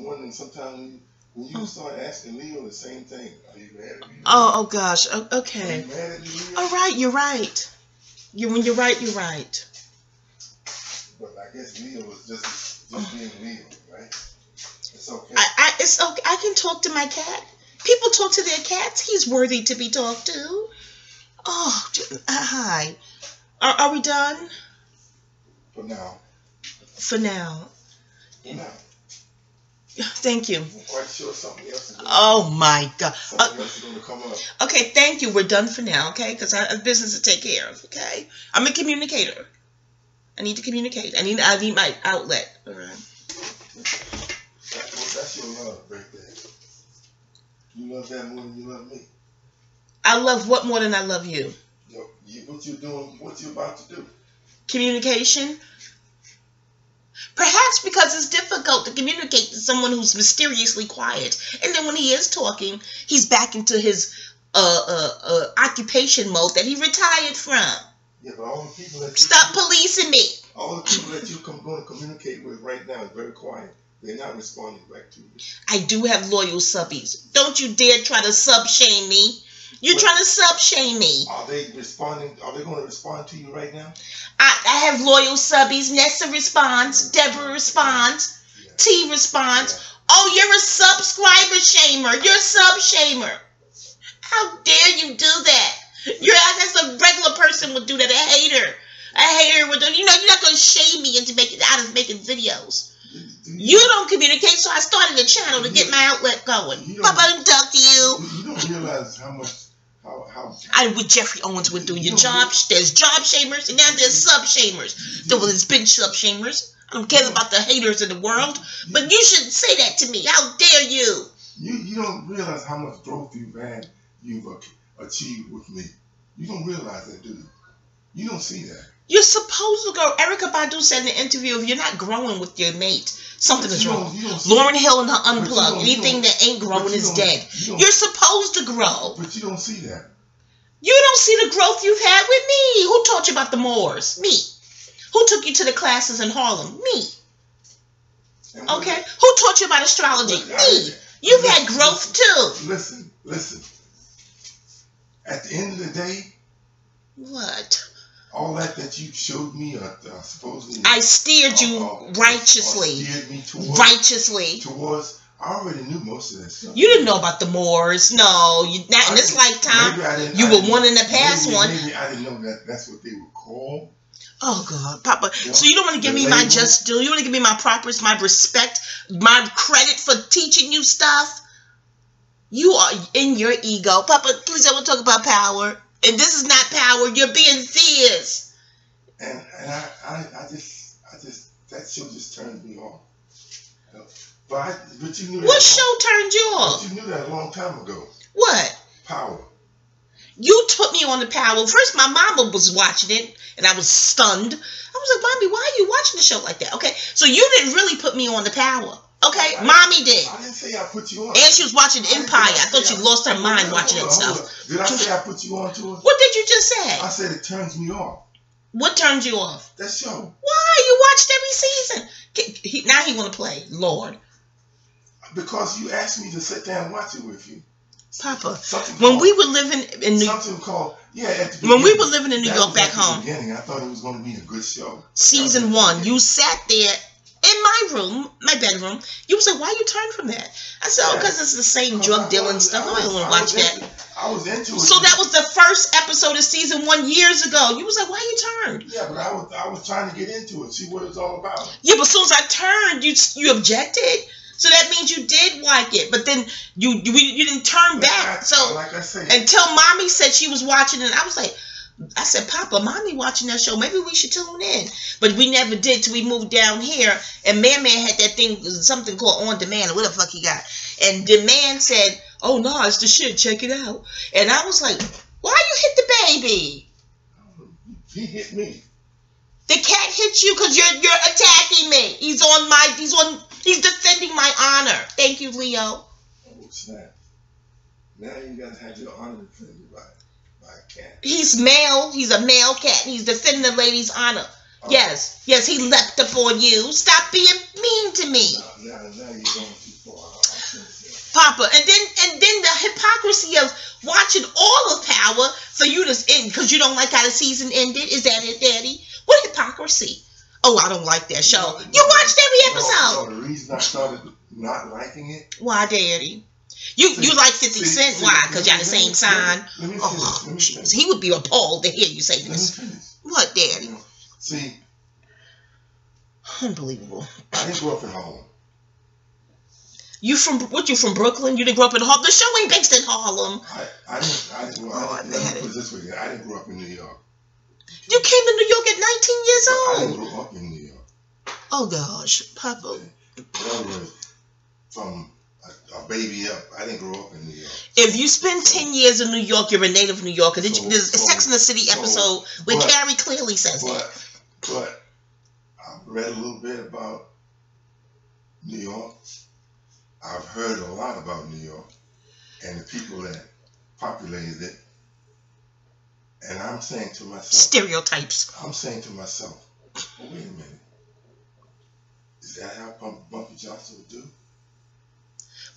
wondering sometimes when you start asking Leo the same thing. Are you mad at me? Oh gosh. Okay. Are you mad at me, Leo? All right, you're right. When you're right, you're right. But I guess Leo is just being Leo, right? It's okay. It's okay. I can talk to my cat. People talk to their cats. He's worthy to be talked to. Oh, hi. Are we done? For now. For now. For now. Thank you. I'm quite sure something else is going to Oh my God. Something else is going to come up. Okay, thank you. We're done for now, okay? Because I have business to take care of, okay? I'm a communicator. I need to communicate. I need my outlet. All right. That's your love right there. You love that more than you love me. I love what more than I love you? What you're doing, what you're about to do. Communication? Perhaps because it's difficult to communicate to someone who's mysteriously quiet. And then when he is talking, he's back into his occupation mode that he retired from. Yeah, but all the people that Stop policing me. All the people that you're going to communicate with right now is very quiet. They're not responding back to you. I do have loyal subbies. Don't you dare try to sub-shame me. You're trying to sub-shame me. Are they responding? Are they going to respond to you right now? I have loyal subbies. Nessa responds. Deborah responds. Yeah. T responds. Yeah. Oh, you're a subscriber shamer. You're a sub-shamer. How dare you do that? That's a regular person would do that. A hater would do. You're not going to shame me into out of making videos. You don't communicate, so I started a channel to get my outlet going. Papa, don't talk to you. You don't realize how much, how. What Jeffrey Owens would do. Your job, there's job shamers, and now there's sub shamers. There's been sub shamers. I don't care about the haters in the world, but you shouldn't say that to me. How dare you? You don't realize how much growth you've achieved with me. You don't realize that, do you? You don't see that. You're supposed to grow. Erica Badu said in the interview, if you're not growing with your mate, something is wrong. Lauren Hill and her Unplugged. Anything that ain't growing is dead. You're supposed to grow. But you don't see that. You don't see the growth you've had with me. Who taught you about the Moors? Me. Who took you to the classes in Harlem? Me. Okay? Who taught you about astrology? Me. You've had growth too. Listen. At the end of the day. What? All that you showed me, supposedly. I steered you righteously. Steered me towards. I already knew most of that stuff. You didn't know about the Moors. No, not in this lifetime. You were one in the past one. Maybe I didn't know that's what they were called. Oh God, Papa. Yeah. So you don't want to give me my just due. You want to give me my propers, my respect, my credit for teaching you stuff. You are in your ego, Papa. Please, I want to talk about power. And this is not power. You're being thesis. And I just that show just turned me off. But you knew that. What show turned you off? But you knew that a long time ago. What? Power. You put me on the Power. First, my mama was watching it, and I was stunned. I was like, Mommy, why are you watching the show like that? Okay, so you didn't really put me on the Power. Okay, Mommy did. I didn't say I put you on. And she was watching Empire. I thought she lost her mind watching that stuff. Did I say I put you on to it? What did you just say? I said it turns me off. What turns you off? That show. Why? You watched every season. Now he want to play, Lord. Because you asked me to sit down and watch it with you. Papa, when we were living in New York, when we were living in New York back home, I thought it was going to be a good show. Season 1, you sat there in my room, my bedroom. You was like, "Why you turned from that?" I said, "Oh, because it's the same drug dealing stuff. I don't want to watch that." I was into it. So that was the first episode of season 1 years ago. You was like, "Why you turned?" Yeah, but I was trying to get into it, see what it's all about. Yeah, but as soon as I turned, you objected. So that means you did like it, but then you didn't turn back. So like I said, until Mommy said she was watching it, I said, Papa, Mommy watching that show. Maybe we should tune in. But we never did till we moved down here. And Man had that thing, something called On Demand, or what the fuck he got. And the man said, "Oh no, it's the shit. Check it out." And I was like, "Why you hit the baby?" He hit me. The cat hit you because you're attacking me. He's defending my honor. Thank you, Leo. Oh, snap. Now you got to have your honor defended by a cat. He's male. He's a male cat. He's defending the lady's honor. Oh. Yes, he leapt up on you. Stop being mean to me. Now you're going to. Poppa, and then the hypocrisy of watching all of Power for you to end because you don't like how the season ended. Is that it, Daddy? What hypocrisy? Oh, I don't like that show. You watched every episode. No, the reason I started not liking it. Why, Daddy? You like 50 Cent? Why? Because y'all the same sign. Let me finish. He would be appalled to hear you say this. Let me finish. What, Daddy? See, unbelievable. I didn't grow up in Harlem. You from Brooklyn? You didn't grow up in Harlem? The show ain't based in Harlem. I didn't let me put it this way. I didn't grow up in New York. You came to New York at 19 years old. I didn't grow up in New York. Oh gosh, Poppa. In other words, from a baby up, I didn't grow up in New York. If you spend 10 years in New York, you're a native New Yorker. There's a Sex and the City episode where Carrie clearly says that. But I've read a little bit about New York. I've heard a lot about New York and the people that populated it. And I'm saying to myself... Stereotypes. I'm saying to myself, wait a minute. Is that how Bumpy Johnson would do?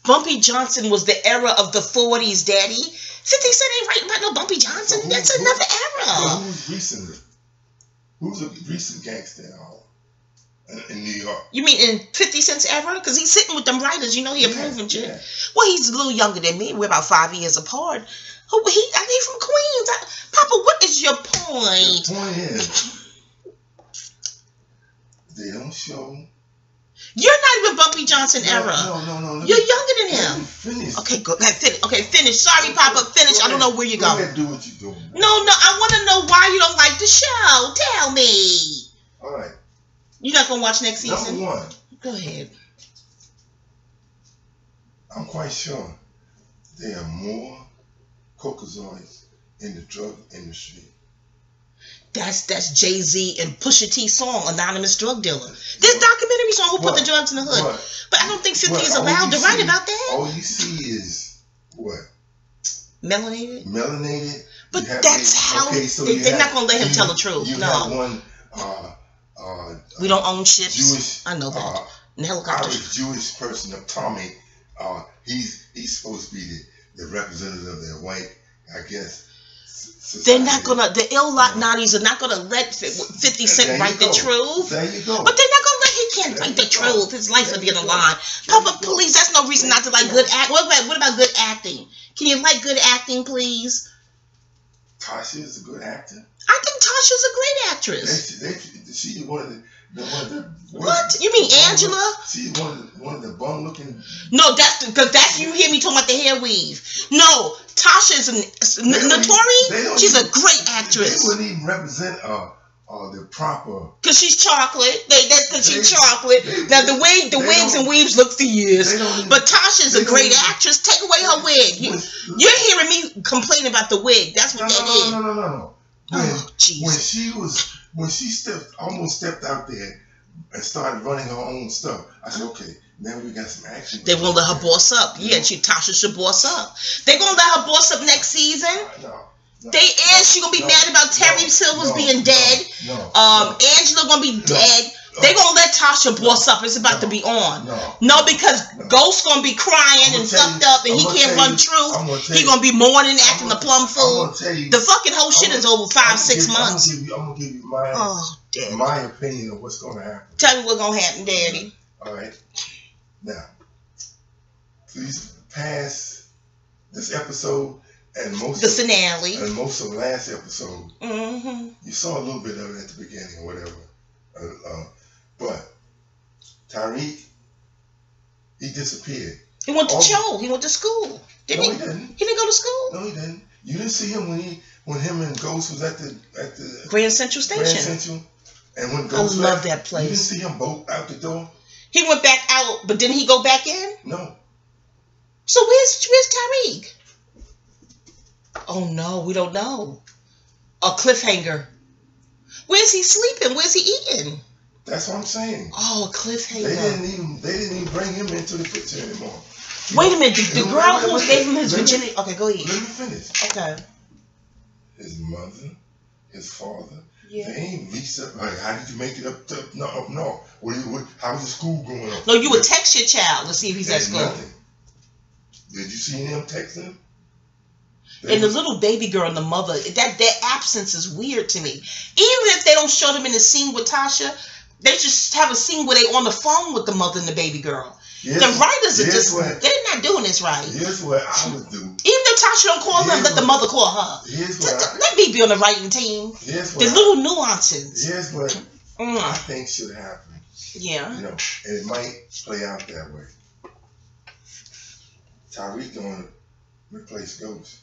Bumpy Johnson was the era of the 40s, Daddy. 50 Cent ain't writing about no Bumpy Johnson. So that's another era. Who's a recent gangster in New York? You mean in 50 Cent's era? Because he's sitting with them writers. You know he approving shit. Yeah. Well, he's a little younger than me. We're about 5 years apart. He's from Queens. Poppa, what is your point? The point is, they don't show... You're not even Bumpy Johnson era. No. You're younger than him. Let me finish. Okay, go ahead. Finish. Okay, finish. Sorry, Poppa. Finish. I don't know where you're going. Go ahead, do what you're doing. No. I want to know why you don't like the show. Tell me. All right. You're not going to watch next season? Number one. Go ahead. I'm quite sure there are more cocazoids in the drug industry. That's Jay-Z and Pusha T song, Anonymous Drug Dealer. There's documentaries on who put the drugs in the hood. But I don't think 50 is allowed to write about that. All you see is what? Melanated? Melanated. But that's how... they're not going to let him tell the truth. You no. have one... we don't own ships. Jewish... I know that. And helicopters. Irish Jewish person, Tommy, he's supposed to be the representative of their white, I guess... They're not gonna. The Illuminati's are not gonna let 50 Cent write the truth. There you go. But they're not gonna let he can't write the truth. His life will be on the line. Poppa, please. That's no reason not to like good act. What about good acting? Can you like good acting, please? Tasha is a good actor. I think Tasha's a great actress. She's one of the. What? You mean Angela? She's one of the bum looking. No, that's you hear me talking about the hair weave. No, Tasha is Notori. She's a great actress. They wouldn't even represent the proper. Cause she's chocolate. That's cause she's chocolate. Now the wigs and weaves look for years. But Tasha's a great actress. Take away her wig. You're hearing me complain about the wig. That's what that is. No. When she almost stepped out there and started running her own stuff, I said, okay, now we got some action. They won't let her boss up. Yeah, Tasha should boss up. They gonna let her boss up next season? No. She gonna be mad about Terry Silver's being dead. Angela gonna be dead. They gonna let Tasha boss up. It's about to be on. No, because Ghost gonna be crying and fucked up, and he can't run truth. He gonna be mourning, acting a plum fool. The fucking whole shit is over 5-6 months. I'm gonna give you my opinion of what's gonna happen. Tell me what's gonna happen, Daddy. All right. Now, please pass this episode and most the finale and most of the last episode. Mm-hmm. You saw a little bit of it at the beginning or whatever. But Tariq, he disappeared. He went to Joe. He went to school. He didn't. He didn't go to school. No, he didn't. You didn't see him when him and Ghost was at the Grand Central Station. Grand Central, and when Ghost left, that place. You didn't see him both out the door. He went back out, but didn't he go back in? No. So where's Tariq? Oh no, we don't know. A cliffhanger. Where's he sleeping? Where's he eating? That's what I'm saying. Oh, a cliffhanger. They didn't even bring him into the picture anymore. Wait a minute. The girl who gave him his virginity. Okay, go ahead. Let me finish. Okay. His mother, his father. Yeah. They ain't reached up. Like, how did you make it up north? How was the school going on? No, you would text your child to see if he's at school. Nothing. Did you see them texting? And the little baby girl and the mother, their absence is weird to me. Even if they don't show them in the scene with Tasha, they just have a scene where they on the phone with the mother and the baby girl. The writers are just, they're not doing this right. Here's what I would do. Even if Tasha don't call them, let the mother call her. Let me be on the writing team. There's little nuances. Here's what I think should happen. Yeah. You know, and it might play out that way. Tariq going to replace Ghost.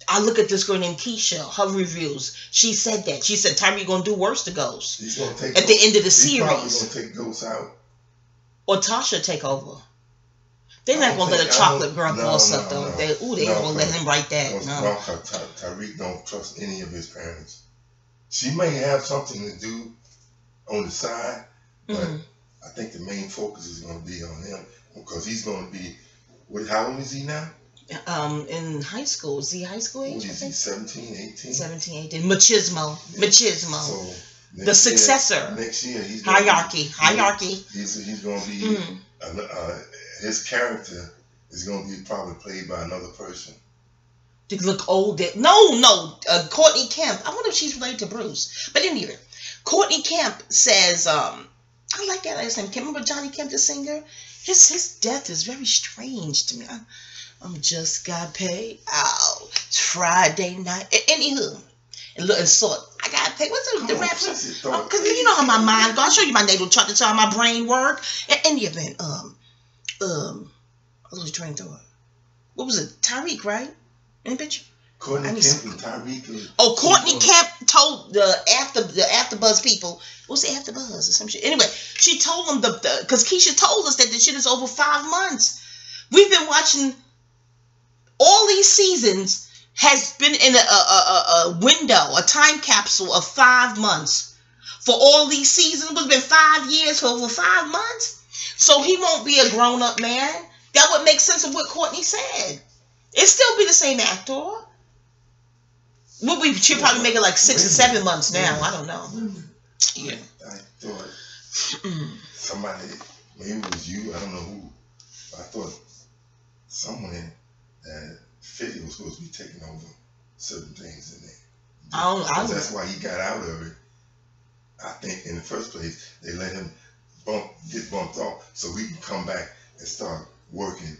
I look at this girl named Keisha, her reviews. She said that. She said Tariq going to do worse to Ghost. He's going to take at the end of the series. He's probably going to take Ghost out. Or Tasha take over. They're not going to let a chocolate girl boss up, though. They ain't going to let him write that. No. Tariq don't trust any of his parents. She may have something to do on the side, but I think the main focus is going to be on him because he's going to be, how old is he now? In high school. Is he high school age? What is he, 17, 18? 17, 18. Machismo. Yeah. Machismo. So the successor. Next year, he's hierarchy. He's going to be, his character is going to be probably played by another person. To look old. No. Courtney Kemp. I wonder if she's related to Bruce. But anyway, Courtney Kemp says, I like that last name. Remember Johnny Kemp, the singer? His death is very strange to me. I'm just got paid out. It's Friday night. Anywho, and so I got paid. What's the rap? Because you know how my mind goes. I'll show you my natal chart to tell how my brain work. In any event, I was trying to. What was it? Tariq, right? Any bitch? Courtney Kemp and Tariq. Oh, Courtney Kemp told the AfterBuzz people. What was the AfterBuzz or some shit? Anyway, she told them because Keisha told us that the shit is over 5 months. We've been watching. All these seasons has been in a window, a time capsule of 5 months. For all these seasons, it's been 5 years for over 5 months. So he won't be a grown-up man. That would make sense of what Courtney said. It'd still be the same actor. She'll probably make it like 6 or 7 months now. I don't know. Yeah. I thought somebody, maybe it was you, I don't know who. I thought someone that Fitty was supposed to be taking over certain things in there. That's why he got out of it. I think in the first place they let him get bumped off so he can come back and start working.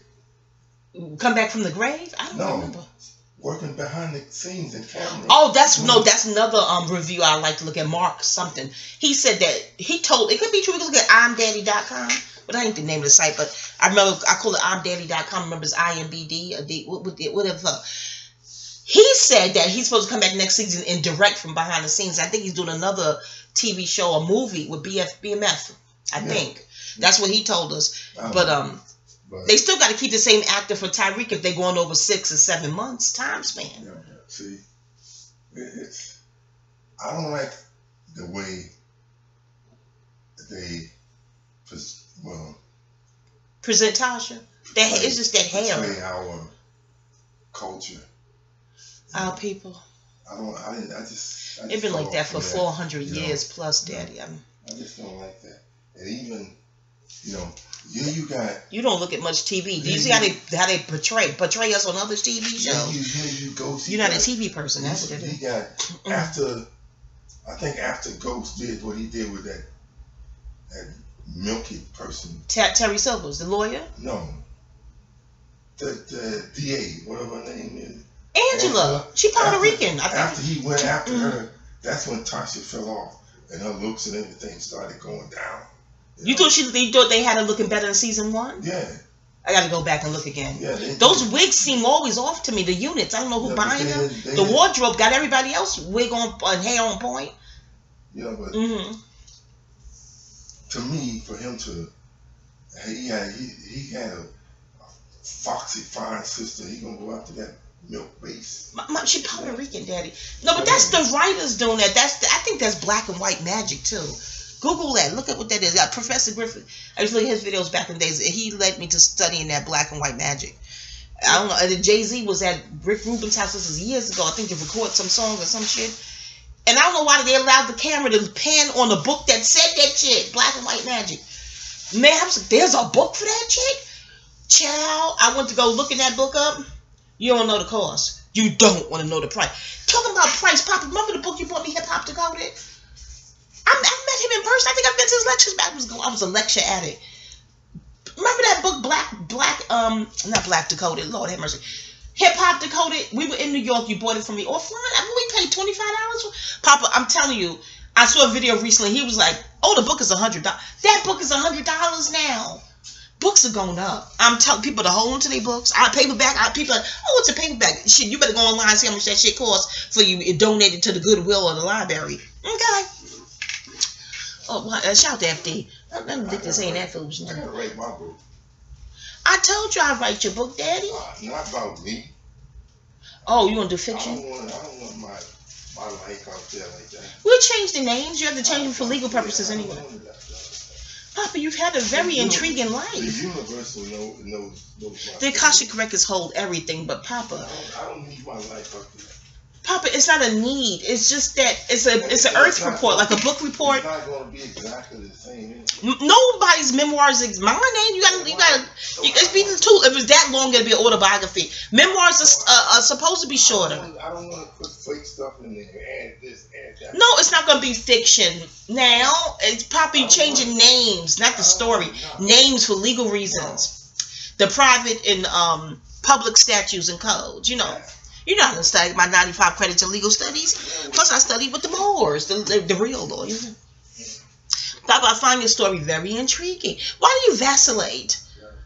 Come back from the grave? I don't remember. Working behind the scenes in camera. Oh, that's another review I like to look at. Mark something. He said that he told it could be true. We can look at imdaddy.com. But I ain't the name of the site, but I remember I call it imdaddy.com. Remember it's IMBD, whatever. He said that he's supposed to come back next season and direct from behind the scenes. I think he's doing another TV show, a movie with BMF. I think that's what he told us. But they still got to keep the same actor for Tariq if they're going over 6 or 7 months time span. Yeah. See, I don't like the way they present Tasha. It's just that hair. Portray our culture. Our people. It's been like that for 400 years plus, Daddy. I just don't like that. And even, you don't look at much TV. Do you see how they portray us on other TV shows? You're not a TV person. That's what it is. He got I think after Ghost did what he did with that milky person. Terry Silvers, the lawyer? No. The DA, whatever her name is. Angela. She Puerto Rican. I think. After he went after her, that's when Tasha fell off. And her looks and everything started going down. You thought they had her looking better in season 1? Yeah. I got to go back and look again. Yeah, those wigs seem always off to me. The units, I don't know who buying them. The wardrobe got everybody else wig on and hair on point. Yeah, but to me, for him to, he had a foxy fine sister. He gonna go after that milk base. She Puerto Rican, Daddy. No, but that's the writers doing that. I think that's black and white magic too. Google that. Look at what that is. Professor Griffith. I used to look at his videos back in the days. He led me to studying that black and white magic. I don't know. And Jay-Z was at Rick Rubin's house. This was years ago. I think to record some songs or some shit. And I don't know why they allowed the camera to pan on a book that said that shit. Black and white magic. Man, I was like, there's a book for that shit? Child, I went to go looking that book up. You don't know the cost. You don't want to know the price. Talking about price, Papa, remember the book you bought me, Hip Hop Decoded? I met him in person. I think I've been to his lectures back. I was a lecture addict. Remember that book, not Black Decoded, Lord have mercy. Hip Hop Decoded. We were in New York. You bought it from me offline. I mean, we paid $25 for. Papa, I'm telling you, I saw a video recently. He was like, "Oh, the book is $100. That book is $100 now. Books are going up. I'm telling people to hold on to their books. Paperback. People are like, oh, it's a paperback. Shit, you better go online and see how much that shit costs for you donate it to the Goodwill or the library. Okay. Oh, shout to FD. I'm addicted saying that foolishness. I gotta write my book. I told you I'd write your book, Daddy. Not about me. Oh, you want to do fiction? I don't want my life out there like that. We'll change the names. You have to change them for legal purposes anyway. Papa, you've had a very intriguing life. The universal knows the Akashic records hold everything, but Papa. I don't need my life out there. Papa, it's not a need. It's just that it's an Earth report, like a book report. It's not going to be exactly the same. Nobody's memoirs is mine. You gotta. It's be the two. If it's that long, it'll be an autobiography. Memoirs are supposed to be shorter. I don't want to put fake stuff in there. Add this, add that. No, it's not gonna be fiction. Now it's probably changing names, not the story. Names for legal reasons. The private and public statutes and codes. You know. You know, I done studied my 95 credits in legal studies. Plus, I studied with the Moors, the real lawyers. Papa, I find your story very intriguing. Why do you vacillate?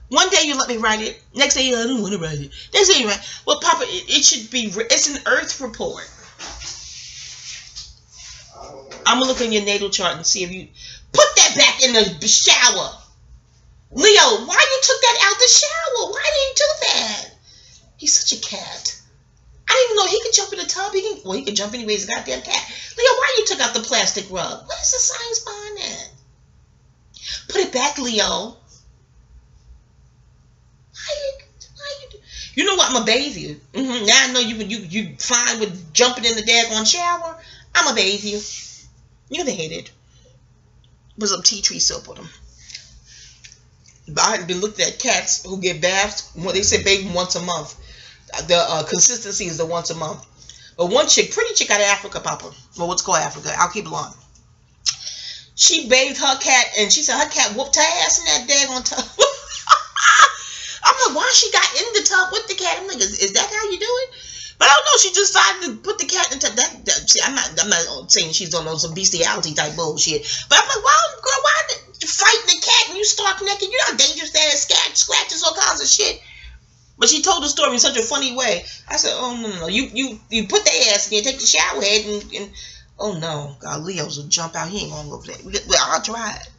One day you let me write it. Next day, I don't want to write it. Next day you write. Well, Papa, it should be. It's an Earth report. I'm gonna look in your natal chart and see if you put that back in the shower. Leo, why you took that out the shower? Why did you do that? He's such a cat. I didn't even know he could jump in the tub. He can jump anyway. He's a goddamn cat. Leo, why you took out the plastic rug? What is the science behind that? Put it back, Leo. You know what? I'm gonna bathe you. Now I know you fine with jumping in the daggone shower. I'm gonna bathe you. You're gonna hate it. Put some tea tree soap on them. I've been looking at cats who get baths. They say bathe once a month. The consistency is the once a month. But one chick, pretty chick out of Africa, Papa. Well, what's called Africa? I'll keep it on. She bathed her cat, and she said her cat whooped her ass in that daggone tub. I'm like, why she got in the tub with the cat? I'm like, is that how you do it? But I don't know. She just decided to put the cat in the tub. See, I'm not saying she's on some bestiality type bullshit. But I'm like, girl, why you fighting the cat and you stark naked? You know how dangerous that is. Scratches, all kinds of shit. But she told the story in such a funny way. I said, oh, no. You put the ass in there, take the shower head, and oh, no. God, Leo's will jump out. He ain't going to go for that. Well, I'll try it.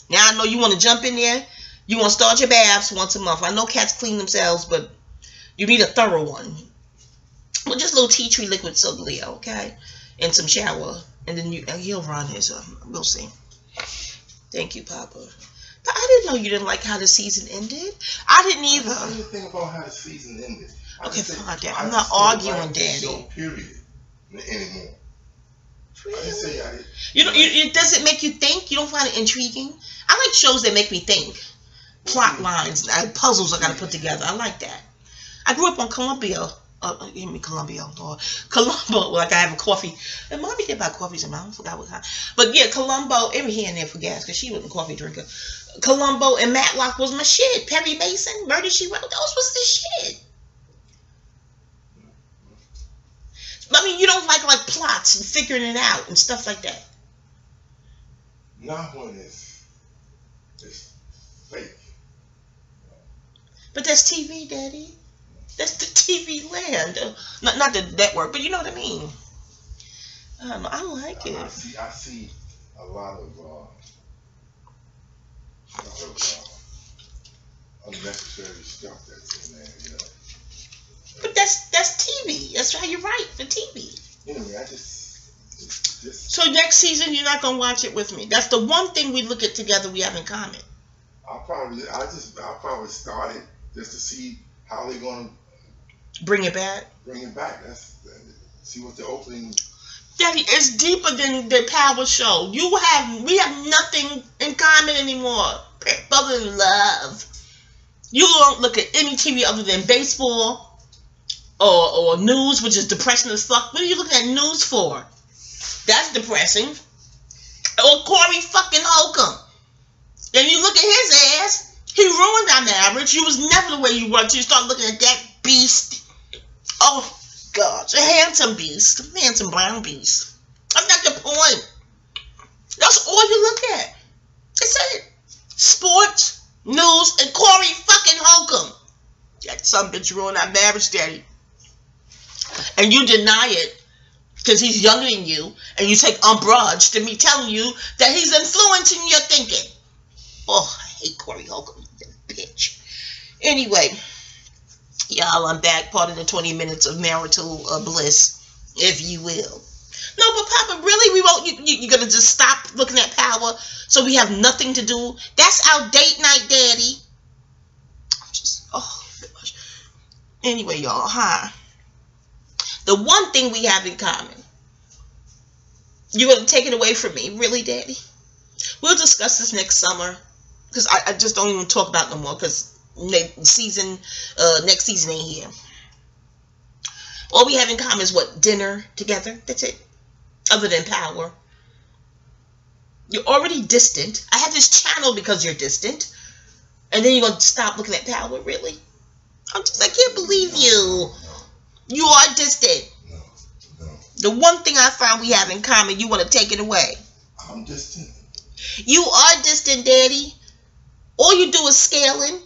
Now, I know you want to jump in there. You want to start your baths once a month. I know cats clean themselves, but you need a thorough one. Well, just a little tea tree liquid soap, Leo, okay? And some shower. And then he'll run his, we'll see. Thank you, Papa. But I didn't know you didn't like how the season ended. I didn't either. I didn't think about how the season ended. Okay, fine, Dad. I'm not arguing, Daddy. Period. Anymore. Really? I didn't say I did. It doesn't make you think? You don't find it intriguing? I like shows that make me think. Plot lines, puzzles I got to put together. I like that. I grew up on Columbia. Give me Columbia, Lord. Columbo, like I have a coffee. And Mommy did buy coffees in mine. I forgot what kind. But yeah, Columbo, every here and there for gas, because she wasn't a coffee drinker. Columbo and Matlock was my shit. Perry Mason, Murder, She Wrote, those was the shit. I mean, you don't like plots and figuring it out and stuff like that. Not when it's fake. But that's TV, Daddy. That's the TV land. Not the network, but you know what I mean. I like it. I see a lot of unnecessary stuff that's in there, you know. But that's TV. That's how you write for TV. Anyway, I just. So next season you're not gonna watch it with me. That's the one thing we look at together we have in common. I'll probably start it just to see how they're gonna bring it back. See what the opening. Daddy, it's deeper than the Power Show. We have nothing in common anymore, other than love. You don't look at any TV other than baseball or news, which is depressing as fuck. What are you looking at news for? That's depressing. Or Corey fucking Holcomb. And you look at his ass. He ruined our marriage. You was never the way you were until you start looking at that beast. Oh, God. A handsome beast. A handsome brown beast. That's not the point. That's all you look at. That's it. Sports, news, and Corey fucking Holcomb. That some bitch ruined our marriage, daddy. And you deny it because he's younger than you, and you take umbrage to me telling you that he's influencing your thinking. Oh, I hate Corey Holcomb, that bitch. Anyway, y'all, I'm back. Part of the 20 minutes of marital bliss, if you will. No, but Papa, really, we won't. You're gonna just stop looking at Power, so we have nothing to do. That's our date night, daddy. Oh gosh. Anyway, y'all, hi. The one thing we have in common. You're gonna take it away from me, really, daddy? We'll discuss this next summer, because I just don't even talk about it no more, because next season ain't here. All we have in common is what? Dinner together. That's it. Other than Power. You're already distant. I have this channel because you're distant. And then you're going to stop looking at Power, really? I can't believe you. You are distant. No. The one thing I found we have in common, you want to take it away. I'm distant. You are distant, daddy. All you do is scaling.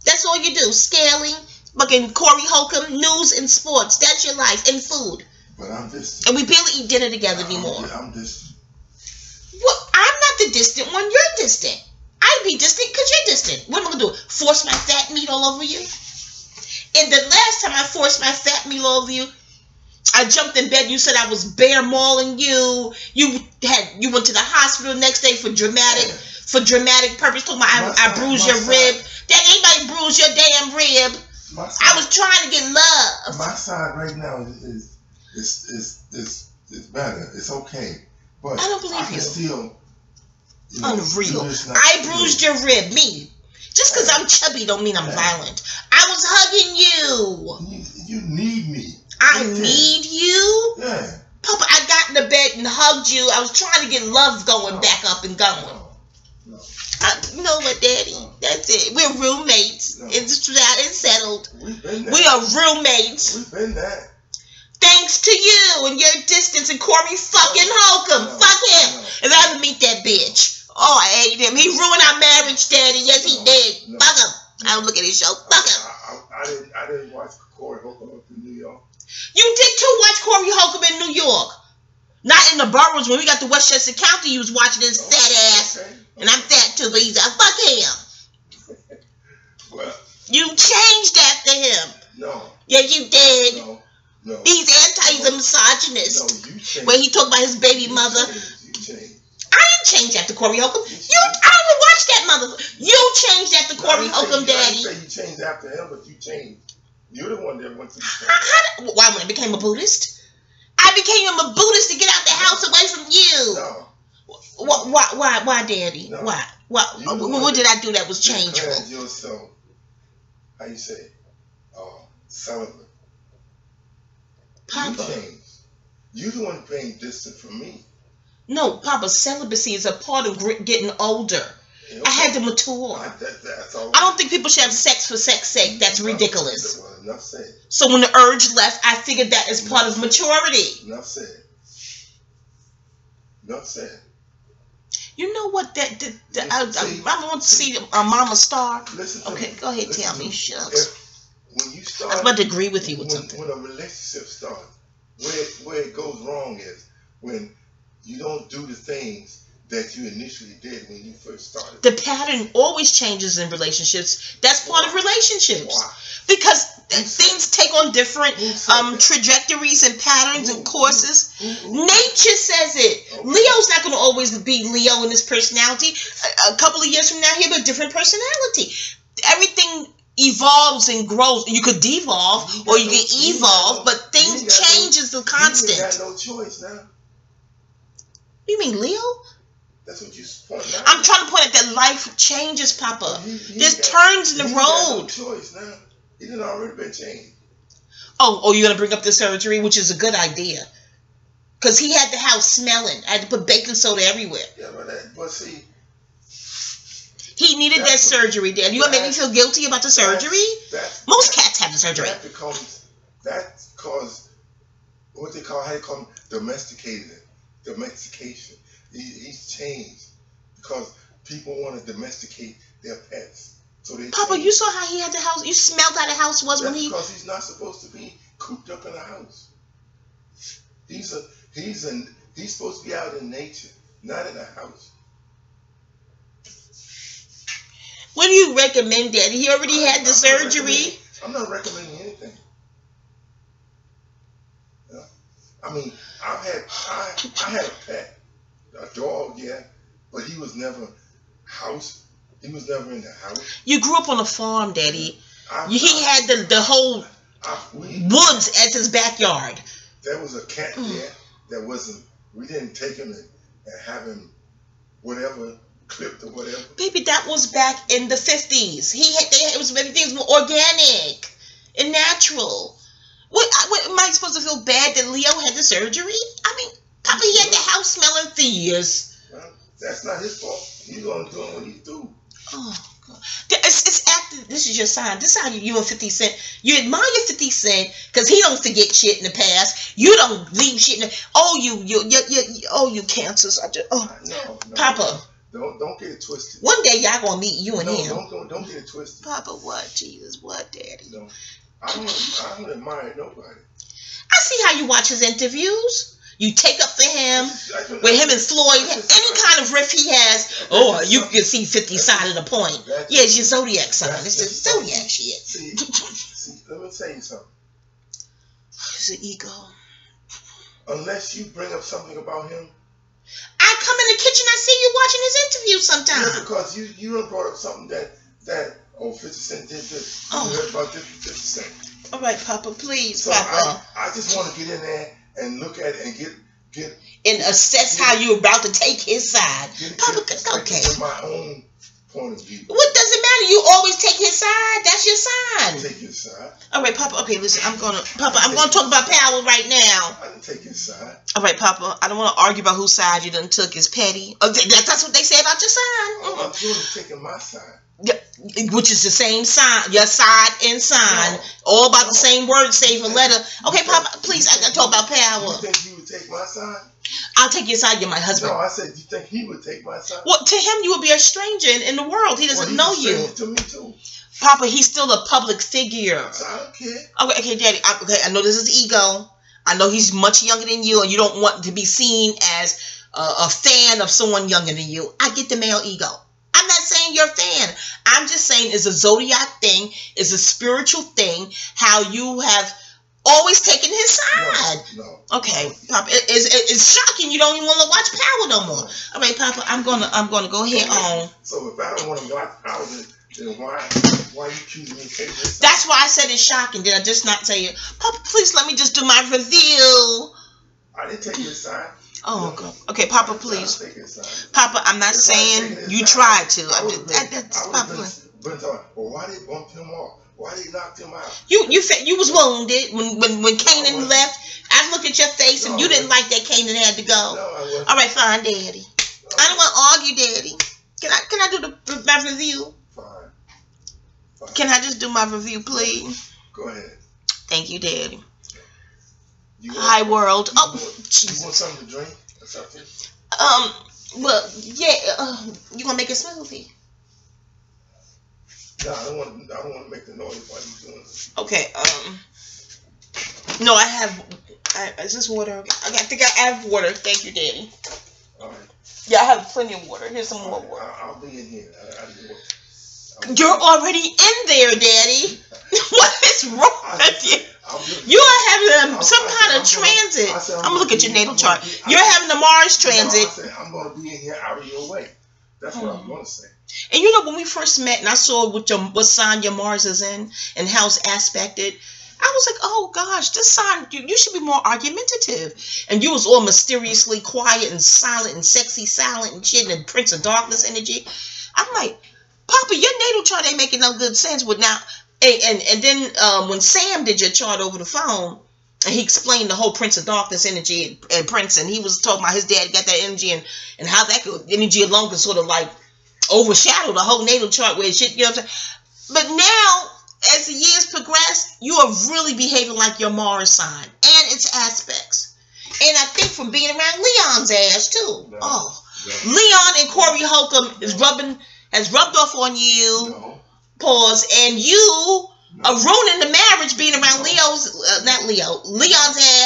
That's all you do. Scaling. Fucking Corey Holcomb, news and sports. That's your life. And food. But I'm distant. And we barely eat dinner together anymore. I'm distant. Well, I'm not the distant one. You're distant. I'd be distant because you're distant. What am I going to do? Force my fat meat all over you? And the last time I forced my fat meat all over you, I jumped in bed. You said I was bear mauling you. You went to the hospital the next day for dramatic purpose. Talking about I bruised your rib. That anybody bruised your damn rib. I was trying to get love. My side right now is better. It's okay. But I don't believe I can still, unreal. I bruised your rib. Me. Just because I'm chubby don't mean I'm violent. I was hugging you. You need me. I need you? Yeah. Papa, I got in the bed and hugged you. I was trying to get love going back up and going. No. You know what, Daddy? That's it. We're roommates. It's settled. We are roommates. We've been there. Thanks to you and your distance and Corey fucking Holcomb. Fuck him. If I ever meet that bitch. Oh, I hate him. He ruined our marriage, Daddy. Yes, he did. Fuck him. I don't look at his show. Fuck him. I didn't watch Corey Holcomb up in New York. You did too watch Corey Holcomb in New York. Not in the boroughs. When we got to Westchester County, you was watching his fat ass. Okay. And I'm fat too, but he's like, fuck him. Well. You changed after him. No. Yeah, you did. No. He's a misogynist. No, you changed. When he talked about his baby mother. You changed. I didn't change after Corey Holcomb. I don't watch that mother. You changed after Corey Holcomb, Daddy. I didn't say you changed after him, but you changed. You're the one that went to the Why, when I became a Buddhist? I became a Buddhist to get out the house away from you. No. Why, Daddy? No. Why? What did I do that was changeable? You're so, how you say, celibate. Papa. You changed. You're the one being distant from me. No, Papa, celibacy is a part of getting older. Okay. I had to mature. That's all right. I don't think people should have sex for sex's sake. That's ridiculous. Enough said. So when the urge left, I figured that is part of maturity. Enough said. Enough said. You know what? I want to see Mama Star. Okay, go ahead, tell me. Shucks. When you start, I was about to agree with you with something. When a relationship starts, where it goes wrong is when you don't do the things that you initially did when you first started. The pattern always changes in relationships. That's part of relationships. Why? Because things take on different trajectories and patterns and courses. Nature says it. Okay. Leo's not going to always be Leo in his personality. A couple of years from now, he'll be a different personality. Everything evolves and grows. You could devolve or you can evolve, but things change is the constant. You got no choice now. You mean Leo? That's what you point out. I'm trying to point out that life changes, Papa. There's turns in the road. No choice now. He done already been changed. Oh, you're gonna bring up the surgery, which is a good idea. Cause he had the house smelling. I had to put baking soda everywhere. Yeah, but see, he needed that surgery. Dad, you gonna make me feel guilty about the surgery? Most cats have the surgery. That's because what they call, how they call them, domestication. He's changed because people want to domesticate their pets. So Papa, you saw how he had the house. You smelled how the house was when he. Because he's not supposed to be cooped up in a house. He's supposed to be out in nature, not in a house. What do you recommend, Daddy? He already had the surgery. I'm not recommending anything. Yeah. I mean, I had a pet, a dog, yeah, but he was never house. He was never in the house. You grew up on a farm, Daddy. He had the whole woods as his backyard. There was a cat there that wasn't. We didn't take him and have him whatever clipped or whatever. Baby, that was back in the 50s. It was everything was more organic and natural. What am I supposed to feel bad that Leo had the surgery? I mean, Papa, he had the house smelling thieves. Well, that's not his fault. He's gonna do what he do. Oh God! This is your sign. This is how you and 50 Cent. You admire 50 Cent because he don't forget shit in the past. You don't leave shit in the. You cancers. No, Papa. Don't get it twisted. One day y'all gonna meet you and him. Don't get it twisted. Papa, what? Jesus, what, Daddy? No, I don't admire nobody. I see how you watch his interviews. You take up for him, with him and Floyd, any kind of riff he has. Oh, you can see 50 side of the point. Yeah, it's your zodiac sign. It's the zodiac shit. See, let me tell you something. It's an ego. Unless you bring up something about him. I come in the kitchen, I see you watching his interview sometimes. Yeah, because you done brought up something that 50 Cent did this. You heard about 50 Cent. All right, Papa, please, so Papa. I just want to get in there and look at it and get and assess how you're about to take his side. Papa, okay. From my own point of view. What does it matter? You always take his side. That's your sign. Take his side. All right, Papa. Okay, listen. I'm gonna talk about power right now. I didn't take his side. All right, Papa. I don't want to argue about whose side you done took. Is petty. That's what they say about your sign. All I'm doing is taking my side. Yeah, which is the same sign, your side and sign, all about the same word, save a letter. Okay, Papa, please, I gotta talk about power. You think he would take my side? I'll take your side. You're my husband. No, I said, you think he would take my side? Well, to him, you would be a stranger in the world. He doesn't know you. He's a stranger to me too. Papa, he's still a public figure. I don't care. Okay, Daddy. I know this is ego. I know he's much younger than you, and you don't want to be seen as a fan of someone younger than you. I get the male ego. I'm not saying you're a fan. I'm just saying it's a zodiac thing. It's a spiritual thing. How you have always taken his side. No. Okay, Papa. It's shocking you don't even want to watch Power no more. All right, Papa. I'm gonna go ahead on. So if I don't want to watch Power, then why you choosing me to take this? That's why I said it's shocking. Did I just not tell you, Papa? Please let me just do my review. I didn't take his side. Oh, God. Okay, Papa, please. Papa, I'm not saying you tried to. That's Papa. Well, why did they bump him off? Why did they knock him out? You was wounded when Kanan left. I looked at your face and you didn't like that Kanan had to go. No, I wasn't. All right, fine, Daddy. I don't want to argue, Daddy. Can I do my review? Fine. Can I just do my review, please? Go ahead. Thank you, Daddy. Hi, world. Jesus. You want something to drink or something? Well, yeah. You gonna make a smoothie? No, I don't want to make the noise while you're doing it. Okay. No, I have. Is this water? Okay. I think I have water. Thank you, Daddy. All right. Yeah, I have plenty of water. Here's some more water. I'll be in here. You're already in there, Daddy. What is wrong with you? You are having some kind of transit. I'm going to look at your natal chart. You're having a Mars transit. I'm going to be in here out of your way. That's what I'm going to say. And you know, when we first met and I saw what sign your Mars is in and how it's aspected, I was like, oh gosh, this sign, you should be more argumentative. And you was all mysteriously quiet and silent and sexy silent and shit and Prince of Darkness energy. I'm like, Papa, your natal chart ain't making no good sense with now. And then when Sam did your chart over the phone, and he explained the whole Prince of Darkness energy and Prince, and he was talking about his dad got that energy and how that energy alone could sort of like overshadow the whole natal chart where shit, you know what I'm saying? But now, as the years progress, you are really behaving like your Mars sign and its aspects. And I think from being around Leon's ass too. No, oh, no. Leon and Corey Holcomb has rubbed off on you. No. Pause. And you are ruining the marriage being around Leon's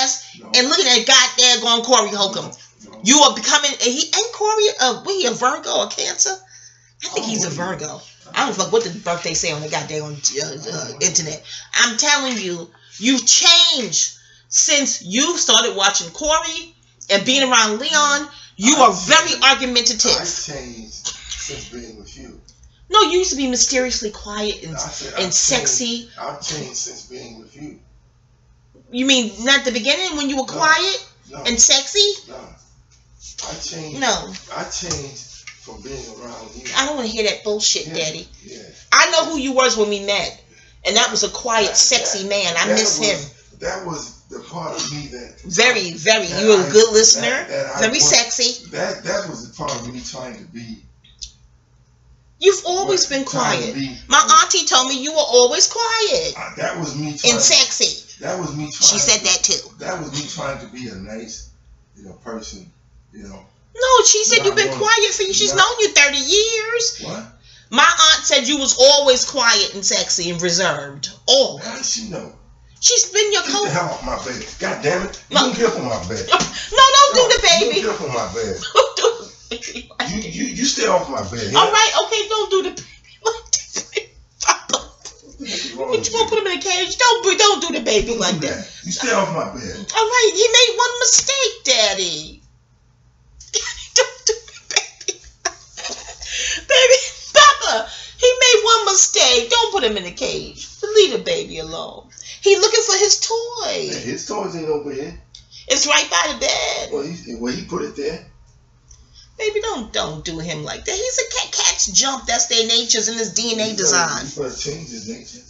ass and looking at goddamn going Corey Holcomb. You are becoming. Ain't Corey he a Virgo or Cancer? I think he's a Virgo. I don't fuck what the birthday say on the goddamn internet. I'm telling you, you've changed since you started watching Corey and being around Leon. You are very argumentative. I changed since being with you. No, you used to be mysteriously quiet and sexy. I've changed since being with you. You mean not at the beginning when you were quiet and sexy? No. I changed. No. I changed from being around you. I don't want to hear that bullshit, Daddy. Yeah. I know who you was when we met. And that was a quiet, sexy man. I miss him. That was the part of me that... Very, very. You were a good listener. Very sexy. That was the part of me trying to be... You've always been quiet. My auntie told me you were always quiet. That was me trying... And sexy. That was me trying... She said that too. That was me trying to be a nice, person, No, she said you've been quiet for you. She's known you 30 years. What? My aunt said you was always quiet and sexy and reserved. Always. How does she know? She's been your coach. Get the hell off my bed. God damn it. You don't get up on my bed. No, don't do the baby. You don't get up on my bed. You stay off my bed. All right, okay, don't do the baby. What you gonna put him in a cage? Don't do the baby like that. You stay off my bed. All right, he made one mistake, Daddy. Don't do the baby. Baby, Papa, he made one mistake. Don't put him in a cage. Leave the baby alone. He looking for his toy. Man, his toys ain't over here. It's right by the bed. Well, he put it there. Baby, don't do him like that. He's a cat's jump. That's their natures in his DNA design. You better change his nature.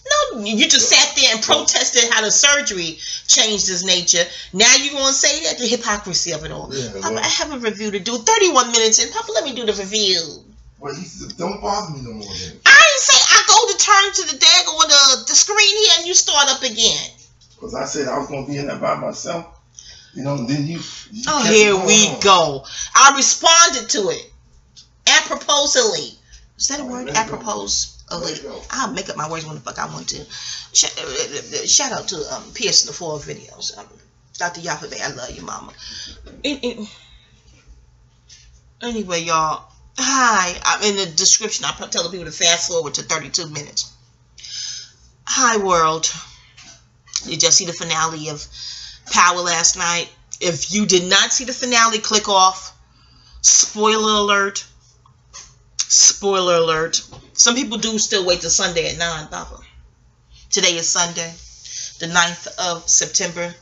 No, you just sat there and protested how the surgery changed his nature. Now you gonna say that? The hypocrisy of it all. Yeah, Papa, I have a review to do. 31 minutes in. Papa, let me do the review. Well, don't bother me no more then. I ain't say I go to turn to the dag on the screen here and you start up again. Because I said I was gonna be in there by myself. Then you oh, here we go. I responded to it. Approposally. Is that a word? Apropos. I'll make up my words when the fuck I want to. Shout out to Pearson the 4 videos. Dr. Yafabe, I love you, mama. Anyway, y'all. Hi. I'm in the description. I'll tell the people to fast forward to 32 minutes. Hi, world. You just see the finale of Power last night. If you did not see the finale, click off. Spoiler alert. Spoiler alert. Some people do still wait till Sunday at 9, Papa. Today is Sunday, the 9th of September.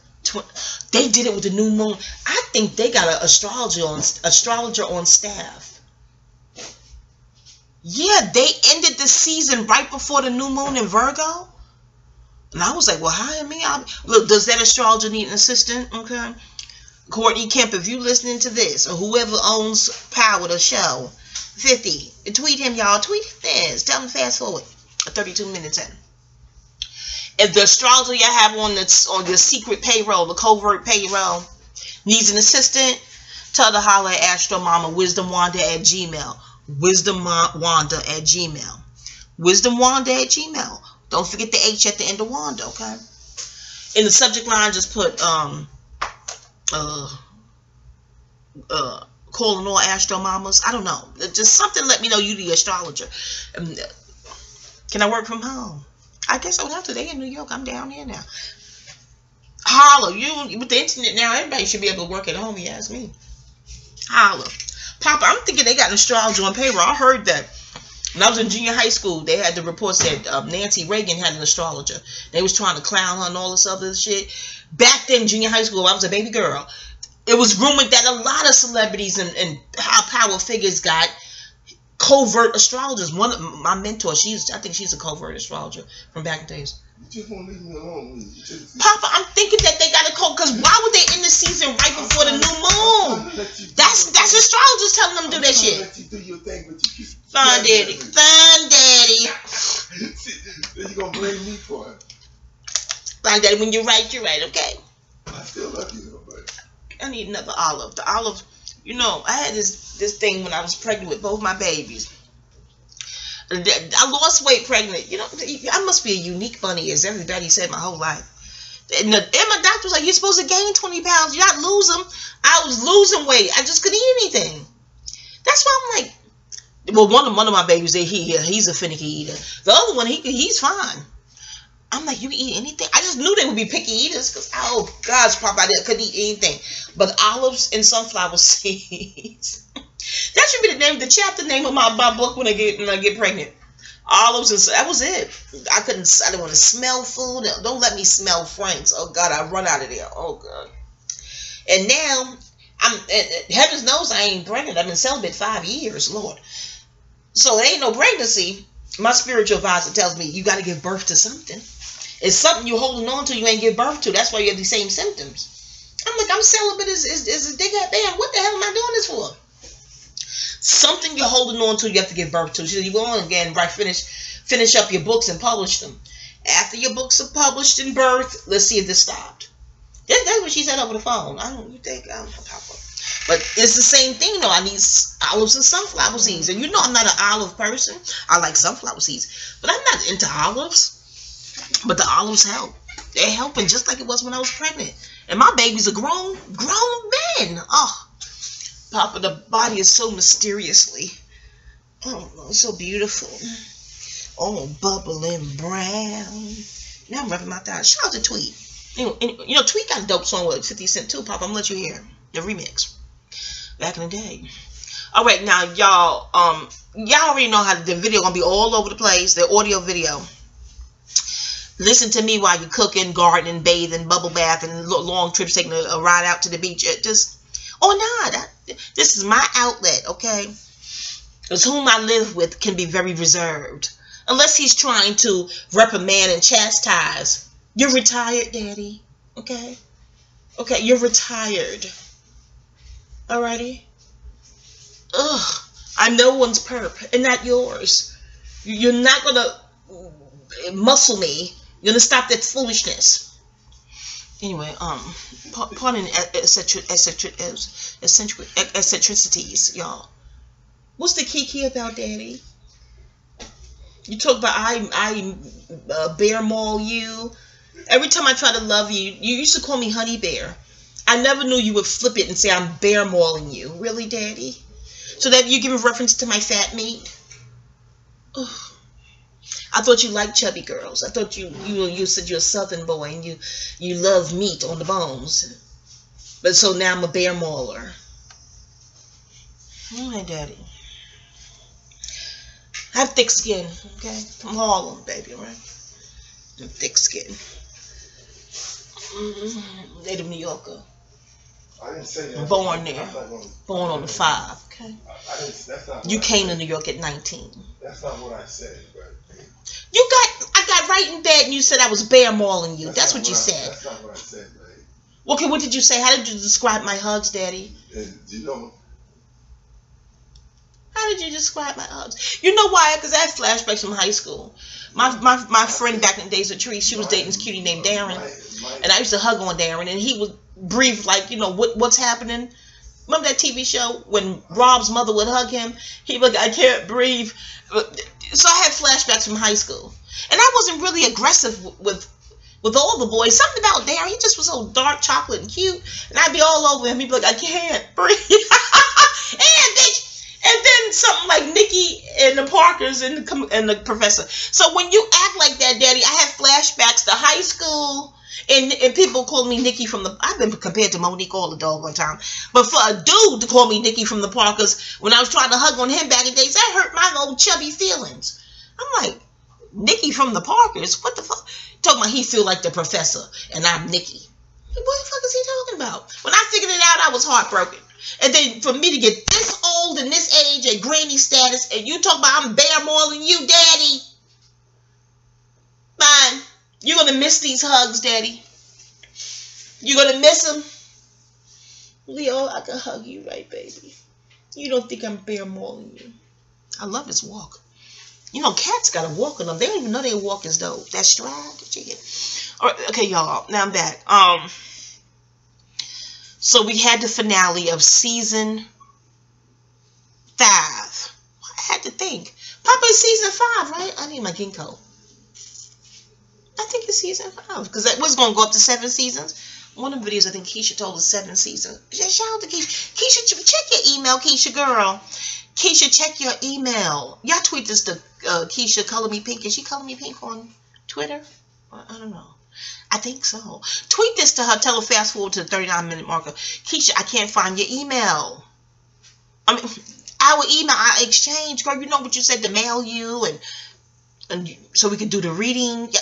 They did it with the new moon. I think they got an astrologer on staff. Yeah, they ended the season right before the new moon in Virgo. And I was like, well, hire me. Look, does that astrologer need an assistant? Okay. Courtney Kemp, if you listening to this, or whoever owns Power, the show, 50, tweet him, y'all. Tweet him this. Tell him to fast forward 32 minutes in. If the astrologer you have on your secret payroll, the covert payroll, needs an assistant, tell her to holler at Astro Mama, wisdomwanda@gmail. Wisdomwanda@gmail. Wisdomwanda@gmail. Don't forget the H at the end of Wanda, okay? In the subject line, just put calling all Astro Mamas. I don't know. Just something let me know you the astrologer. Can I work from home? I guess I would have to. They in New York. I'm down here now. Holla. You with the internet now, everybody should be able to work at home, you ask me. Holla. Papa, I'm thinking they got an astrologer on payroll. I heard that When I was in junior high school, they had the reports that Nancy Reagan had an astrologer. They was trying to clown her and all this other shit. Back then, junior high school, I was a baby girl. It was rumored that a lot of celebrities and high power figures got covert astrologers. One of my mentors, I think she's a covert astrologer from back in the days. You just won't leave me alone. Papa, I'm thinking that they got a code, because why would they end the season right before the new moon? That's astrologers telling them to do that shit. Let you do your thing, but you keep Fun daddy. Fun daddy. Then you gonna blame me for it. Fun daddy, when you're right, okay? I still love you though, but I need another olive. The olive, you know, I had this thing when I was pregnant with both my babies. I lost weight pregnant. You know, I must be a unique bunny, as everybody said my whole life. And my doctor was like, you're supposed to gain 20 pounds. You're not losing. I was losing weight. I just couldn't eat anything. That's why I'm like, well, one of my babies, he's a finicky eater. The other one, he's fine. I'm like, you can eat anything? I just knew they would be picky eaters because, oh, gosh, Papa, I couldn't eat anything. But olives and sunflower seeds. That should be the chapter name of my book when I get pregnant. Olives and that was it. I didn't want to smell food. Don't let me smell Frank's. Oh God, I run out of there. Oh God. And now heavens knows I ain't pregnant. I've been celibate 5 years, Lord. So it ain't no pregnancy. My spiritual advisor tells me you got to give birth to something. It's something you're holding on to you ain't give birth to. That's why you have the same symptoms. I'm like, I'm celibate as a dig at bam. What the hell am I doing this for? Something you're holding on to, you have to give birth to. So you go on again, right? Finish up your books and publish them. After your books are published and birthed, let's see if this stopped. That's what she said over the phone. You think I'm Papa? But it's the same thing, though. I need olives and sunflower seeds, and you know I'm not an olive person. I like sunflower seeds, but I'm not into olives. But the olives help. They're helping just like it was when I was pregnant. And my babies are grown men. Oh. Papa, the body is so mysteriously, so beautiful. Oh, bubbling brown. Now I'm rubbing my thighs. Shout out to Tweet. You know, Tweet got a dope song with 50 Cent too, Papa. I'm gonna let you hear the remix. Back in the day. All right, now y'all, y'all already know how the video gonna be all over the place. The audio video. Listen to me while you're cooking, gardening, bathing, bubble bathing, long trips, taking a ride out to the beach. This is my outlet, okay? Because whom I live with can be very reserved. Unless he's trying to reprimand and chastise. You're retired, Daddy. Okay? Okay, you're retired. Alrighty? Ugh. I'm no one's perp, and not yours. You're not going to muscle me. You're going to stop that foolishness. Anyway, pardon eccentricities, y'all. What's the kiki about, Daddy? You talk about I bear maul you. Every time I try to love you, you used to call me Honey Bear. I never knew you would flip it and say I'm bear mauling you. Really, Daddy? So that you give a reference to my fat meat? Ugh. I thought you liked chubby girls. I thought you said you're a Southern boy and you love meat on the bones. But so now I'm a bear mauler. All right, Daddy. I have thick skin, okay? I'm Harlem, baby, all right? I'm thick skin. Native New Yorker. I didn't say that. Born there. Born on the 5, okay? You came to New York at 19. That's not what I said, but... I got right in bed and you said I was bear mauling you. That's what you said. That's not what I said, babe. Okay, what did you say? How did you describe my hugs, Daddy? You know... How did you describe my hugs? You know why? Because I had flashbacks from high school. My friend back in the days of Trees, she was dating this cutie named Darren. And I used to hug on Darren and he would breathe like, you know, what's happening? Remember that TV show when Rob's mother would hug him? He'd be like, I can't breathe. So I had flashbacks from high school. And I wasn't really aggressive with all the boys. Something about Darren, he just was so dark chocolate and cute. And I'd be all over him. He'd be like, I can't breathe. And then something like Nikki and the Parkers and the professor. So when you act like that, Daddy, I have flashbacks to high school And people call me Nikki from the... I've been compared to Monique all the doggone time. But for a dude to call me Nikki from the Parkers when I was trying to hug on him back in the days, that hurt my old chubby feelings. I'm like, Nikki from the Parkers? What the fuck? Talking about he feel like the professor and I'm Nikki. What the fuck is he talking about? When I figured it out, I was heartbroken. And then for me to get this old and this age and granny status, and you talk about I'm bear more than you, daddy. Fine. You're going to miss these hugs, daddy. You're going to miss them. Leo, I can hug you, right, baby? You don't think I'm bear more than you. I love his walk. You know, cats got to walk on them. They don't even know they walk as though. That stride. All right, okay, y'all. Now I'm back. So we had the finale of season 5. I had to think. Poppa is season 5, right? I need my ginkgo. I think it's season 5 because that was going to go up to 7 seasons. One of the videos I think Keisha told us 7 seasons. Shout out to Keisha. Keisha, check your email, Keisha girl. Keisha, check your email. Y'all tweet this to Keisha, color me pink. Is she color me pink on Twitter? I don't know. I think so. Tweet this to her. Tell her fast forward to the 39-minute marker. Keisha, I can't find your email. I mean, our email, our exchange, girl. You know what you said to mail you, and so we could do the reading. Yeah.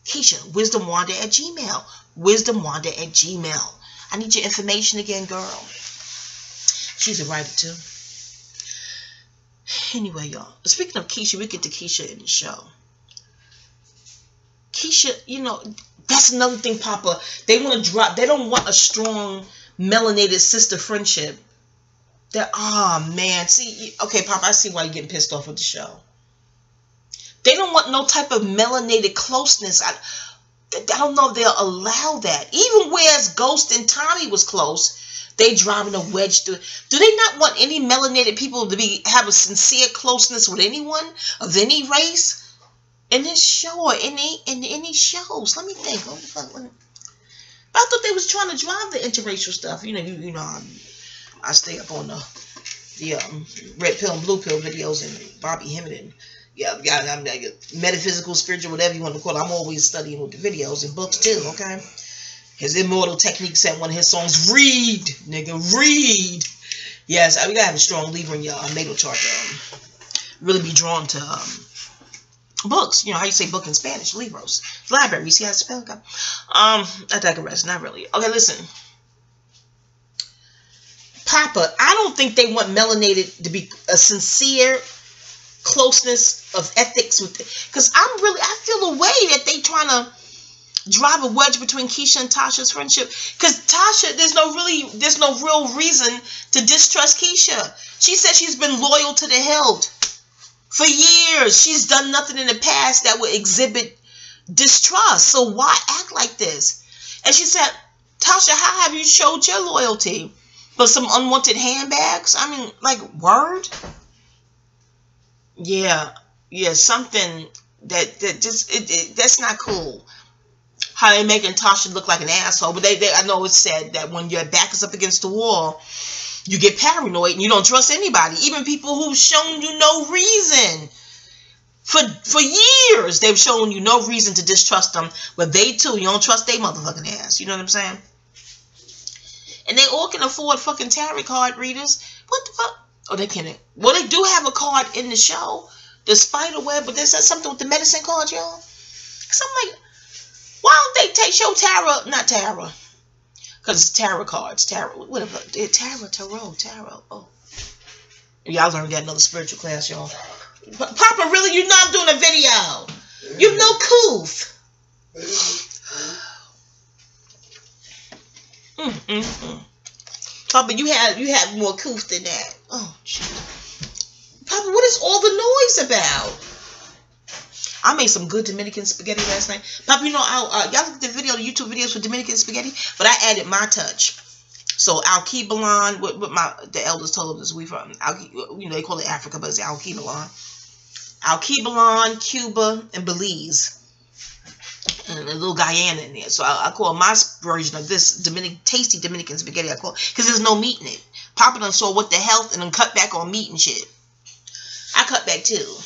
Keisha, wisdomwandah@gmail. Wisdomwandah@gmail. I need your information again, girl. She's a writer too. Anyway, y'all. Speaking of Keisha, we get to Keisha in the show. Keisha, you know, that's another thing, Poppa. They want to drop. They don't want a strong melanated sister friendship. Man. See, okay, Poppa, I see why you're getting pissed off with the show. They don't want no type of melanated closeness. I don't know if they'll allow that. Even whereas Ghost and Tommy was close, they driving a wedge through. Do they not want any melanated people to have a sincere closeness with anyone of any race in this show or in any shows? Let me think. But I thought they was trying to drive the interracial stuff. You know, I stay up on the red pill and blue pill videos and Bobby Hemmett and I'm like metaphysical, spiritual, whatever you want to call it. I'm always studying with the videos and books too, okay? His Immortal Technique said one of his songs, read, nigga, read. Yes, we gotta have a strong Libra in your natal chart to really be drawn to books. You know how you say book in Spanish, libros. Library, you see how it's spelled? I digress, not really. Okay, listen. Poppa, I don't think they want melanated to be a sincere closeness of ethics with it, because I feel a way that they trying to drive a wedge between Keisha and Tasha's friendship, because Tasha, there's no real reason to distrust Keisha. She said she's been loyal to the hilt for years. She's done nothing in the past that would exhibit distrust, so why act like this? And she said, Tasha, how have you showed your loyalty? For some unwanted handbags? I mean, like, word? Yeah, something that just that's not cool. How they making Tasha look like an asshole, but I know it's said that when your back is up against the wall, you get paranoid and you don't trust anybody, even people who've shown you no reason. For years, they've shown you no reason to distrust them, but they too, you don't trust their motherfucking ass. You know what I'm saying? And they all can afford fucking tarot card readers. What the fuck? Oh, they can't. Well, they do have a card in the show, the spider web, but they said something with the medicine card, y'all. Cause I'm like, why don't they show tarot? Not tarot, cause it's tarot cards. Tarot, whatever. Tarot. Oh, y'all learned that in another spiritual class, y'all. Poppa, really? You know I'm doing a video. You know, coof. Poppa, you have more coof than that. Oh, shit. Poppa, what is all the noise about? I made some good Dominican spaghetti last night. Poppa, you know, y'all look at the YouTube videos for Dominican spaghetti, but I added my touch. So Alkebalon, what the elders told us, we from, you know, they call it Africa, but it's Alkebalon. Alkebalon, Cuba, and Belize. And a little Guyana in there. So I call my version of this tasty Dominican spaghetti, I call it, because there's no meat in it. Poppa done saw what the health and then cut back on meat and shit. I cut back too.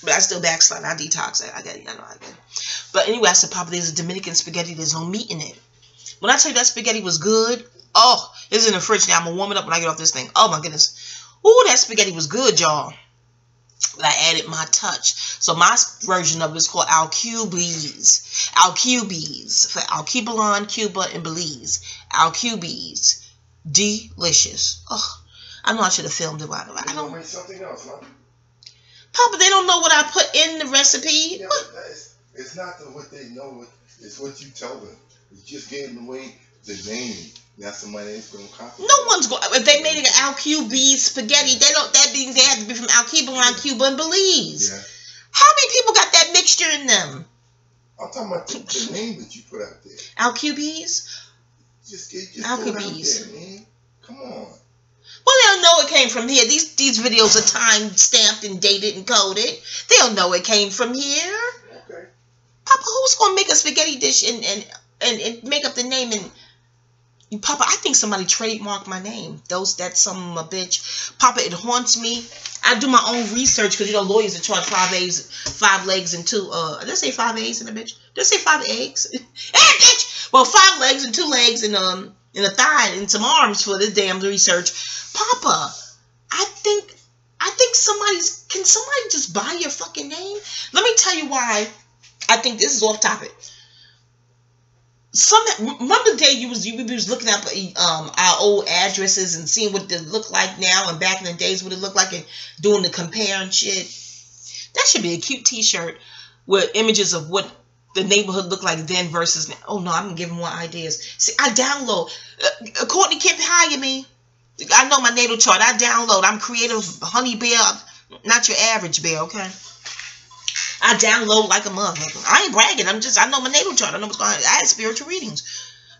But I still backslide. I detox. I got it. I know I get it. But anyway, I said, Papa, there's a Dominican spaghetti. There's no meat in it. When I tell you that spaghetti was good, oh, it's in the fridge now. I'm going to warm it up when I get off this thing. Oh, my goodness. Ooh, that spaghetti was good, y'all. But I added my touch. So my version of it is called Alcubies. Alcubies. For Alkebulan, Cuba, and Belize. Alcubies. Delicious. Oh, I know I should have filmed it. I don't make something else, huh? Papa, they don't know what I put in the recipe. Yeah, but it's not what they know. It's what you tell them. You just gave them away the name. Now somebody ain't going to copy. No one's going. If they made it an Alcubes spaghetti, they don't. That means they have to be from Alkebulan, Cuba, and Belize. Yeah. How many people got that mixture in them? I'm talking about the name that you put out there. Alcubes. Just Alcubes. Out there, man. Come on. Well, they'll know it came from here. These videos are time stamped and dated and coded. They'll know it came from here. Okay. Papa, who's gonna make a spaghetti dish and make up the name and Papa? I think somebody trademarked my name. That's some bitch. Papa, it haunts me. I do my own research because lawyers are charged 5 legs and 2. Did I say 5 eggs in a bitch? Did I say 5 eggs? Hey, bitch! Well, 5 legs and 2 legs and a thigh and some arms for this damn research. Papa, I think can somebody just buy your fucking name? Let me tell you why I think this is off topic. Remember the day you was looking up our old addresses and seeing what they look like now and back in the days what it looked like and doing the compare and shit. That should be a cute t-shirt with images of what the neighborhood looked like then versus now. Oh no, I'm giving more ideas. See, I download. Courtney can't hire me. I know my natal chart. I download. I'm creative, honey bear, not your average bear, okay? I download like a motherfucker. I ain't bragging. I know my natal chart. I know what's going on. I had spiritual readings.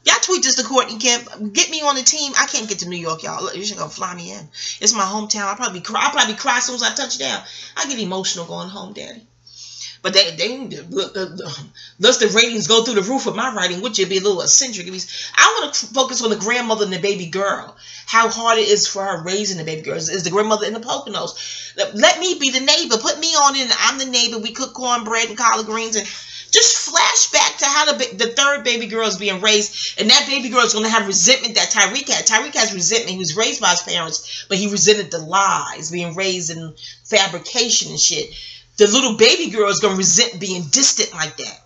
Y'all tweet this to Courtney Kemp. Get me on the team. I can't get to New York, y'all. You should go fly me in. It's my hometown. I'll probably cry as soon as I touch down. I get emotional going home, Daddy. But thus the ratings go through the roof of my writing, which would be a little eccentric. I want to focus on the grandmother and the baby girl. How hard it is for her raising the baby girl. Is the grandmother in the Poconos. Let me be the neighbor. Put me on in. I'm the neighbor. We cook cornbread and collard greens. And just flash back to how the third baby girl is being raised. And that baby girl is going to have resentment that Tyreek had. Tyreek has resentment. He was raised by his parents, but he resented the lies, being raised in fabrication and shit. The little baby girl is going to resent being distant like that.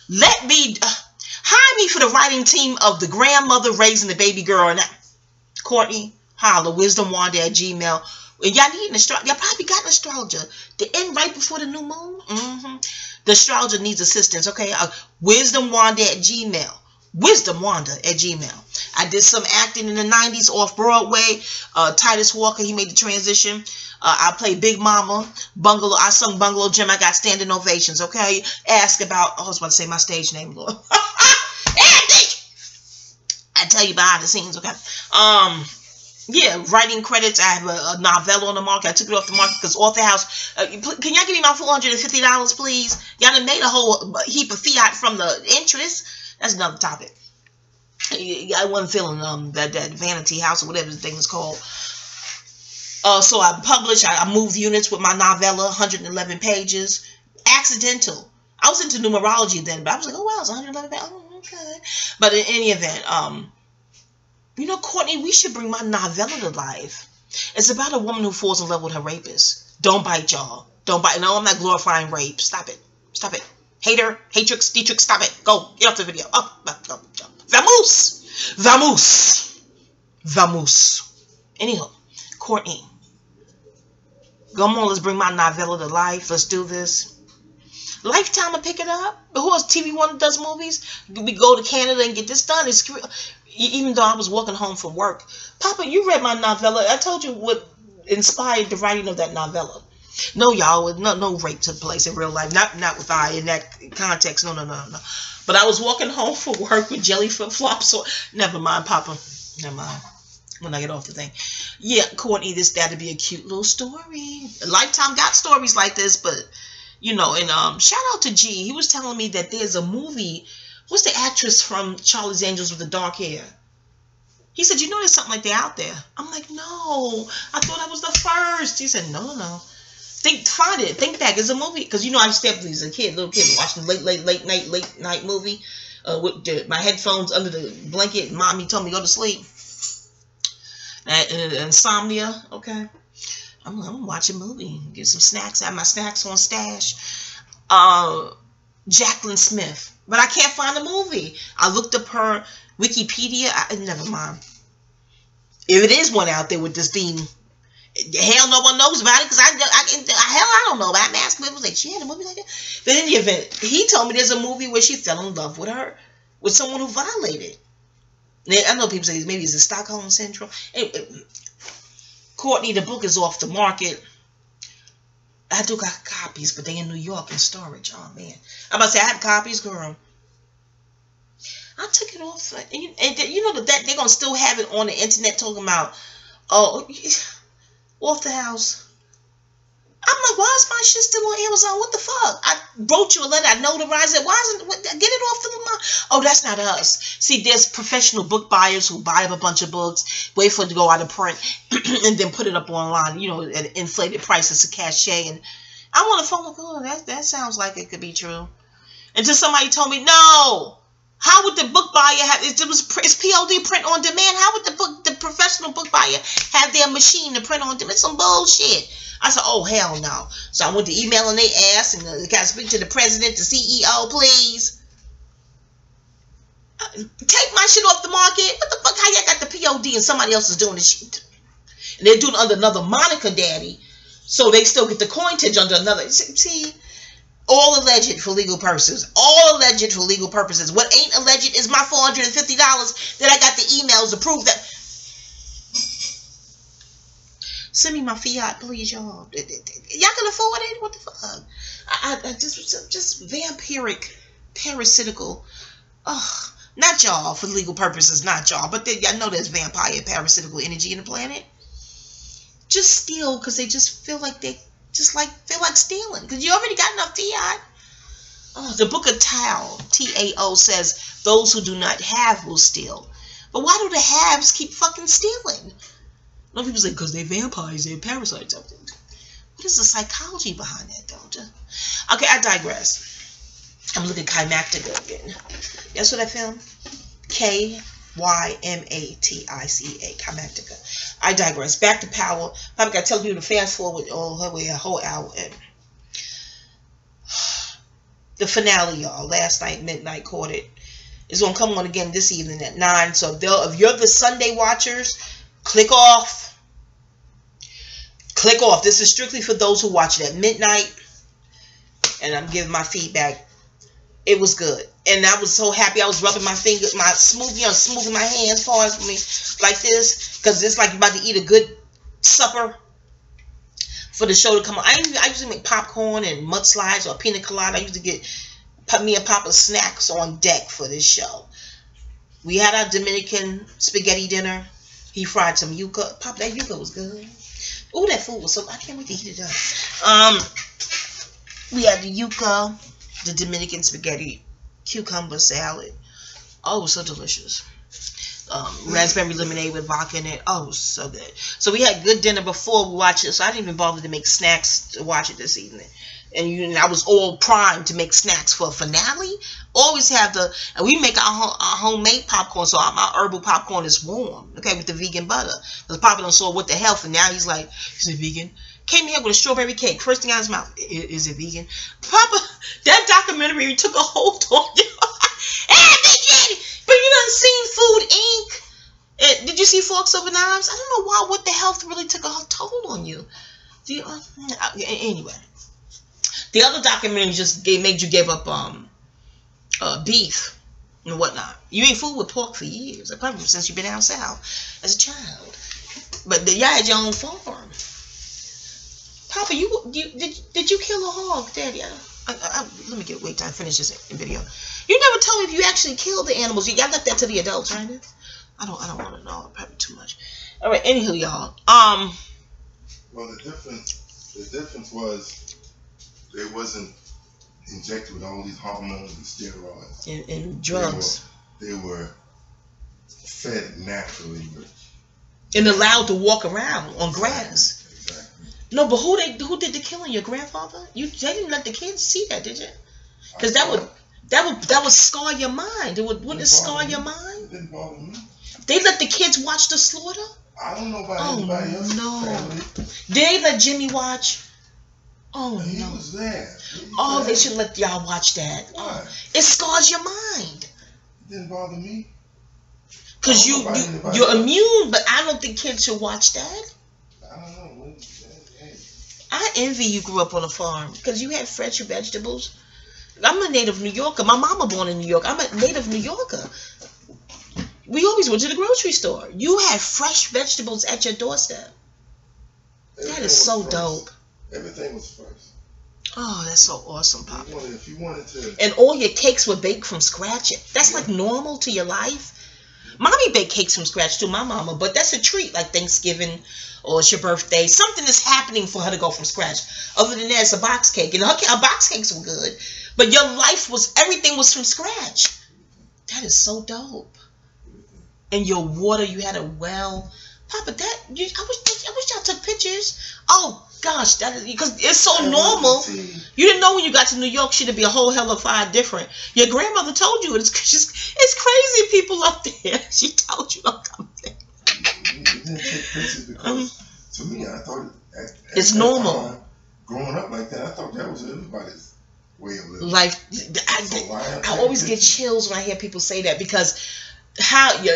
Let me hire me for the writing team of the grandmother raising the baby girl. And Courtney, holla, Wisdom Wandah at Gmail. And y'all need an astrologer. Y'all probably got an astrologer. The end right before the new moon. The astrologer needs assistance. Okay, Wisdom Wandah at Gmail. Wisdom Wandah at Gmail. I did some acting in the 90s off Broadway. Titus Walker, he made the transition. I played Big Mama, Bungalow. I sung Bungalow Jim. I got standing ovations, okay? Ask about, I was about to say my stage name, Lord. I tell you behind the scenes, okay? Yeah, writing credits. I have a novella on the market. I took it off the market because Author House. Can y'all give me my $450, please? Y'all done made a whole heap of fiat from the interest. That's another topic. I wasn't feeling that Vanity House or whatever the thing is called. So I published. I moved units with my novella, 111 pages. Accidental. I was into numerology then, but I was like, oh wow, it's 111 pages. Oh, okay. But in any event, Courtney, we should bring my novella to life. It's about a woman who falls in love with her rapist. Don't bite, y'all. Don't bite. No, I'm not glorifying rape. Stop it. Stop it. Hater, hatrix, detrix, stop it. Go. Get off the video. Up, go. Vamos. Vamos. Vamos. Anyhow, Courtney. Come on, let's bring my novella to life. Let's do this. Lifetime will pick it up. But who else? TV One does movies. We go to Canada and get this done. Even though I was walking home from work. Papa, you read my novella. I told you what inspired the writing of that novella. No, y'all, no rape took place in real life. Not with I in that context. No. But I was walking home from work with jelly flip-flops. So never mind, Papa. Never mind. When I get off the thing. Yeah, Courtney, that'd be a cute little story. Lifetime got stories like this, but and shout out to G. He was telling me that there's a movie. What's the actress from Charlie's Angels with the dark hair? He said, there's something like that out there. I'm like, no, I thought I was the first. He said, no. Find it. Think back. It's a movie. Because you know I used to stay up as a kid, little kid, watching late night movie with my headphones under the blanket. And mommy told me to go to sleep. Insomnia. Okay. I'm gonna watch a movie. Get some snacks. I have my snacks on stash. Jacqueline Smith. But I can't find the movie. I looked up her Wikipedia. Never mind. If it is one out there with this theme, hell, no one knows about it because I don't know about it. Mask was like, she had a movie like that. But in the event, he told me there's a movie where she fell in love with someone who violated. I know people say maybe it's the Stockholm Syndrome. Courtney, the book is off the market. I do got copies, but they in New York in storage. Oh man, I'm about to say I have copies, girl. I took it off, and you know that they're gonna still have it on the internet talking about off the house. I'm like, why is my shit still on Amazon? What the fuck? I wrote you a letter. I notarized it. Why isn't get it off the? Oh, that's not us. See, there's professional book buyers who buy up a bunch of books, wait for it to go out of print, and then put it up online. You know, at inflated prices to cachet. And I want to phone like, oh, that sounds like it could be true. Until somebody told me, no. How would the book buyer have? It's POD print on demand. How would the professional book buyer have their machine to print on demand? It's some bullshit. I said, oh, hell no. So I went to emailing their ass and got to speak to the president, the CEO, please. Take my shit off the market. What the fuck? How y'all got the POD and somebody else is doing the shit? And they're doing it under another moniker, daddy. So they still get the coinage under another. See, all alleged for legal purposes. All alleged for legal purposes. What ain't alleged is my $450 that I got the emails to prove that. Send me my fiat, please, y'all. Y'all can afford it? What the fuck? I just vampiric, parasitical. Ugh. Not y'all for legal purposes, not y'all. But I know there's vampire, parasitical energy in the planet. Just steal because they just feel like feel like stealing. Because you already got enough fiat. Oh, the Book of Tao, T-A-O, says those who do not have will steal. But why do the haves keep fucking stealing? A lot of people say, because they're vampires, they're parasites. What is the psychology behind that, though? Okay, I digress. I'm looking at Kymactica again. Guess what I found? Kymatica. Kymactica. I digress. Back to Power. Probably got to tell you to fast forward all the way a whole hour. And the finale, y'all. Last night, midnight, caught it. It's going to come on again this evening at 9. So if you're the Sunday watchers, click off. Click off. This is strictly for those who watch it at midnight. And I'm giving my feedback. It was good. And I was so happy. I was rubbing my fingers, smoothing my hands far as for me like this. Because it's like you're about to eat a good supper for the show to come on. I usually make popcorn and mudslides or pina colada. I used to get me and Papa snacks on deck for this show. We had our Dominican spaghetti dinner. He fried some yuca. Papa, that yuca was good. Oh, that food was so... I can't wait to heat it up. We had the yuca, the Dominican spaghetti, cucumber salad. Oh, it was so delicious. Raspberry lemonade with vodka in it. Oh, it was so good. So we had good dinner before we watched it. So I didn't even bother to make snacks to watch it this evening. And I was all primed to make snacks for a finale. Always have and we make our homemade popcorn, so my herbal popcorn is warm, okay, with the vegan butter. Because Papa done saw what the health, and now he's like, is it vegan? Came here with a strawberry cake. First thing out of his mouth, is it vegan? Papa, that documentary took a hold on you. Hey, vegan! But you done seen Food Inc. Did you see Forks Over Knives? I don't know what the health really took a toll on you. Anyway. The other documentary just made you give up beef and whatnot. You ain't fooled with pork for years. Probably since you've been down south as a child. But y'all had your own farm. Papa, did you kill a hog, Daddy? Let me wait till I finish this video. You never told me if you actually killed the animals. You got left that to the adults, right? I don't want to know. Probably too much. All right. Anywho, y'all. Well, the difference was they wasn't injected with all these hormones and steroids and drugs. They were fed naturally, and allowed to walk around on grass. Exactly. No, but who did the killing? Your grandfather? They didn't let the kids see that, did you? Because that would scar your mind. Wouldn't it scar your mind? It didn't bother me. They let the kids watch the slaughter? I don't know about anybody else's family. Did they let Jimmy watch? Oh, he no. was there. They should let y'all watch that. Why? It scars your mind. It didn't bother me. Because you're immune, but I don't think kids should watch that. I don't know. I envy you grew up on a farm because you had fresh vegetables. I'm a native New Yorker. My mama born in New York. I'm a native New Yorker. We always went to the grocery store. You had fresh vegetables at your doorstep. That is so dope. Everything was fresh. Oh, that's so awesome, Papa. If you wanted to. And all your cakes were baked from scratch. That's like normal to your life. Mommy baked cakes from scratch too, my mama, but that's a treat, like Thanksgiving or it's your birthday. Something is happening for her to go from scratch. Other than that, it's a box cake. And her box cakes were good, but your life everything was from scratch. That is so dope. And your water, you had a well. Papa, I wish y'all took pictures. Oh gosh, because it's so normal. You didn't know when you got to New York she'd be a whole hell of fire different. Your grandmother told you it's crazy people up there. She told you don't come there. You didn't take pictures because to me I thought it's normal. Time, growing up like that, I thought that was everybody's way of living. I always get chills when I hear people say that because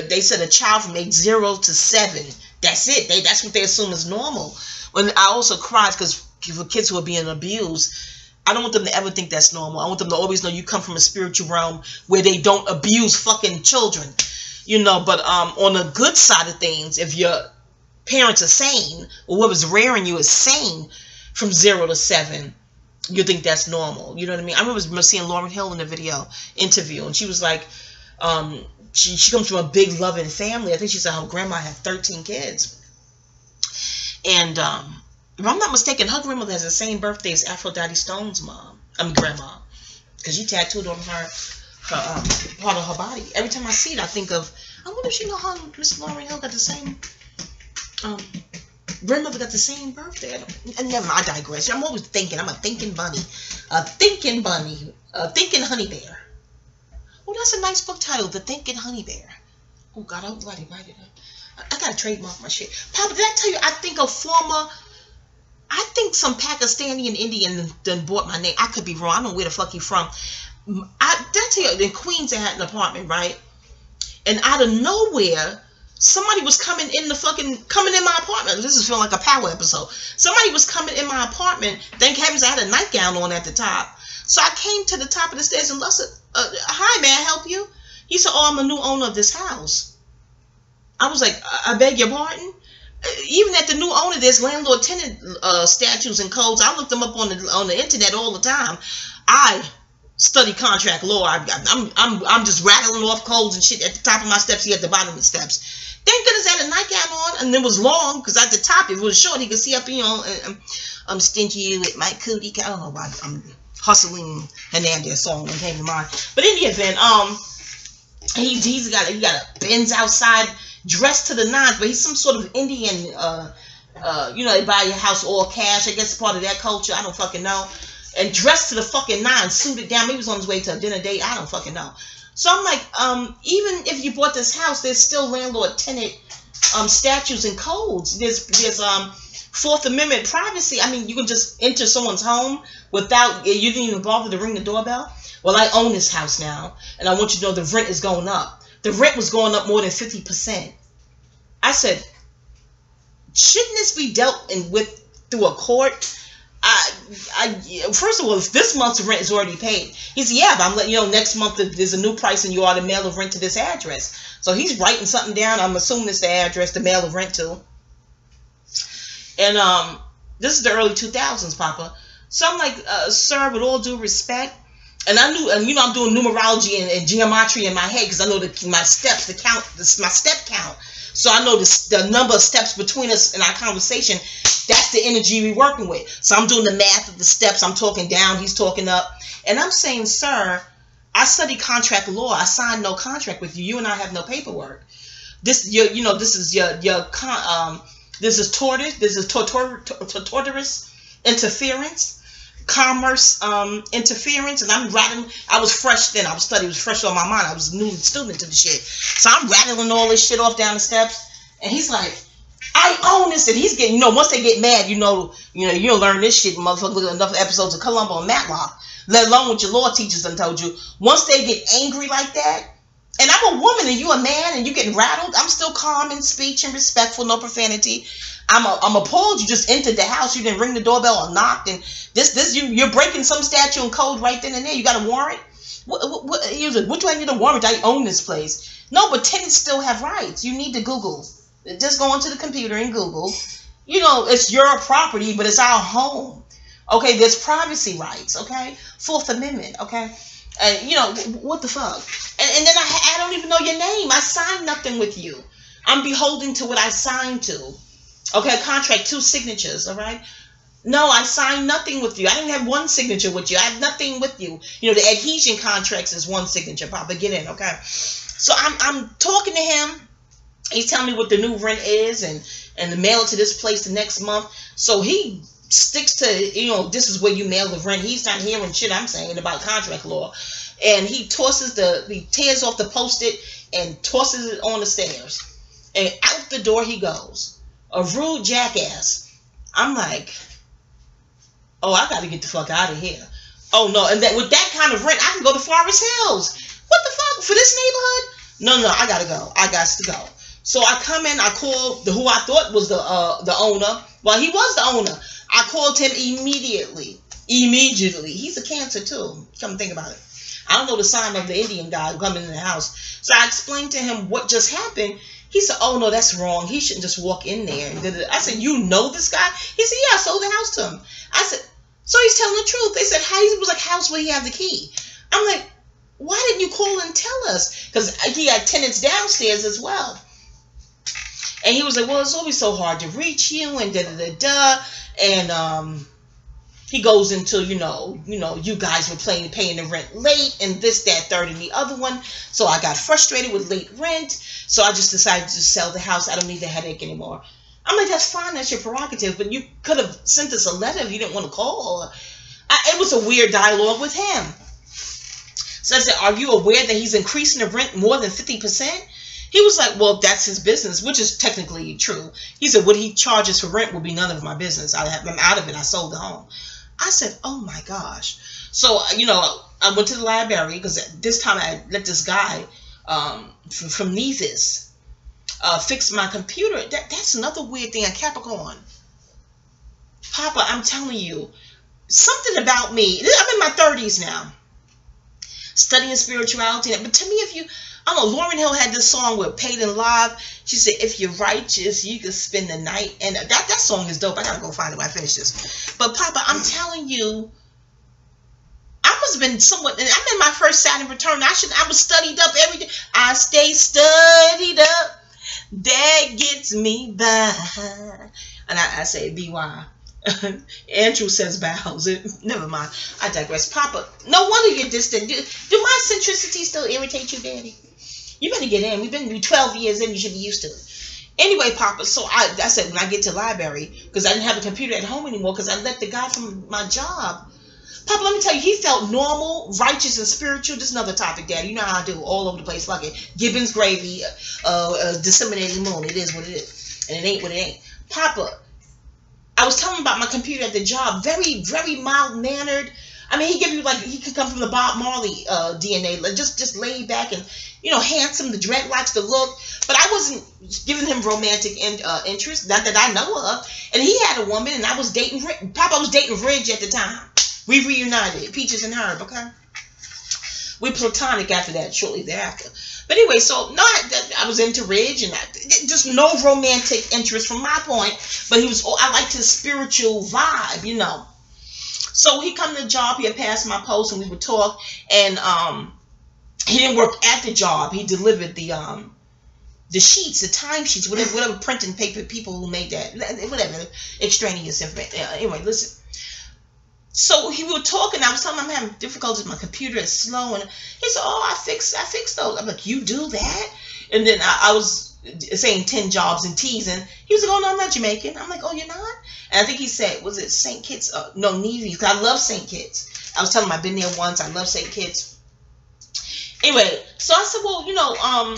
they said a child from age 0 to 7. That's it. That's what they assume is normal. When I also cried because for kids who are being abused, I don't want them to ever think that's normal. I want them to always know you come from a spiritual realm where they don't abuse fucking children, But on the good side of things, if your parents are sane or whoever's rearing you is sane from 0 to 7, you think that's normal. You know what I mean? I remember seeing Lauryn Hill in the interview, and she was like, she comes from a big loving family. I think she said her grandma had 13 kids. And if I'm not mistaken, her grandmother has the same birthday as Aphrodite Stone's grandma. Because she tattooed on her part of her body. Every time I see it, I think of, I wonder if she know how Miss Lauryn Hill got the same, grandmother got the same birthday. And never mind, I digress. I'm always thinking. I'm a thinking bunny. A thinking honey bear. Oh, that's a nice book title, The Thinking Honey Bear. Oh, God, I'll write it up. I got to trademark my shit. Papa, did I tell you, I think some Pakistani and Indian done bought my name. I could be wrong. I don't know where the fuck he from. Did I tell you, in Queens, I had an apartment, right? And out of nowhere, somebody was coming in my apartment. This is feeling like a power episode. Somebody was coming in my apartment. Thank heavens I had a nightgown on at the top. So I came to the top of the stairs and said, hi, may I help you? He said, oh, I'm a new owner of this house. I was like, I beg your pardon? Even at the new owner, there's landlord-tenant statutes and codes. I look them up on the internet all the time. I study contract law. I'm just rattling off codes and shit at the top of my steps. He at the bottom of the steps. Thank goodness I had a nightgown on, and it was long because at the top, if it was short, he could see up. I'm stingy with my cootie. I don't know why I'm hustling Hernandez song that came to mind. But in the event, he's got a Benz outside. Dressed to the nines, but he's some sort of Indian, they buy your house all cash. I guess part of that culture. I don't fucking know. And dressed to the fucking nines, suited down. Maybe he was on his way to a dinner date. I don't fucking know. So I'm like, even if you bought this house, there's still landlord-tenant statutes and codes. There's Fourth Amendment privacy. I mean, you can just enter someone's home without, you didn't even bother to ring the doorbell. Well, I own this house now, and I want you to know the rent is going up. The rent was going up more than 50%. I said, shouldn't this be dealt with through a court? First of all, if this month's rent is already paid. He said, yeah, but I'm letting you know next month there's a new price and you ought to mail of rent to this address. So he's writing something down. I'm assuming it's the address to mail of rent to. And this is the early 2000s, Papa. So I'm like, sir, with all due respect, and I knew, and I'm doing numerology and geometry in my head because I know my steps, my step count. So I know the number of steps between us in our conversation. That's the energy we're working with. So I'm doing the math of the steps. I'm talking down. He's talking up. And I'm saying, sir, I study contract law. I signed no contract with you. You and I have no paperwork. This is your This is torturous interference, commerce interference, and I'm rattling. I was fresh then. I was studying. It was fresh on my mind. I was a new student to the shit. So I'm rattling all this shit off down the steps, and he's like, I own this, and he's getting, once they get mad, you'll learn this shit, motherfucker. Look at enough episodes of Columbo and Matlock, let alone what your law teachers done told you. Once they get angry like that, and I'm a woman and you a man and you getting rattled, I'm still calm in speech and respectful, no profanity. I'm appalled you just entered the house, you didn't ring the doorbell or knocked, and you're breaking some statute and code right then and there. You got a warrant? He was like, what do I need a warrant? I own this place. No, but tenants still have rights. You need to Google. Just go onto the computer and Google. It's your property, but it's our home. Okay, there's privacy rights. Okay, Fourth Amendment. Okay, what the fuck? And then I don't even know your name. I signed nothing with you. I'm beholden to what I signed to. Okay, contract, 2 signatures. All right. No, I signed nothing with you. I didn't have 1 signature with you. I have nothing with you. The adhesion contracts is 1 signature. Papa, get in. Okay. So I'm talking to him. He's telling me what the new rent is and to mail it to this place the next month. So he sticks to, this is where you mail the rent. He's not hearing shit I'm saying about contract law. And he tears off the Post-it and tosses it on the stairs. And out the door he goes. A rude jackass. I'm like, oh, I got to get the fuck out of here. Oh, no. And with that kind of rent, I can go to Forest Hills. What the fuck? For this neighborhood? No, I got to go. I got to go. So I come in, I call who I thought was the owner. Well, he was the owner. I called him immediately. He's a Cancer too. Come and think about it. I don't know the sign of the Indian guy coming in the house. So I explained to him what just happened. He said, oh, no, that's wrong. He shouldn't just walk in there. I said, you know this guy? He said, yeah, I sold the house to him. I said, so he's telling the truth. They said, he was like, house where he had the key. I'm like, why didn't you call and tell us? Because he had tenants downstairs as well. And he was like, well, it's always so hard to reach you and da-da-da-da. And he goes into, you guys were paying the rent late and this, that, third, and the other one. So I got frustrated with late rent. So I just decided to sell the house. I don't need the headache anymore. I'm like, that's fine. That's your prerogative. But you could have sent us a letter if you didn't want to call. It was a weird dialogue with him. So I said, are you aware that he's increasing the rent more than 50%? He was like, well, that's his business, which is technically true. He said, what he charges for rent will be none of my business. I'm out of it. I sold the home. I said, oh, my gosh. So, I went to the library because this time I let this guy from Thesis fix my computer. That's another weird thing at Capricorn. Papa, I'm telling you, something about me. I'm in my 30s now. Studying spirituality. But to me, I don't know, Lauryn Hill had this song with Paid in Live. She said, if you're righteous, you can spend the night. And that song is dope. I got to go find it when I finish this. But, Papa, I'm telling you, I must have been somewhat, and I'm in my first Saturn return. I was studied up every day. I stay studied up. That gets me by. And I say, B-Y. Andrew says bows. Never mind. I digress. Papa, no wonder you're distant. Do my centricity still irritate you, Daddy? You better get in. We've been 12 years in. You should be used to it. Anyway, Papa, so I said when I get to the library, because I didn't have a computer at home anymore, because I let the guy from my job. Papa, let me tell you, he felt normal, righteous, and spiritual. This is another topic, Daddy. You know how I do all over the place. Fuck it. Gibbons gravy, disseminating moon. It is what it is. And it ain't what it ain't. Papa, I was telling him about my computer at the job. Very, very mild-mannered. I mean, he could come from the Bob Marley DNA. Just laid back and, handsome, the dreadlocks, the look. But I wasn't giving him romantic interest, not that I know of. And he had a woman, and I was dating Papa was dating Ridge at the time. We reunited, Peaches and Herb, okay? We platonic after that, shortly thereafter. But anyway, so no, I was into Ridge, and just no romantic interest from my point. But I liked his spiritual vibe, So he come to the job, he had passed my post, and we would talk. And he didn't work at the job. He delivered the sheets, the time sheets, whatever printing paper people who made that, whatever extraneous information. Anyway, listen. So we were talking. I was telling him I'm having difficulties. My computer is slow, and he said, "Oh, I fixed those." I'm like, "You do that?" And then I was saying 10 jobs and teasing. He was like, oh, no, I'm not Jamaican. I'm like, oh, you're not? And I think he said, was it St. Kitts? No, Nevis, because I love St. Kitts. I was telling him I've been there once. I love St. Kitts. Anyway, so I said, well, you know,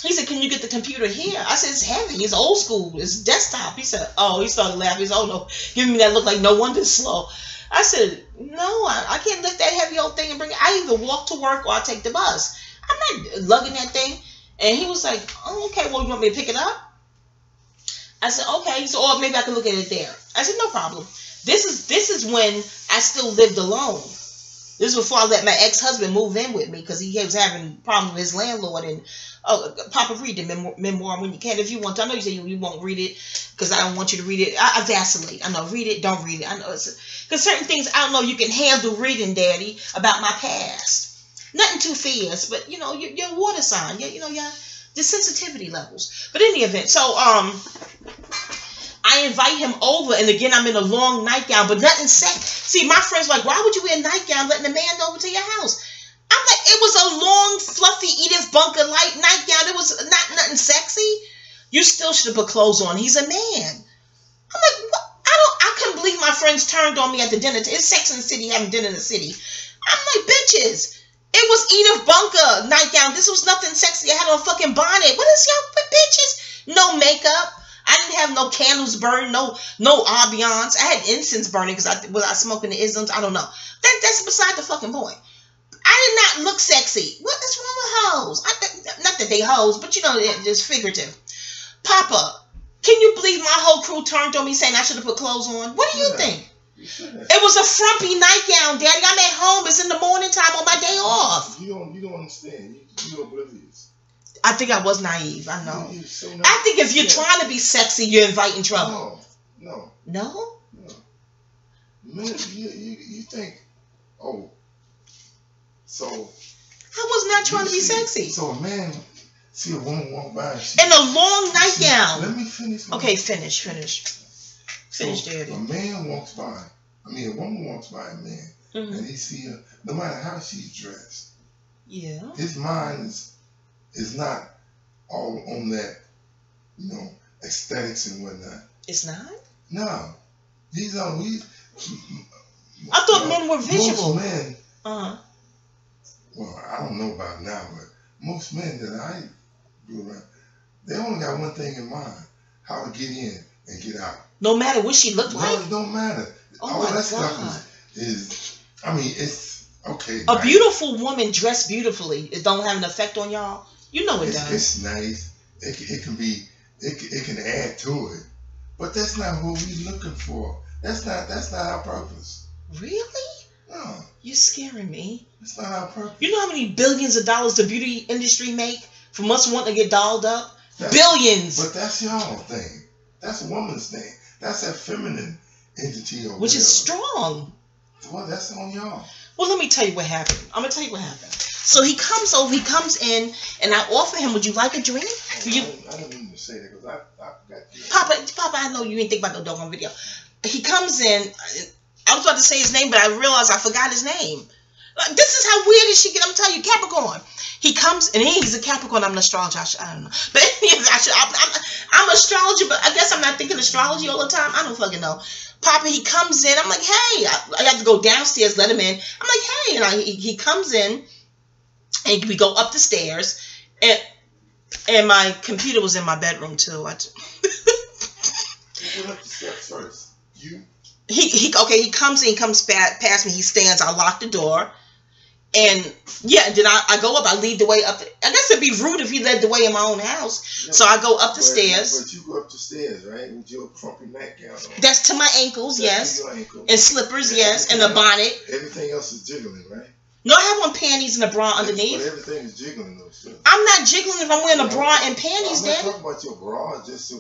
he said, can you get the computer here? I said, it's heavy. It's old school. It's desktop. He said, oh, he started laughing. He said, oh, no, giving me that look like no wonder it's slow. I said, no, I can't lift that heavy old thing and bring it. I either walk to work or I take the bus. I'm not lugging that thing. And he was like, oh, okay, well, you want me to pick it up? I said, okay. So, or maybe I can look at it there. I said, no problem. This is when I still lived alone. This was before I let my ex-husband move in with me because he was having problems with his landlord. And Poppa, read the memoir when you can, if you want to. I know you say you won't read it because I don't want you to read it. I vacillate. I know, read it, don't read it. I know, because certain things I don't know you can handle reading, Daddy, about my past. Nothing too fierce, but you know, your water sign, you know, the sensitivity levels. But in the event, so I invite him over, and again, I'm in a long nightgown, but nothing sex. See, my friends were like, why would you wear a nightgown letting a man over to your house? I'm like, it was a long, fluffy Edith Bunker light nightgown. It was nothing sexy. You still should have put clothes on. He's a man. I'm like, what? I couldn't believe my friends turned on me at the dinner. It's Sex and the City, having dinner in the city. I'm like, bitches. It was Edith Bunker nightgown. This was nothing sexy. I had on a fucking bonnet. What is y'all bitches? No makeup. I didn't have no candles burning, no ambiance. I had incense burning because I was smoking the isms. I don't know. That's beside the fucking point. I did not look sexy. What is wrong with hoes? Not that they hoes, but you know, it's figurative. Papa, can you believe my whole crew turned on me saying I should have put clothes on? What do you think? It was a frumpy nightgown, Daddy. I'm at home. It's in the morning time on my day off. You don't understand. You're oblivious. I think I was naive. I know. So I think if you're trying to be sexy, you're inviting trouble. No. Man, you think, oh, so. I was not trying to be sexy. So a man see a woman walk by. In a long nightgown. Let me finish. Okay, finish. Finish, Daddy. A man walks by. A woman walks by a man, and he see her. No matter how she's dressed, his mind is not all on that, you know, aesthetics and whatnot. It's not. No, he's on. I thought men were visual. Most men. Well, I don't know about now, but most men that I do around, they only got one thing in mind: how to get in and get out. No matter what she looked like? No, it don't matter. All that stuff is it's okay. A beautiful woman dressed beautifully, it don't have an effect on y'all? You know it does. It's nice. It can be, it can add to it. But that's not what we're looking for. That's not our purpose. Really? No. You're scaring me. That's not our purpose. You know how many billions of dollars the beauty industry make from us wanting to get dolled up? Billions. But that's y'all thing. That's a woman's thing. That's that feminine entity or which is strong. Well, that's on y'all. Well, let me tell you what happened. I'm going to tell you what happened. So he comes over, he comes in, and I offer him, would you like a drink? I didn't mean to say that because I forgot you. Papa, I know you didn't think about no doggone video. He comes in, I was about to say his name, but I realized I forgot his name. This is how weird is she get. I'm telling you, Capricorn. He comes, and he's a Capricorn. I'm an astrologer. I don't know. But I'm astrology, but I guess I'm not thinking astrology all the time. I don't fucking know. Papa, he comes in. I'm like, hey. I have to go downstairs, let him in. I'm like, hey. And he comes in, and we go up the stairs, and my computer was in my bedroom, too. You went up the steps first. He comes in, he comes past me, he stands, I lock the door. And then I go up, I lead the way up. I guess it'd be rude if he led the way in my own house. Yeah, so I go up the stairs. But you go up the stairs, right? With your crumpy nightgown on. That's to my ankles, yes. And slippers, yes. And a bonnet. Everything else is jiggling, right? No, I have on panties and a bra underneath. But everything is jiggling, though, too. I'm not jiggling if I'm wearing a bra and panties, Daddy. I'm not talking about your bra, just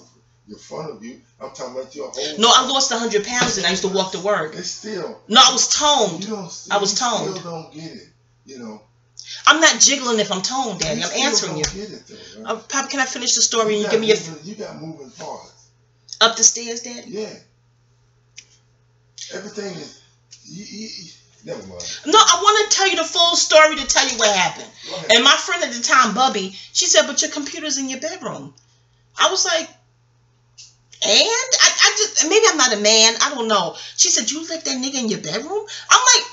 your front of you. I'm talking about your whole. No, I lost 100 pounds and I used to walk to work. It's still. No, I was toned. I was toned. You still don't get it. You know. I'm not jiggling if I'm toned, Daddy. I'm answering you. Get it though, right? Pop, can I finish the story and you give me you got moving parts. Up the stairs, Daddy? Yeah. Everything is. Never mind. No, I want to tell you the full story to tell you what happened. And my friend at the time, Bubby, she said, but your computer's in your bedroom. I was like, and? I just, maybe I'm not a man. I don't know. She said, you left that nigga in your bedroom? I'm like,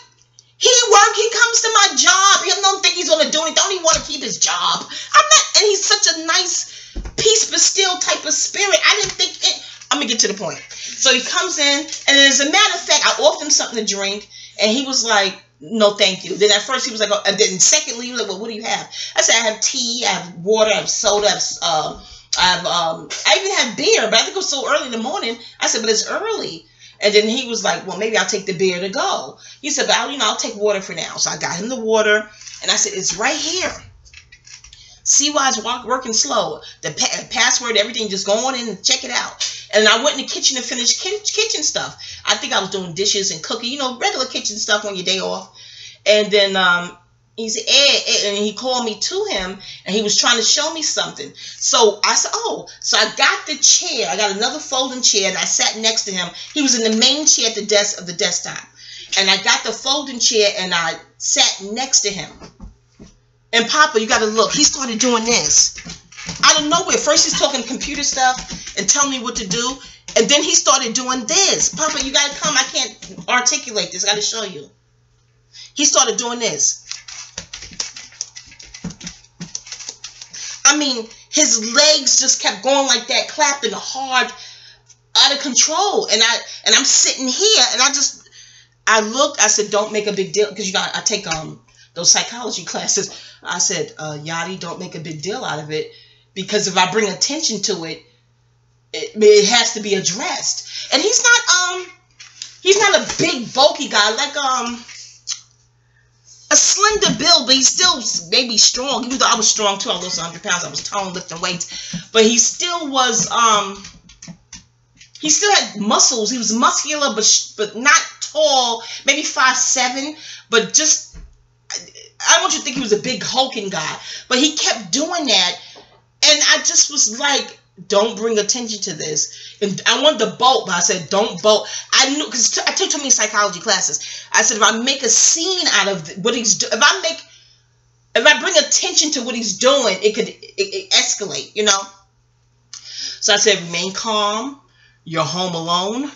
he comes to my job. He don't think he's going to do it. Don't even want to keep his job. I'm not, and he's such a nice, peace but still type of spirit. I didn't think it. I'm going to get to the point. So he comes in, and as a matter of fact, I offered him something to drink, and he was like, no, thank you. Then at first he was like, oh, and then secondly, he was like, well, what do you have? I said, I have tea, I have water, I have soda, I even had beer, but I think it was so early in the morning. I said, but it's early. And then he was like, well, maybe I'll take the beer to go. He said, but I'll take water for now. So I got him the water, and I said, it's right here. See why it's working slow. The password, everything, just go on in and check it out. And I went in the kitchen to finish kitchen stuff. I think I was doing dishes and cooking, regular kitchen stuff on your day off. And then he said, and he called me to him, and he was trying to show me something. So I said, oh, so I got the chair. I got another folding chair, and I sat next to him. He was in the main chair at the desk of the desktop. And I got the folding chair, and I sat next to him. And Papa, you got to look. He started doing this. Out of nowhere. First he's talking computer stuff and telling me what to do. And then he started doing this. Papa, you got to come. I can't articulate this. I got to show you. He started doing this. I mean, his legs just kept going like that, clapping hard, out of control. And I'm sitting here, and I looked. I said, don't make a big deal. Because I take those psychology classes. I said, Yachty, don't make a big deal out of it. Because if I bring attention to it, it has to be addressed. And he's not a big bulky guy, like a slender build, but he's still maybe strong. Even though I was strong too, I lost 100 pounds. I was tone lifting weights, but he still was. He still had muscles. He was muscular, but not tall. Maybe 5'7", but just. I don't want you to think he was a big hulking guy, but he kept doing that. And I just was like, don't bring attention to this. And I wanted to bolt, but I said, don't bolt. I knew, because I took too many psychology classes. I said, if I make a scene out of what he's doing, if I bring attention to what he's doing, it could escalate, So I said, remain calm. You're home alone.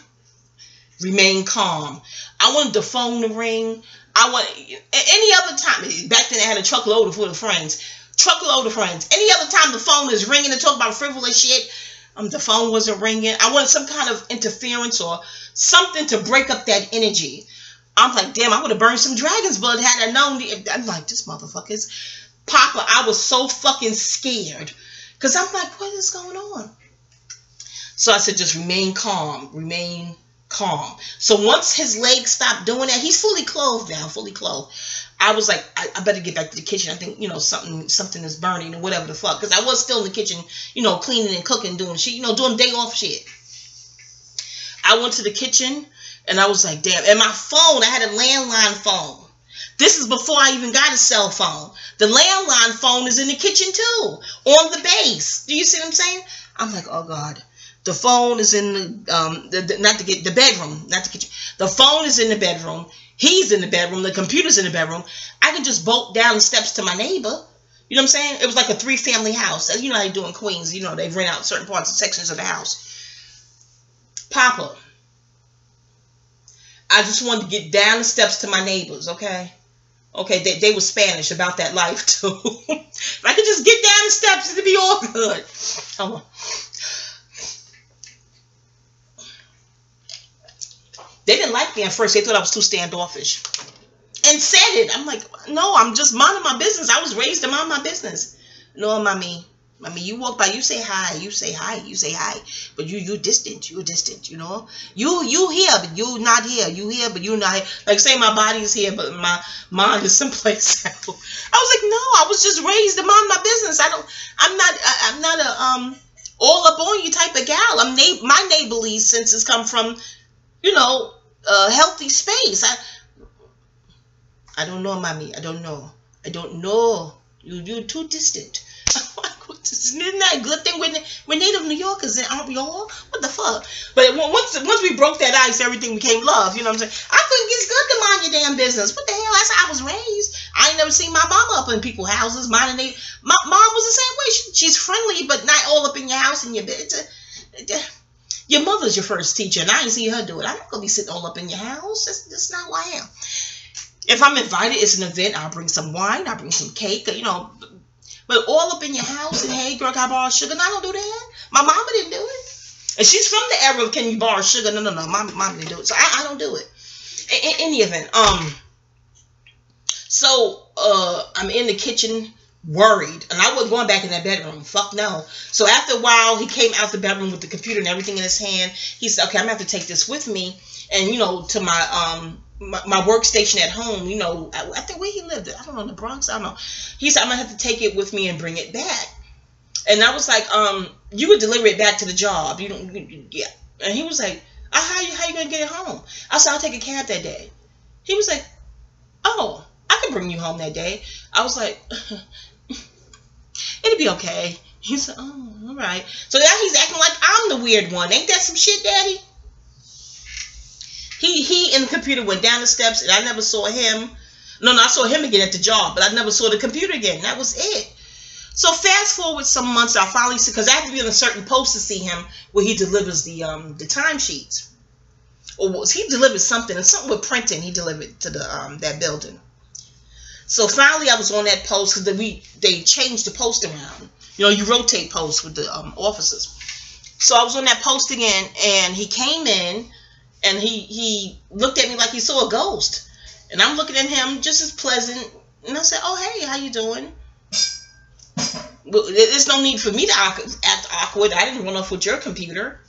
Remain calm. I wanted the phone to ring. Any other time, back then I had a truckload full of friends. Any other time the phone is ringing and talk about frivolous shit, the phone wasn't ringing. I wanted some kind of interference or something to break up that energy. I'm like, damn, I would have burned some dragon's blood had I known. I'm like, this motherfucker's Papa. I was so fucking scared because I'm like, what is going on? So I said, just remain calm. Remain calm. So once his legs stopped doing that, he's fully clothed now, fully clothed. I was like, I better get back to the kitchen. I think, something is burning or whatever the fuck. Because I was still in the kitchen, cleaning and cooking, doing shit, doing day off shit. I went to the kitchen and I was like, damn. And my phone, I had a landline phone. This is before I even got a cell phone. The landline phone is in the kitchen too, on the base. Do you see what I'm saying? I'm like, oh God. The phone is in the bedroom, not the kitchen. The phone is in the bedroom. He's in the bedroom. The computer's in the bedroom. I can just bolt down the steps to my neighbor. You know what I'm saying? It was like a 3-family house. You know how they do in Queens. They rent out certain parts and sections of the house. Papa, I just wanted to get down the steps to my neighbors, okay? Okay, they were Spanish about that life too. If I could just get down the steps, it'd be all good. Hold on. They didn't like me at first. They thought I was too standoffish. And said it. I'm like, no, I'm just minding my business. I was raised to mind my business. No, mommy, you walk by, you say hi, you say hi. But you're distant, you're distant, You here, but you're not here. You here, but you're not here. Like, say my body is here, but my mind is someplace else. I was like, no, I was just raised to mind my business. I'm not a all up on you type of gal. My neighborly senses come from, a healthy space. I don't know, mommy. I don't know. You're too distant. Isn't that a good thing? We're native New Yorkers, aren't we all? What the fuck? But once we broke that ice, everything became love. You know what I'm saying? I think it's good to mind your damn business. What the hell? That's how I was raised. I ain't never seen my mama up in people's houses. My mom was the same way. She's friendly, but not all up in your house and your bed. Your mother's your first teacher, and I ain't seen her do it. I'm not gonna be sitting all up in your house. That's not who I am. If I'm invited, it's an event. I'll bring some wine. I'll bring some cake. You know, but all up in your house and hey, girl, can I borrow sugar? No, I don't do that. My mama didn't do it. And she's from the era of can you borrow sugar? No. My mom didn't do it. So I don't do it. In any event, so I'm in the kitchen worried. And I wasn't going back in that bedroom. Fuck no. So after a while, he came out the bedroom with the computer and everything in his hand. He said, okay, I'm going to have to take this with me. And, you know, to my workstation at home, you know, I think where he lived. I don't know, in the Bronx. I don't know. He said, I'm going to have to take it with me and bring it back. And I was like, you would deliver it back to the job. You don't, yeah. And he was like, how you going to get it home? I said, I'll take a cab that day. He was like, oh, I can bring you home that day. I was like, it'll be okay. He said, oh, all right. So now he's acting like I'm the weird one. Ain't that some shit, Daddy? He and the computer went down the steps, and I never saw him. No, I saw him again at the job, but I never saw the computer again. That was it. So fast forward some months, I finally see, because I have to be on a certain post to see him where he delivers the timesheets. Or he delivered something, and something with printing he delivered to the that building. So finally I was on that post because they changed the post around. You know, you rotate posts with the officers. So I was on that post again, and he came in, and he looked at me like he saw a ghost. And I'm looking at him just as pleasant, and I said, oh, hey, how you doing? Well, there's no need for me to act awkward. I didn't run off with your computer.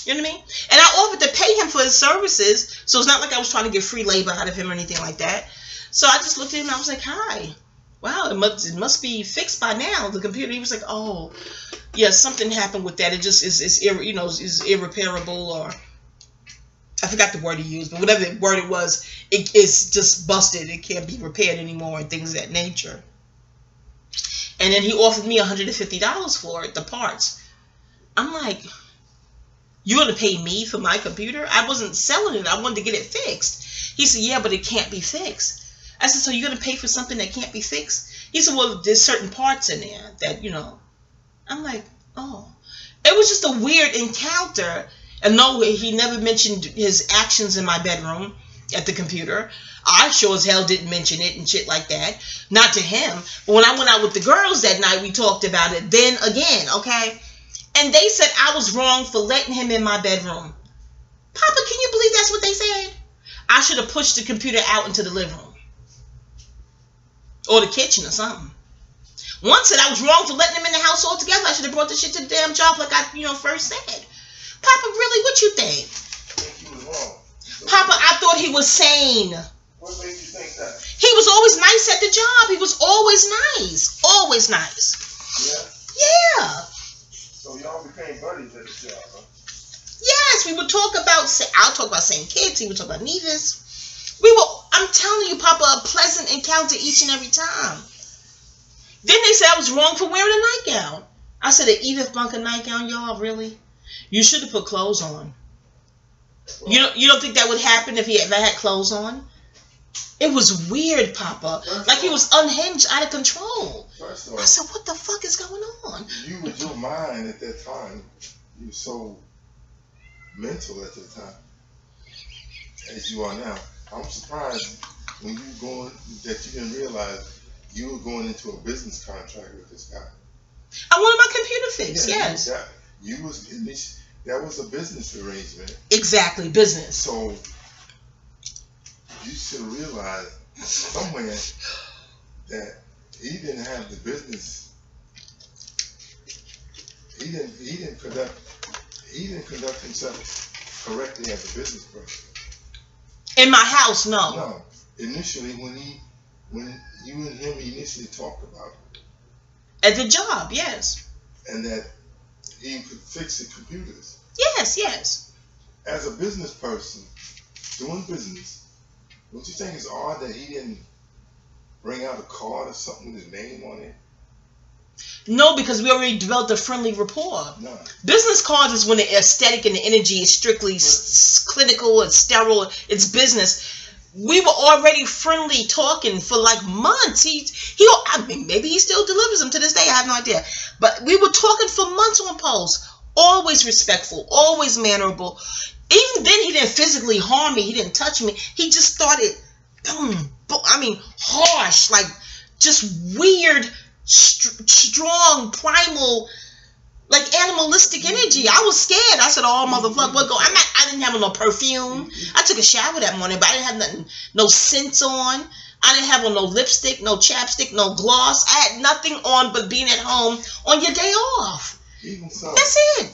You know what I mean? And I offered to pay him for his services, so it's not like I was trying to get free labor out of him or anything like that. So I just looked at him and I was like, hi. Wow, it must be fixed by now, the computer. He was like, oh, yeah, something happened with that. It just is irreparable, or I forgot the word he used, but whatever the word it was, it's just busted. It can't be repaired anymore and things of that nature. And then he offered me $150 for it, the parts. I'm like, you're going to pay me for my computer? I wasn't selling it. I wanted to get it fixed. He said, yeah, but it can't be fixed. I said, so you're going to pay for something that can't be fixed? He said, well, there's certain parts in there that, you know. I'm like, oh. It was just a weird encounter. And no, he never mentioned his actions in my bedroom at the computer. I sure as hell didn't mention it and shit like that. Not to him. But when I went out with the girls that night, we talked about it then again, okay? And they said I was wrong for letting him in my bedroom. Papa, can you believe that's what they said? I should have pushed the computer out into the living room. Or the kitchen or something. One said I was wrong for letting him in the house altogether. I should have brought the shit to the damn job like I, first said. Papa, really, what you think? I think he was wrong. Papa, I thought he was sane. What made you think that? He was always nice at the job. He was always nice. Always nice. Yeah? Yeah. So y'all became buddies at the job, huh? Yes, we would talk about, I'll talk about same kids. He would talk about Nevis. I'm telling you, Papa, a pleasant encounter each and every time. Then they said I was wrong for wearing a nightgown. I said, an Edith Bunker nightgown, y'all, really? You should have put clothes on. Well, you don't think that would happen if he ever had clothes on? It was weird, Papa. Like he was unhinged, out of control. First of all, I said, what the fuck is going on? You with your mind at that time, you were so mental at the time as you are now. I'm surprised when you that you didn't realize you were going into a business contract with this guy. I wanted my computer fixed, yes. That was a business arrangement. Exactly, business. So you should have realized somewhere that he didn't have the business. He didn't conduct himself correctly as a business person. In my house, no. No. Initially, when you and him initially talked about it. At the job, yes. And that he could fix the computers. Yes, yes. As a business person, doing business, don't you think it's odd that he didn't bring out a card or something with his name on it? No, because we already developed a friendly rapport. No. Business cards is when the aesthetic and the energy is strictly clinical and sterile. It's business. we were already friendly talking for like months. I mean, maybe he still delivers them to this day. I have no idea. But we were talking for months on post. Always respectful, always mannerable. Even then, he didn't physically harm me. He didn't touch me. He just started, harsh, like just weird, strong, primal, like animalistic energy. I was scared. I said, "Oh, motherfucker, what go?" I didn't have no perfume. I took a shower that morning, but I didn't have nothing, no scents on. I didn't have on no lipstick, no chapstick, no gloss. I had nothing on but being at home on your day off. Even so, that's it.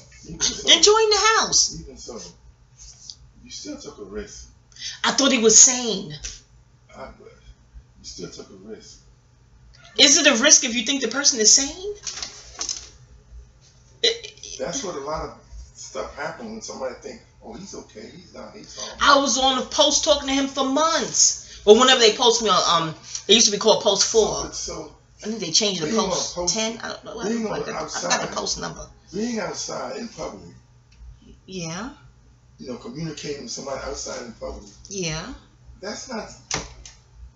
Enjoying the house. Even so, you still took a risk. I thought he was sane. You still took a risk. Is it a risk if you think the person is sane? That's what a lot of stuff happens when somebody thinks, "Oh, he's okay. He's not. He's all right." I was on the post talking to him for months. Well, whenever they post me on, it used to be called post 4. I think they changed the post 10. I don't know. I got the post number. Being outside in public. Yeah. Communicating with somebody outside in public. Yeah. That's not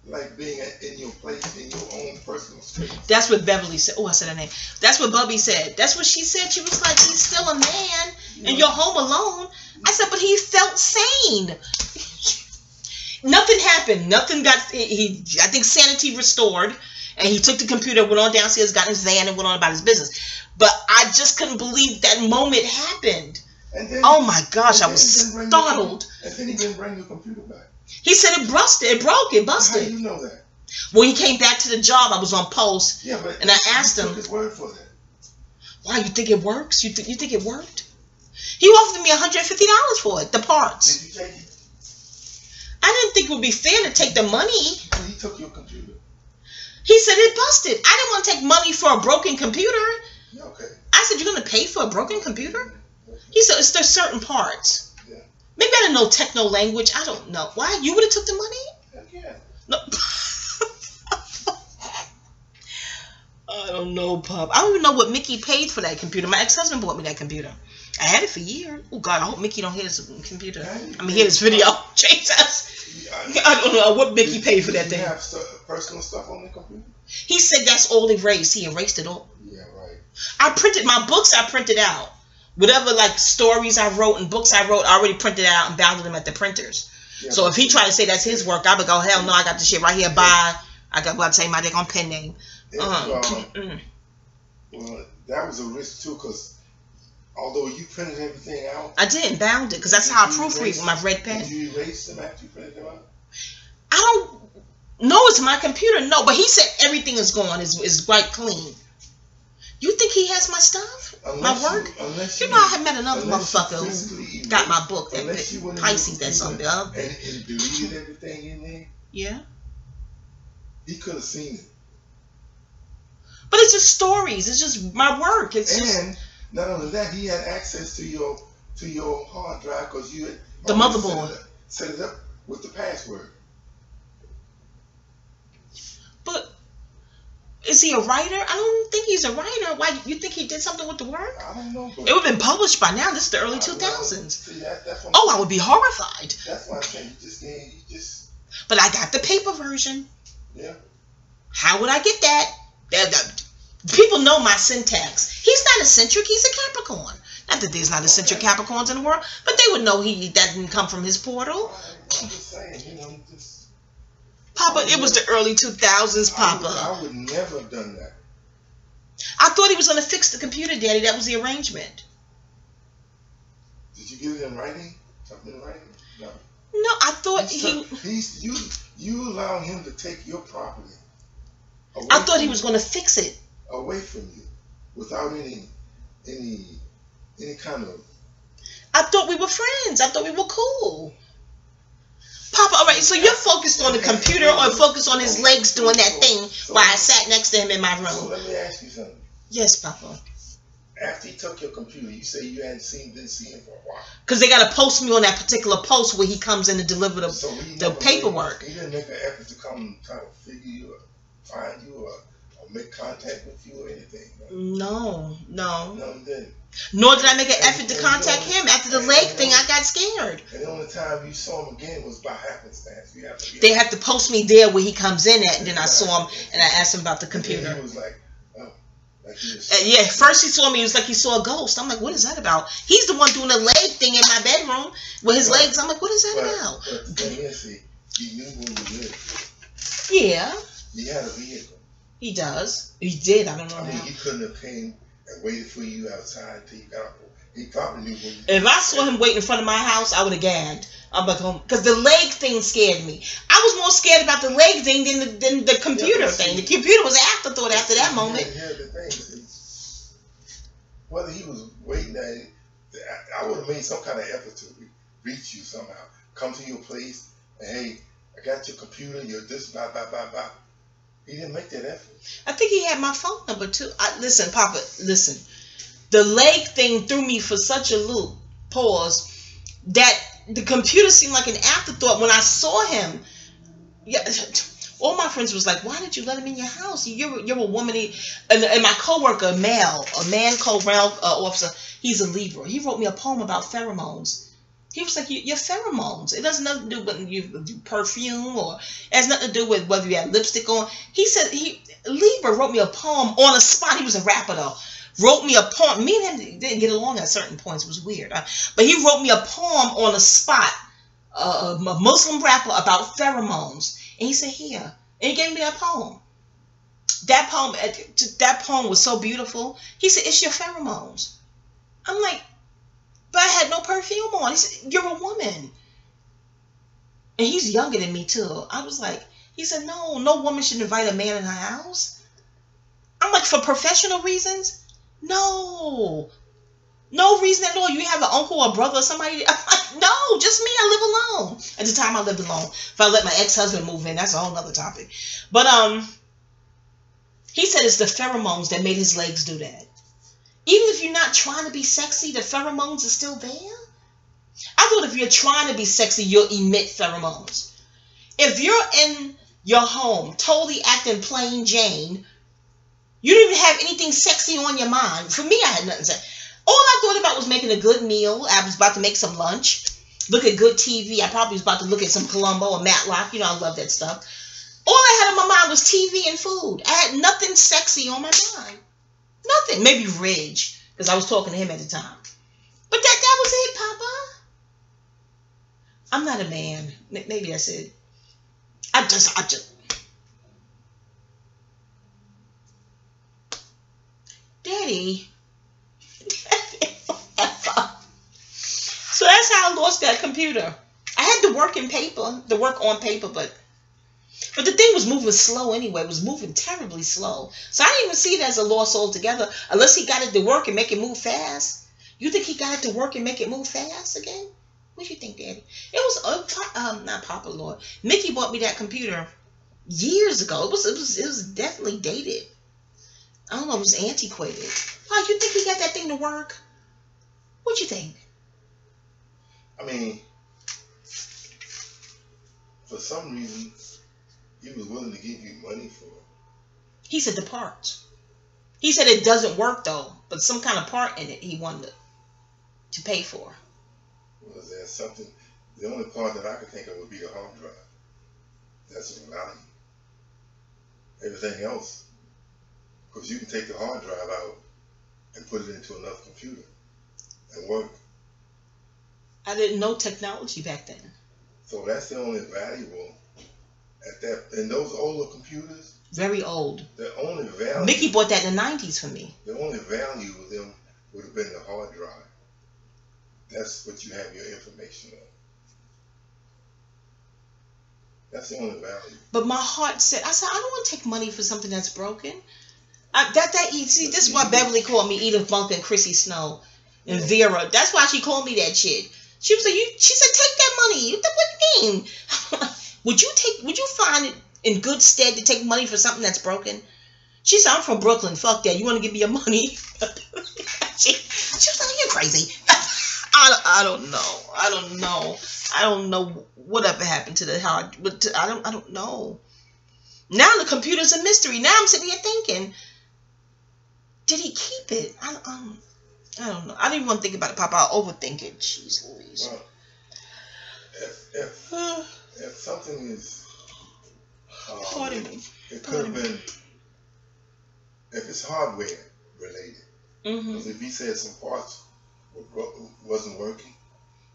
like being in your place, in your own personal space. That's what Beverly said. Oh, I said her name. That's what Bubby said. That's what she said. She was like, he's still a man, and you're home alone. I said, but he felt sane. Nothing happened. Nothing got. I think sanity restored, and he took the computer, went on downstairs, got in his van, and went on about his business. But I just couldn't believe that moment happened. Then, oh my gosh, I was startled. And then he didn't bring your computer back. He said it busted. It broke. It busted. How do you know that? When he came back to the job, I was on post. Yeah, but and I asked him. Took his word for that. Why, you think it works? You think it worked? He offered me $150 for it, the parts. Did you take it? I didn't think it would be fair to take the money. Well, he took your computer. He said it busted. I didn't want to take money for a broken computer. Okay. I said, you're going to pay for a broken computer? He said, there's certain parts. Yeah. Maybe I didn't know techno language. I don't know. Why? You would have took the money? Heck yeah. No. I don't know, Pop. I don't even know what Mickey paid for that computer. My ex-husband bought me that computer. I had it for years. Oh, God, I hope Mickey don't hear this computer. Hear this video. Jesus. I don't know what Mickey paid for that thing. Did you have personal stuff on the computer? He said that's all erased. He erased it all. Yeah, right. I printed my books. I printed out. Whatever, like, stories I wrote and books I wrote, I already printed out and bounded them at the printers. Yeah, so if he tried to say that's his work, I would go, hell no, I got this shit right here. Bye. I got to say my dick on pen name. Well, that was a risk, too, because although you printed everything out. I did, bound it, because that's how I proofread with my red pen. Did you erase them after you printed them out? I don't know. It's my computer. No, but he said everything is gone. Is quite clean. You think he has my stuff? My work? You know, I have met another motherfucker who got my book, that Pisces, that's on there. And deleted everything in there? Yeah. He could have seen it. But it's just stories. It's just my work. And not only that, he had access to your hard drive because you had the motherboard. Set it up with the password. But is he a writer? I don't think he's a writer. Why you think he did something with the work? I don't know. It would have been published by now. This is the early 2000s. See, that's I would be horrified. That's why I'm saying you just. But I got the paper version. Yeah. How would I get that? People know my syntax. He's not eccentric. He's a Capricorn. Not that there's not eccentric Capricorns in the world, but they would know that didn't come from his portal. I'm just saying, Papa, it was the early 2000s, Papa. I would never have done that. I thought he was going to fix the computer, Daddy. That was the arrangement. Did you get it in writing? Something in writing? No. No, I thought you allowed him to take your property. I thought he was going to fix it. Away from you, without any kind of. I thought we were friends. I thought we were cool. Papa, all right, so you're focused on the computer or focused on his legs doing that thing while I sat next to him in my room? So let me ask you something. Yes, Papa. After he took your computer, you say you hadn't didn't see him for a while. Because they got to post me on that particular post where he comes in to deliver the paperwork. He didn't make an effort to come try to figure you out, find you, or or make contact with you or anything? No. No, he didn't. Nor did I make an effort to contact him. After the leg thing, I got scared. And the only time you saw him again was by happenstance. They have to post me there where he comes in at, and then I saw him, and I asked him about the computer. And he was like, oh. Like he was yeah, first he saw me, it was like he saw a ghost. I'm like, what is that about? He's the one doing the leg thing in my bedroom with his legs. I'm like, what is that about? But the thing is, see, he knew where you lived. Yeah. He had a vehicle. He does. He did. I don't know. I mean, he couldn't have came and waited for you outside till you got up. He probably knew where you If I saw him waiting in front of my house, I would have gagged. I'm like, because the leg thing scared me. I was more scared about the leg thing than the computer thing. The computer was an afterthought after that moment. Here's the thing. See, whether he was waiting, I would have made some kind of effort to reach you somehow. Come to your place, and hey, I got your computer, you're this, blah, blah, blah, blah. He didn't make that effort. I think he had my phone number too. Listen, Papa, listen. The leg thing threw me for such a loop, pause, that the computer seemed like an afterthought. When I saw him, yeah, all my friends was like, why did you let him in your house? You're a woman. And my coworker, a man co-rail officer, he's a Libra. He wrote me a poem about pheromones. He was like, your pheromones. It has nothing to do with you perfume, or it has nothing to do with whether you had lipstick on. He said, Libra wrote me a poem on the spot. He was a rapper though. Wrote me a poem. Me and him didn't get along at certain points. It was weird. But he wrote me a poem on the spot, a Muslim rapper, about pheromones. And he said, here. And he gave me that poem. That poem was so beautiful. He said, it's your pheromones. I'm like, but I had no perfume on. He said, you're a woman. And he's younger than me too. I was like, he said, no woman should invite a man in her house. I'm like, for professional reasons? No reason at all. You have an uncle or brother or somebody? I'm like, no, just me. I live alone. At the time, I lived alone. If I let my ex-husband move in, that's a whole other topic. But he said it's the pheromones that made his legs do that. Even if you're not trying to be sexy, the pheromones are still there. I thought if you're trying to be sexy, you'll emit pheromones. If you're in your home, totally acting plain Jane, you don't even have anything sexy on your mind. For me, I had nothing to say. All I thought about was making a good meal. I was about to make some lunch, look at good TV. I probably was about to look at some Columbo or Matlock. You know, I love that stuff. All I had on my mind was TV and food. I had nothing sexy on my mind. Nothing. Maybe rage, because I was talking to him at the time. But that was it, Papa. I'm not a man. Maybe that's it. I just. Daddy. So that's how I lost that computer. I had to work on paper, but the thing was moving slow anyway. It was moving terribly slow. So I didn't even see it as a loss altogether, unless he got it to work and make it move fast. You think he got it to work and make it move fast again? What do you think, Daddy? It was not Papa Lord. Mickey bought me that computer years ago. It was definitely dated. I don't know, it was antiquated. Why, you think he got that thing to work? What you think? I mean, for some reason, he was willing to give you money for it. He said the parts. He said it doesn't work though, but some kind of part in it he wanted to pay for. Was there something? The only part that I could think of would be the hard drive. That's of value. Everything else, because you can take the hard drive out and put it into another computer and work. I didn't know technology back then. So that's the only valuable at that. And those older computers, very old. The only value. Mickey bought that in the 90s for me. The only value of them would have been the hard drive. That's what you have your information on. That's the only value. But my heart said, I don't want to take money for something that's broken. See, this is why Beverly called me Edith Bunker and Chrissy Snow and Vera. That's why she called me that shit. She was like, she said, take that money. What do you mean? Would you find it in good stead to take money for something that's broken? She said, I'm from Brooklyn. Fuck that. You want to give me your money? she was like, you're crazy. I don't know. I don't know whatever happened to the hard. I don't know. Now the computer's a mystery. Now I'm sitting here thinking, did he keep it? I don't know. I don't even want to think about it, Papa. I'll overthink it. Jeez Louise. Well, if something is, Pardon me. It could have been, if it's hardware related. Because if he said some parts wasn't working.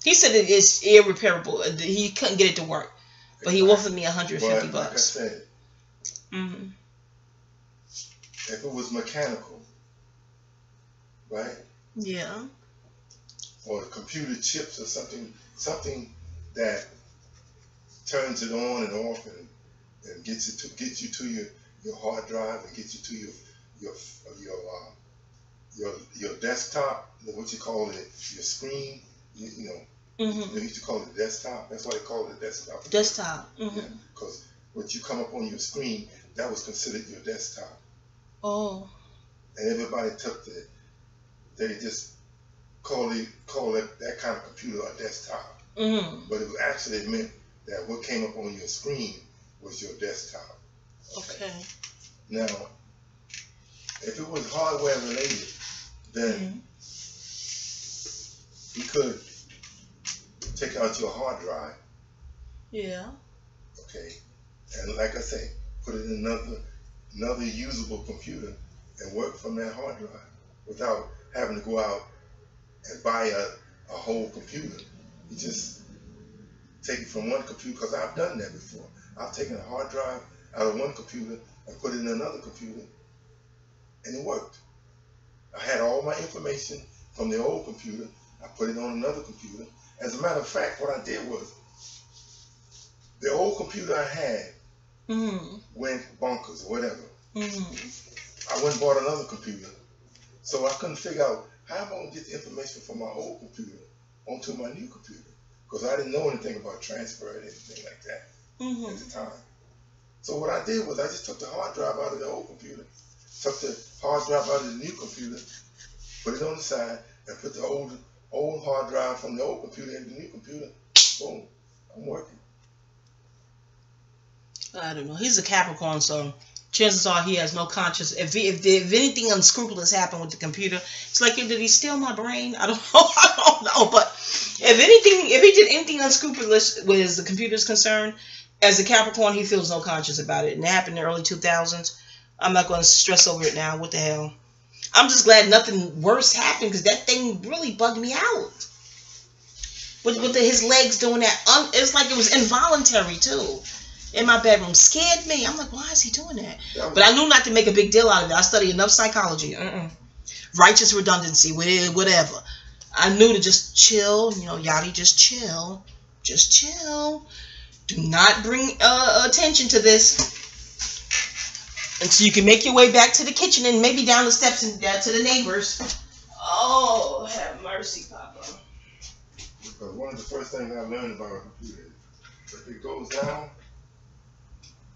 He said it is irreparable. He couldn't get it to work. But he offered me $150 bucks. Like I said, if it was mechanical, right? Yeah. Or computer chips or something that turns it on and off and gets you to your hard drive and gets you to your desktop, what you call it, your screen, you know. They used to call it desktop. That's why they call it desktop. Desktop. Because what you come up on your screen, that was considered your desktop. Oh. And everybody they just call that kind of computer a desktop. But it was actually meant that what came up on your screen was your desktop. Okay. Now, if it was hardware related, then you could take out your hard drive. Yeah. Okay. And like I say, put it in another usable computer and work from that hard drive without having to go out and buy a whole computer. You just take it from one computer, because I've done that before. I've taken a hard drive out of one computer and put it in another computer, and it worked. I had all my information from the old computer. I put it on another computer. As a matter of fact, what I did was, the old computer I had went bonkers or whatever. I went and bought another computer. So I couldn't figure out how am I going to get the information from my old computer onto my new computer, because I didn't know anything about transfer or anything like that at the time. So what I did was I just took the hard drive out of the old computer, took the hard drive out of the new computer, put it on the side, and put the old hard drive from the old computer in the new computer. Boom, I'm working. I don't know. He's a Capricorn, so chances are he has no conscience. If anything unscrupulous happened with the computer, it's like, did he steal my brain? I don't know. I don't know. But if he did anything unscrupulous with the computer's concerned, as a Capricorn, he feels no conscience about it. And it happened in the early 2000s. I'm not going to stress over it now. What the hell? I'm just glad nothing worse happened, because that thing really bugged me out. With his legs doing that, it's like it was involuntary too. In my bedroom, scared me. I'm like, why is he doing that? But I knew not to make a big deal out of it. I studied enough psychology. Righteous redundancy, whatever. I knew to just chill. You know, Yachty, just chill. Just chill. Do not bring attention to this. And so you can make your way back to the kitchen and maybe down the steps and to the neighbors. Oh, have mercy, Papa. Because one of the first things I learned about a computer is, if it goes down,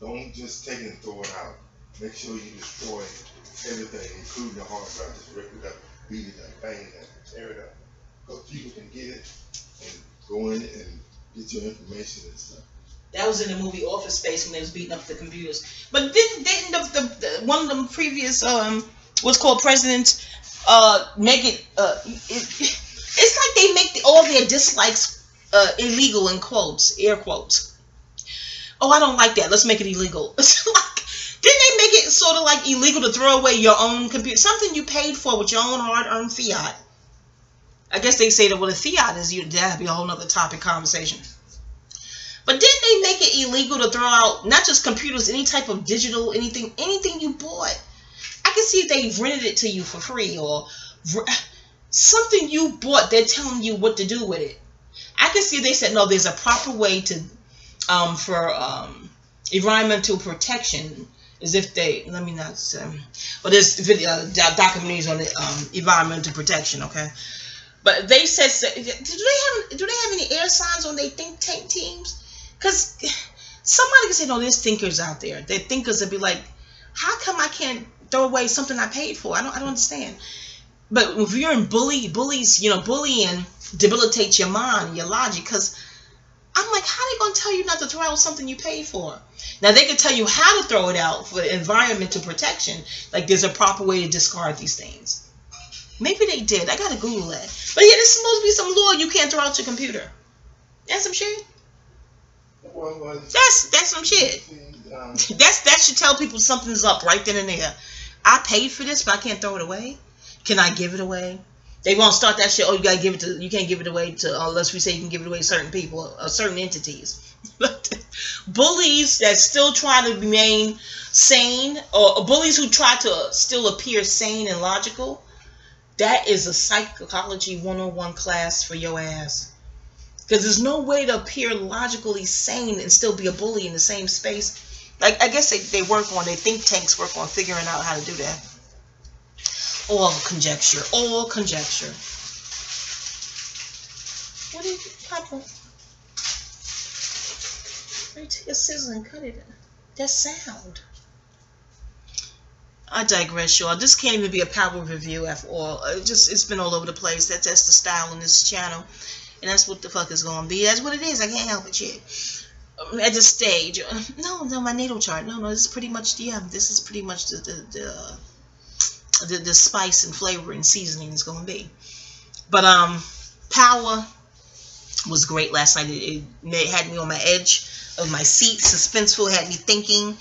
don't just take it and throw it out. Make sure you destroy everything, including the hard drive. Just rip it up, beat it up, bang it up, tear it up. Because people can get it and go in and get your information and stuff. That was in the movie Office Space when they was beating up the computers. But didn't the one of them previous what's called presidents make it it's like they make all their dislikes illegal in quotes, air quotes. Oh, I don't like that. Let's make it illegal. It's like, didn't they make it sort of like illegal to throw away your own computer, something you paid for with your own hard-earned fiat? I guess they say that what a fiat is, that'd be a whole nother topic conversation. But didn't they make it illegal to throw out not just computers, any type of digital, anything you bought? I can see if they rented it to you for free or something you bought. They're telling you what to do with it. I can see they said no. There's a proper way to for environmental protection. As if they let me not say. But there's video documentaries on the environmental protection. Okay. But they said, do they have any air signs on their think tank teams? Because somebody can say, no, there's thinkers out there. They're thinkers that be like, how come I can't throw away something I paid for? I don't understand. But if you're in bullies, bullying debilitates your mind, your logic. Because I'm like, how they gonna tell you not to throw out something you paid for? Now they can tell you how to throw it out for environmental protection. Like there's a proper way to discard these things. Maybe they did. I gotta Google that. But yeah, there's supposed to be some law you can't throw out your computer. That's some shit. Well, That's some shit. That should tell people something's up right then and there. I paid for this, but I can't throw it away. Can I give it away? They won't start that shit. Oh, you gotta give it to. You can't give it away to unless we say you can give it away to certain people, certain entities. Bullies that still try to remain sane, or bullies who try to still appear sane and logical. That is a psychology 101 class for your ass. Because there's no way to appear logically sane and still be a bully in the same space. Like, I guess they work on, their think tanks work on figuring out how to do that. All conjecture. All conjecture. What did you, Papa? Take a scissor and cut it. That sound. I digress, y'all. This can't even be a power review after all. It's been all over the place. That's the style on this channel. And that's what the fuck is going to be. That's what it is. I can't help it, shit. At this stage. No, my natal chart. No, this is pretty much, this is pretty much the spice and flavor and seasoning is going to be. But, Power was great last night. It had me on my edge of my seat. Suspenseful, had me thinking.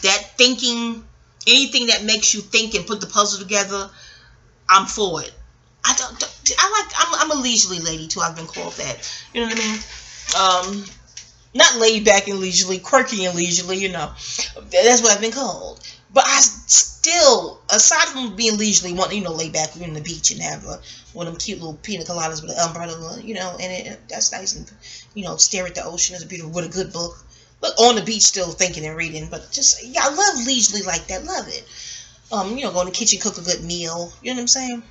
That thinking, anything that makes you think and put the puzzle together, I'm for it. I'm a leisurely lady too. I've been called that. You know what I mean? Not laid back and leisurely, quirky and leisurely. You know, that's what I've been called. But I still, aside from being leisurely, want lay back on the beach and have one of them cute little pina coladas with an umbrella, and that's nice, and stare at the ocean. It's beautiful with a good book. But on the beach, still thinking and reading. But just I love leisurely like that. Love it. Go in the kitchen, cook a good meal. You know what I'm saying?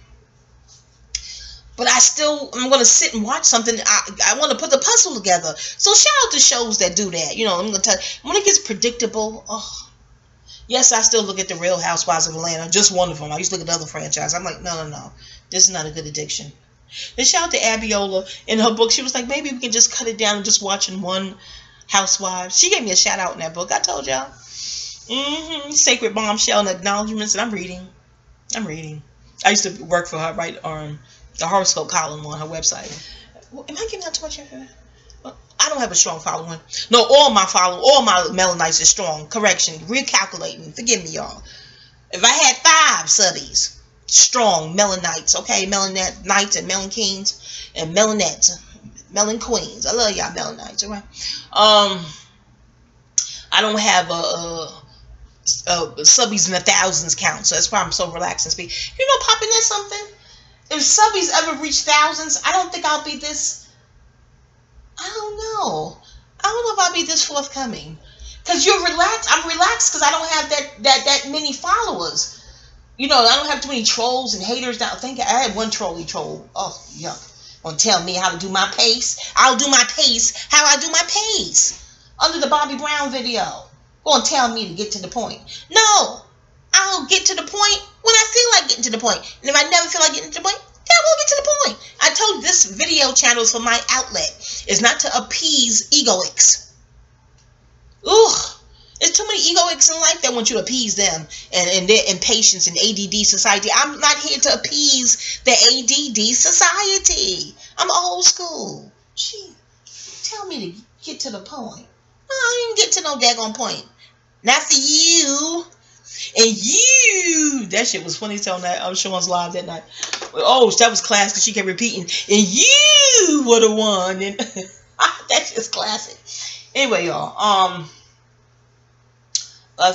But I'm going to sit and watch something. I want to put the puzzle together. So shout out to shows that do that. I'm going to tell you, when it gets predictable, yes, I still look at the Real Housewives of Atlanta. Just one of them. I used to look at the other franchise. I'm like, no. This is not a good addiction. Then shout out to Abiola. In her book, she was like, maybe we can just cut it down and just watching one Housewives. She gave me a shout out in that book. I told y'all. Sacred Bombshell and Acknowledgements. And I'm reading. I used to work for her, right on the horoscope column on her website. Am I giving out too much information? I don't have a strong following. No, all my Melanites is strong. Correction. Recalculating. Forgive me, y'all. If I had 5 subbies, strong Melanites, okay? Melanites and Melankings and Melanettes. Melon Queens. I love y'all Melanites, alright? I don't have subbies in the thousands count, so that's why I'm so relaxed and speak. Popping that's something. If subbies ever reach thousands, I don't think I'll be this. I don't know if I'll be this forthcoming. Because you're relaxed. I'm relaxed because I don't have that many followers. I don't have too many trolls and haters. Now, I had one troll. Oh, yuck. Gonna tell me how to do my pace. I'll do my pace how I do my pace. Under the Bobby Brown video. Gonna tell me to get to the point. No. I'll get to the point when I feel like getting to the point. And if I never feel like getting to the point, then I won't get to the point. I told you this video channel is for my outlet. It's not to appease egoics. Ugh. There's too many egoics in life that want you to appease them and their impatience in ADD society. I'm not here to appease the ADD society. I'm old school. Gee, tell me to get to the point. No, I didn't get to no daggone point. Not for you. And you. That shit was funny telling that. I was showing us live that night. Oh, that was classic because she kept repeating. And you were the one. And that's just classic. Anyway, y'all. Oh,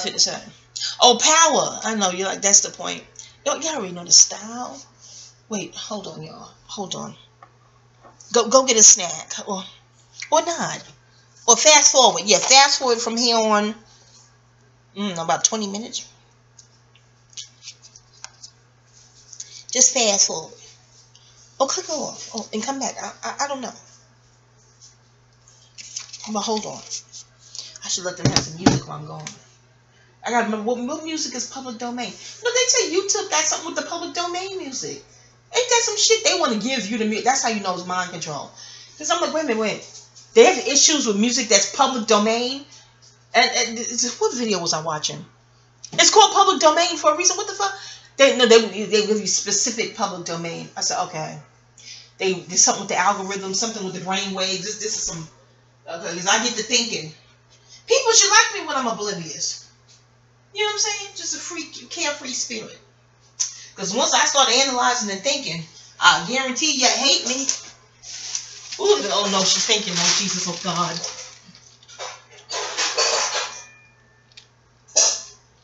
Power. I know you're like, that's the point. Y'all already know the style. Wait, hold on, y'all. Hold on. Go get a snack. Or not. Or fast forward. Yeah, fast forward from here on. About 20 minutes. Just fast forward. Oh, click off. Oh, and come back. I don't know. But hold on. I should let them have some music while I'm going. I gotta remember what music is public domain. They say YouTube got something with the public domain music. Ain't that some shit they want to give you the music? That's how you know it's mind control. Because I'm like, wait a minute. They have issues with music that's public domain. And what video was I watching? It's called public domain for a reason. What the fuck? They give you specific public domain. I said, okay. There's something with the algorithm, something with the brain waves. This is some. Because I get to thinking. People should like me when I'm oblivious. You know what I'm saying? Just a free, carefree spirit. Because once I start analyzing and thinking, I guarantee you hate me. Ooh, oh no, she's thinking, oh Jesus, oh God.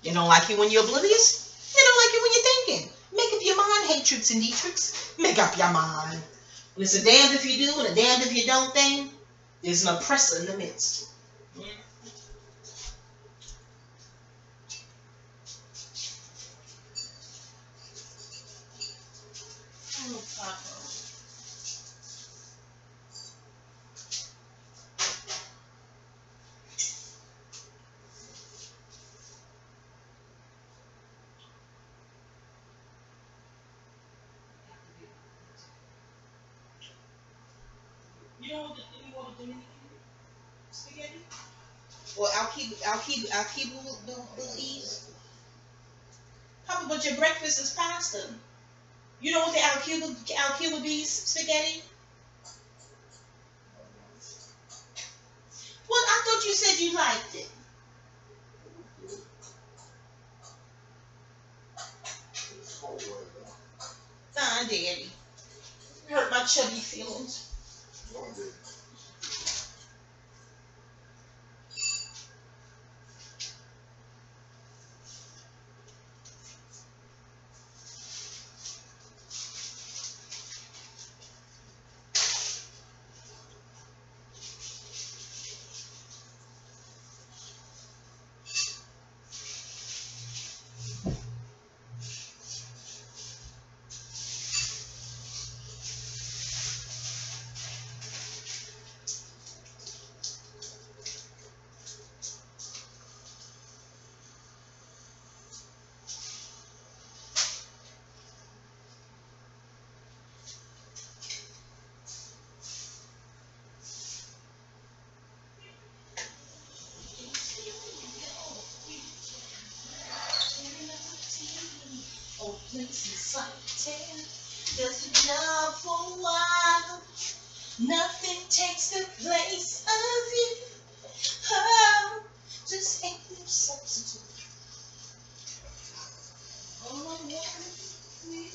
You don't like it when you're oblivious? You don't like it when you're thinking. Make up your mind, hatreds and detricks. Make up your mind. When it's a damned if you do and a damned if you don't thing, there's an oppressor in the midst. You know what the Dominican spaghetti? Or Alcuba Papa, but your breakfast is pasta. You know what the Alcuba spaghetti? Well, I thought you said you liked it. Fine, Daddy. Hurt my chubby feelings. Places like 10 does the job for a while. Nothing takes the place of you. Oh, just ain't no substitute. All I want is you.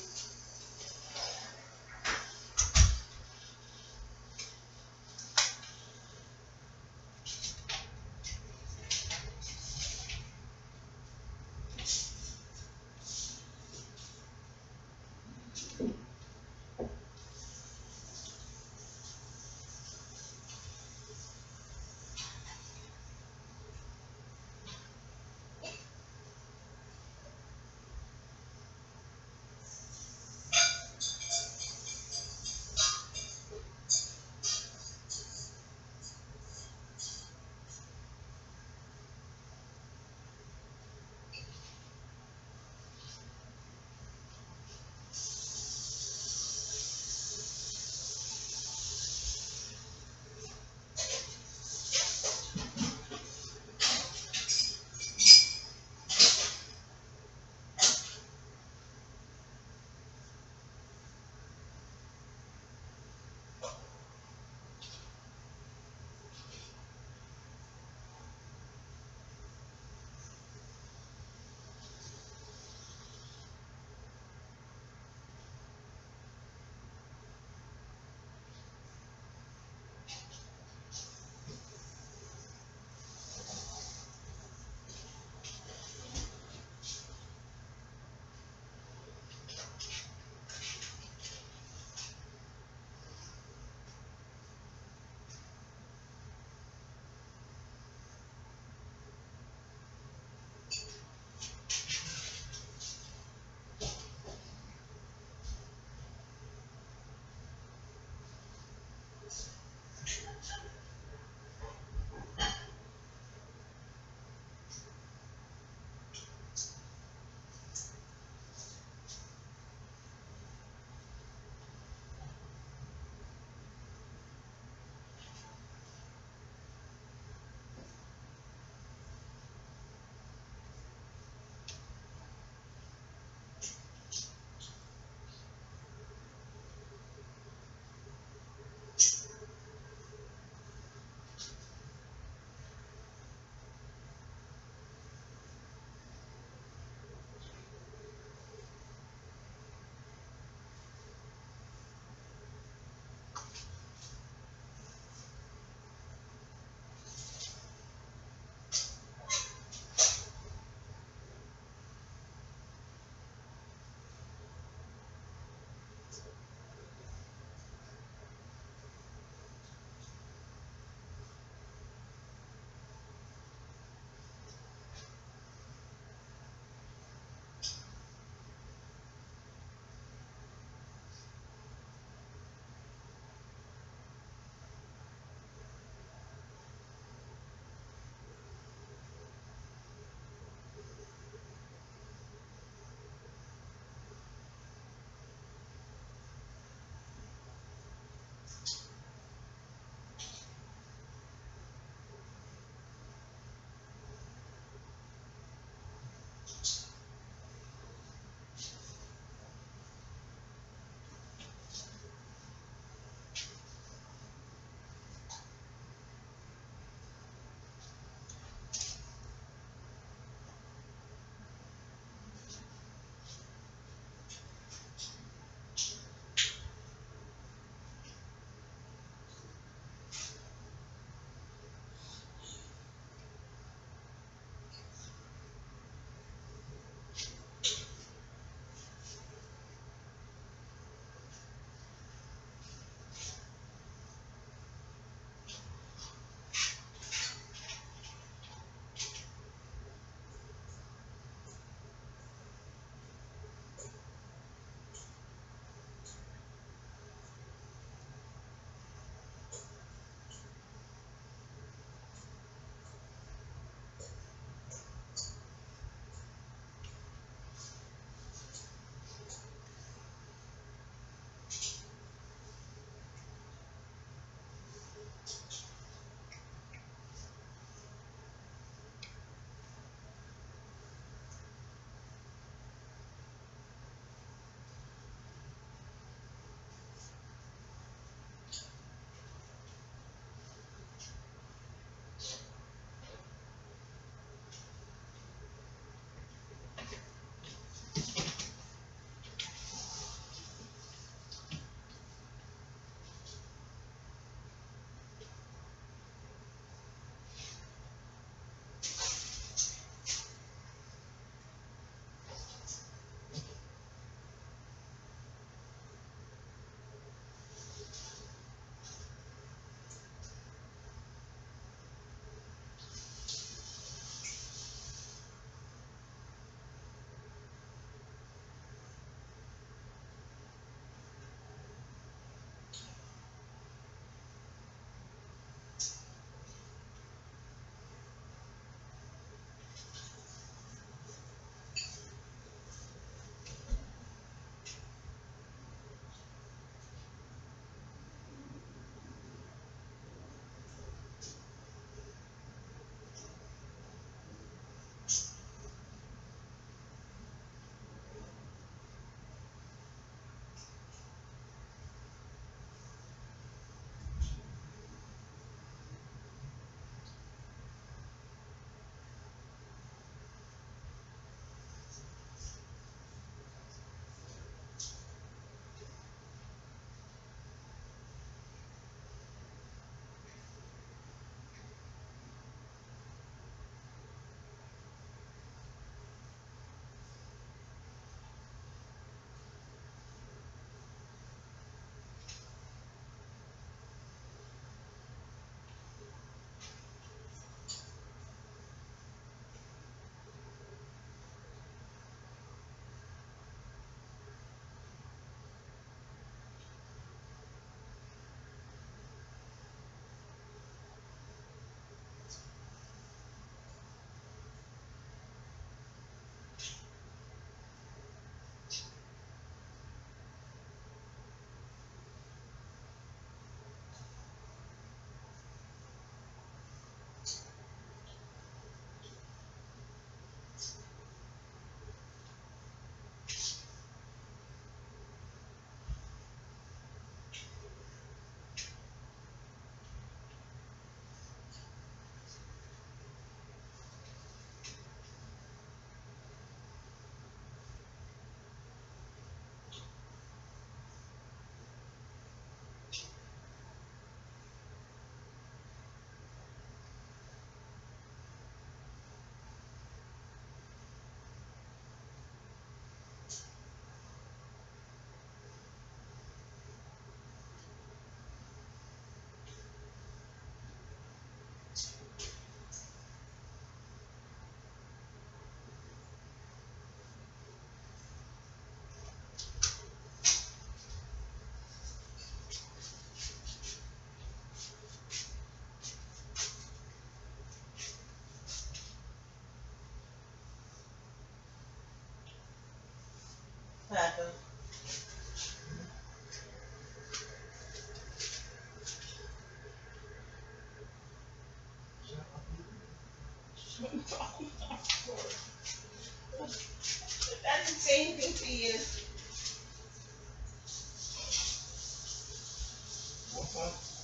say anything to you.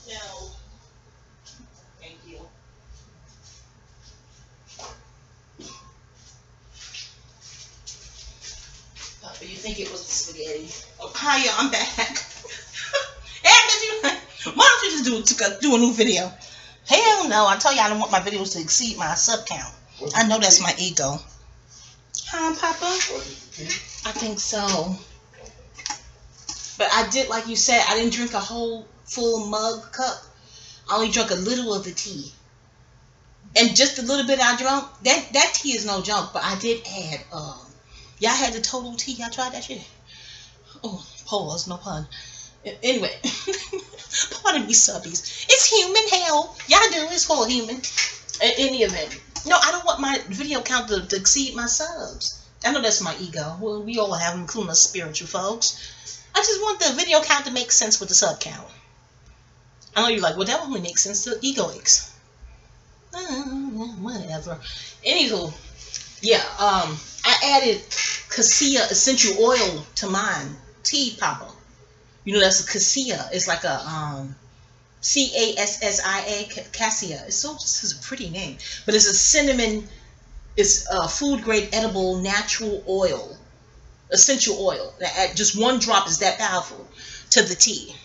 No. Thank you. Papa, you think it was the spaghetti? Oh, hiya, I'm back. Why don't you just do a new video? Hell no, I tell you I don't want my videos to exceed my sub count. I know that's my ego. Huh, Papa? I think so. But I did, like you said, I didn't drink a whole full mug cup. I only drank a little of the tea. And just a little bit I drank, that tea is no joke, but I did add, y'all had the total tea, y'all tried that shit? Oh, pause, no pun. Anyway, pardon me, subbies. It's human, hell. Y'all do, it's all human. In any event. No, I don't want my video count to exceed my subs. I know that's my ego. Well, we all have them, including us spiritual folks. I just want the video count to make sense with the sub count. I know you're like, well, that only makes sense to egoics. Whatever. Anywho, yeah, I added cassia essential oil to mine. Tea, Papa. You know, that's a cassia. It's like a C-A-S-S-I-A, cassia. It's a pretty name. But it's a cinnamon, it's a food grade edible natural oil. Essential oil. Just one drop is that powerful to the tea.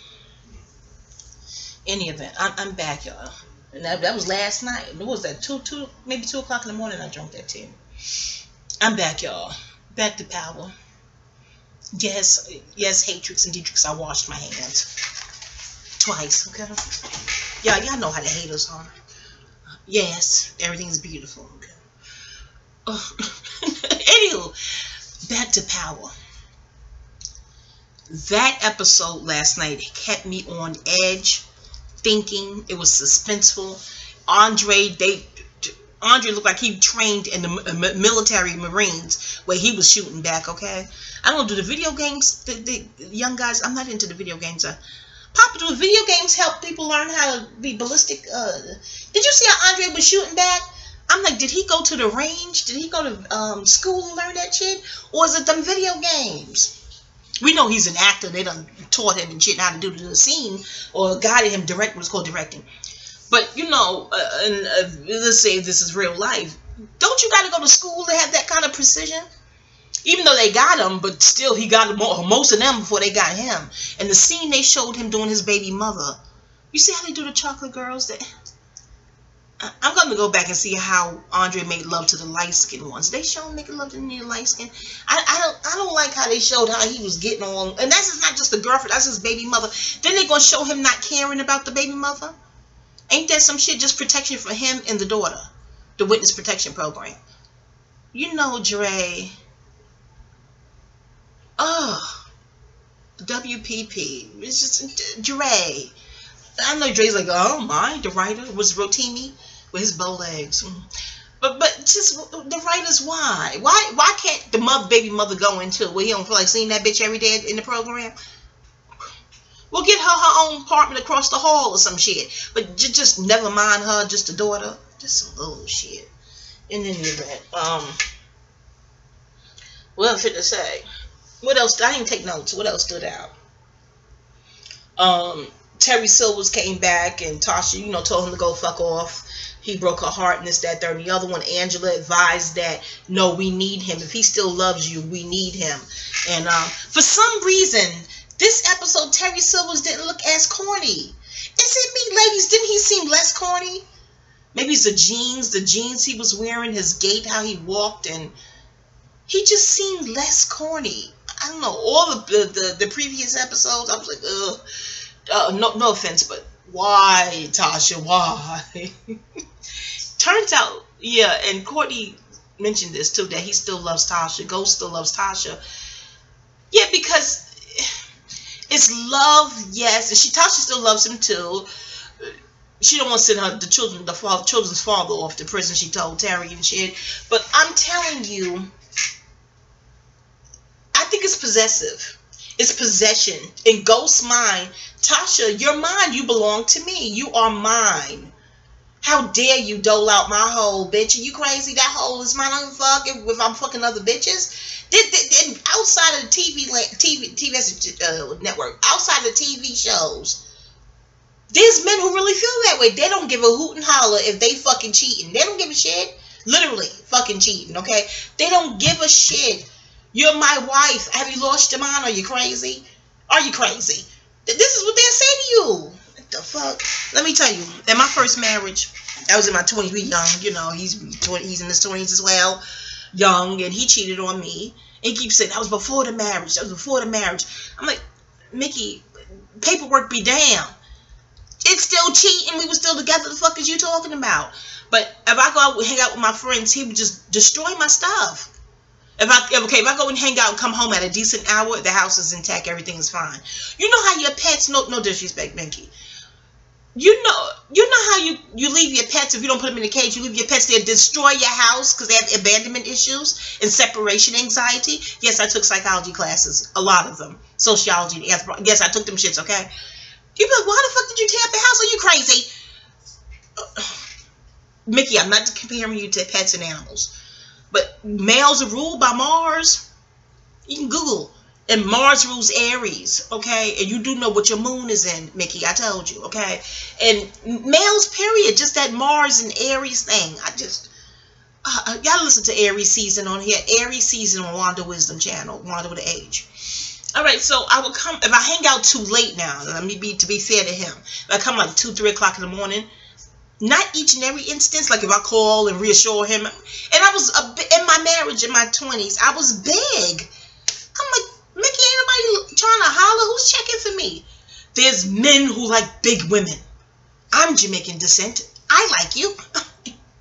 Any event, I'm back, y'all. And that was last night. What was that? Maybe 2 o'clock in the morning I drank that tea. I'm back, y'all. Back to power. Yes, Hatrix and Dietrix, I washed my hands. Twice, okay? Yeah, y'all know how the haters are. Yes, everything's beautiful, okay? Anywho, back to power. That episode last night kept me on edge, thinking. It was suspenseful. Andre looked like he trained in the military Marines where he was shooting back, okay? I don't do the video games, the young guys, I'm not into the video games. Papa, do video games help people learn how to be ballistic? Did you see how Andre was shooting back? I'm like, did he go to the range? Did he go to school and learn that shit? Or is it them video games? We know he's an actor. They done taught him and shit how to do the scene or guided him direct what's called directing. But, you know, let's say this is real life. Don't you got to go to school to have that kind of precision? Even though they got him, but still he got most of them before they got him. And the scene they showed him doing his baby mother. You see how they do the chocolate girls? I'm going to go back and see how Andre made love to the light-skinned ones. They show him making love to the light-skinned. I don't like how they showed how he was getting on. And that's not just the girlfriend. That's his baby mother. Then they're going to show him not caring about the baby mother. Ain't that some shit? Just protection for him and the daughter. The witness protection program. You know, Dre. WPP. It's just Dre. I know Dre's like, oh my, the writer was Rotimi with his bow legs. But just the writers, why? Why can't the baby mother go into where he don't feel like seeing that bitch every day in the program? We'll get her own apartment across the hall or some shit. But just never mind her, just the daughter. Just some little shit. And then you read, what else to say? What else? I didn't take notes. What else stood out? Terry Silvers came back and Tasha, you know, told him to go fuck off. He broke her heart and this, that, third. And the other one, Angela, advised that, no, we need him. If he still loves you, we need him. And for some reason, this episode, Terry Silvers didn't look as corny. Is it me, ladies? Didn't he seem less corny? Maybe it's the jeans he was wearing, his gait, how he walked, and he just seemed less corny. I don't know, all the previous episodes, I was like, ugh. No offense, but why, Tasha, why? Turns out, yeah, and Courtney mentioned this too, that he still loves Tasha. Ghost still loves Tasha. Yeah, because it's love, yes, and Tasha still loves him too. She don't want to send the children's father off to prison, she told Terry and shit. But I'm telling you, I think it's possessive. It's possession. In Ghost's mind, Tasha, you're mine. You belong to me. You are mine. How dare you dole out my hole, bitch? Are you crazy? That hole is mine. I don't fuck if I'm fucking other bitches. Outside of the TV network, outside of the TV shows, there's men who really feel that way. They don't give a hoot and holler if they fucking cheating. They don't give a shit. Literally fucking cheating, okay? They don't give a shit. You're my wife. Have you lost your mind? Are you crazy? Are you crazy? This is what they'll say to you. What the fuck? Let me tell you. In my first marriage, I was in my 20s. We young, you know. He's in his 20s as well. Young, and he cheated on me. And he keeps saying, that was before the marriage. That was before the marriage. I'm like, Mickey, paperwork be damned. It's still cheating. We were still together. The fuck is you talking about? But if I go out and hang out with my friends, he would just destroy my stuff. If I go and hang out and come home at a decent hour, the house is intact, everything is fine. You know how your pets, no disrespect, Minky. You know how you leave your pets if you don't put them in a cage. You leave your pets there, destroy your house because they have abandonment issues and separation anxiety. Yes, I took psychology classes, a lot of them, sociology, yes, I took them shits. Okay, you be like, why the fuck did you tear up the house? Are you crazy? Mickey, I'm not comparing you to pets and animals. But males are ruled by Mars. You can Google. And Mars rules Aries, okay? And you do know what your moon is in, Mickey. I told you, okay? And males, period. Just that Mars and Aries thing. I just... y'all listen to Aries season on here. Aries season on Wandah Wisdom channel. Wandah with an H. Alright, so I will come... If I hang out too late now, to be fair to him. If I come like 2, 3 o'clock in the morning... Not each and every instance, like if I call and reassure him. And I was, in my marriage, in my 20s, I was big. I'm like, Mickey, ain't nobody trying to holler. Who's checking for me? There's men who like big women. I'm Jamaican descent. I like you.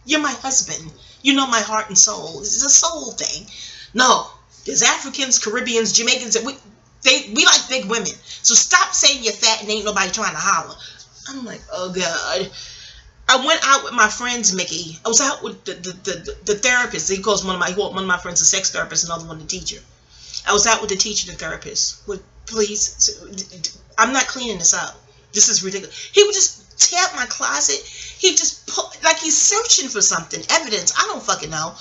You're my husband. You know my heart and soul. This is a soul thing. No, there's Africans, Caribbeans, Jamaicans. We like big women. So stop saying you're fat and ain't nobody trying to holler. I'm like, oh, God. I went out with my friends, Mickey. I was out with the therapist. He calls one of my friends a sex therapist, another one a teacher. I was out with the teacher and the therapist. Please, I'm not cleaning this up. This is ridiculous. He would just tear up my closet. He just put, like he's searching for something, evidence. I don't fucking know.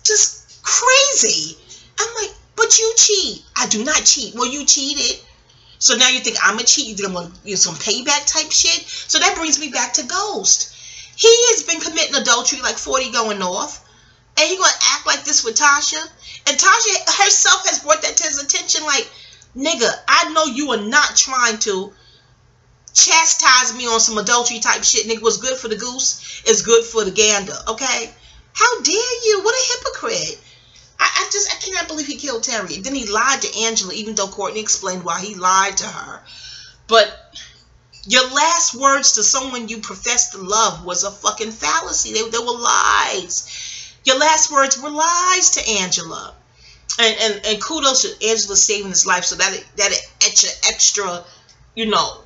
Just crazy. I'm like, but you cheat. I do not cheat. Well, you cheated. So now you think I'm a cheat? You think I'm going to use some payback type shit? So that brings me back to Ghost. He has been committing adultery like 40 going off. And he going to act like this with Tasha? And Tasha herself has brought that to his attention like, nigga, I know you are not trying to chastise me on some adultery type shit. Nigga, what's good for the goose is good for the gander, okay? How dare you? What a hypocrite. I cannot believe he killed Terry. Then he lied to Angela, even though Courtney explained why he lied to her. But your last words to someone you professed to love was a fucking fallacy. They were lies. Your last words were lies to Angela. And kudos to Angela saving his life. So that extra, you know,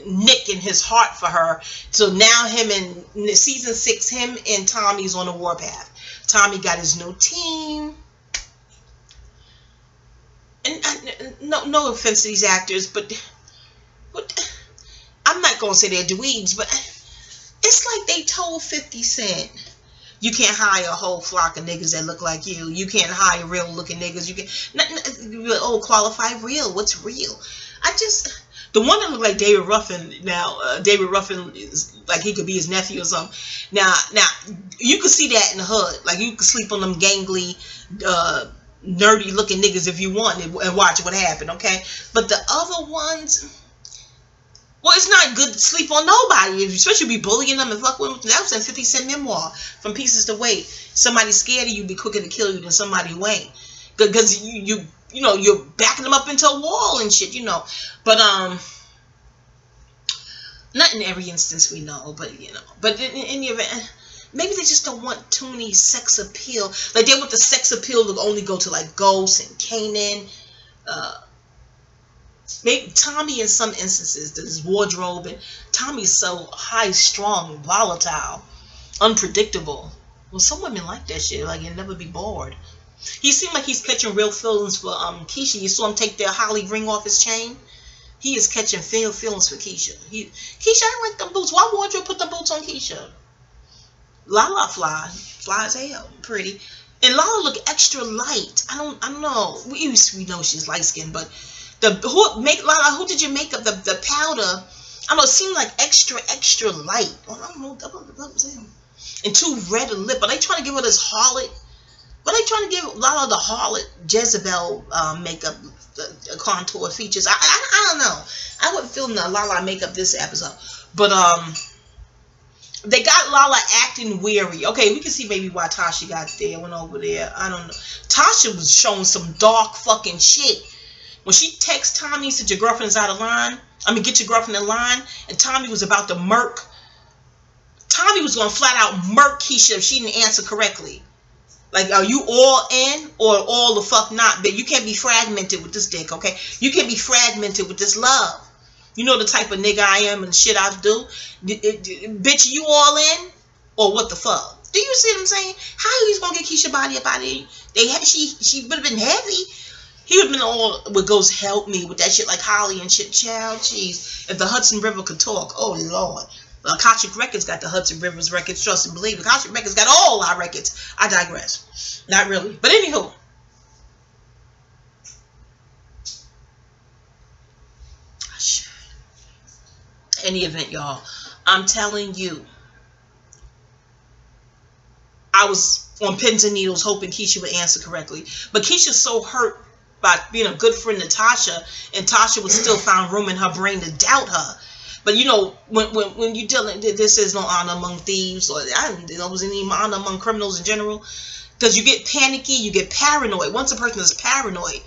nick in his heart for her. So now him in season 6, him and Tommy's on the warpath. Tommy got his new team. And no offense to these actors, but I'm not going to say they're dweebs, but it's like they told 50 Cent, you can't hire a whole flock of niggas that look like you. You can't hire real looking niggas. You can't, qualified real. What's real? The one that looked like David Ruffin now, David Ruffin is like he could be his nephew or something. Now you could see that in the hood. Like you could sleep on them gangly, nerdy looking niggas if you want and watch what happened, okay? But the other ones, well, it's not good to sleep on nobody, especially be bullying them and fuck with them. That was in 50 Cent memoir, From Pieces to Weight. Somebody scared of you be quicker to kill you than somebody who ain't. Because you know, you're backing them up into a wall and shit, you know. But, not in every instance we know, but, you know. But in any event, maybe they just don't want too many sex appeal. Like, they want the sex appeal to only go to, like, Ghost and Kanan. Maybe Tommy in some instances, his wardrobe. And Tommy's so high, strong, volatile, unpredictable. Well, some women like that shit. Like, you'll never be bored. He seemed like he's catching real feelings for Keisha. You saw him take the Holly ring off his chain. He is catching feelings for Keisha. Keisha, I like them boots. Why wardrobe put the boots on Keisha? Lala fly as hell, pretty, and Lala look extra light. I don't know. We know she's light skinned, but Lala, who did you make up the powder? I don't know. It seemed like extra light. I don't know what was him. And too red a lip. Are they trying to give her this harlot? Are they trying to give Lala the harlot Jezebel makeup, contour features? I don't know. I wasn't feeling the Lala makeup this episode, but they got Lala acting weary. Okay, we can see maybe why Tasha got there, went over there. I don't know. Tasha was showing some dark fucking shit. When she texts Tommy, said your girlfriend's out of line. I mean, get your girlfriend in line. And Tommy was about to murk. Tommy was going to flat out murk Keisha if she didn't answer correctly. Like, are you all in or all the fuck not? But you can't be fragmented with this dick, okay? You can't be fragmented with this love. You know the type of nigga I am and shit I do. Bitch, you all in? Or what the fuck? Do you see what I'm saying? How he's gonna get Keisha body up out of here? She would have been heavy. He would have been all with goes help me with that shit like Holly and shit. Child, jeez. If the Hudson River could talk, oh Lord. Akashic Records got the Hudson Rivers records. Trust and believe. Akashic Records got all our records. I digress. Not really, but anywho. Any event, y'all, I'm telling you, I was on pins and needles hoping Keisha would answer correctly, but Keisha's so hurt by being a good friend to Tasha, and Tasha would still find room in her brain to doubt her. But you know, when you dealing, this is no honor among thieves, or I don't know, was any honor among criminals in general, because you get panicky, you get paranoid. Once a person is paranoid,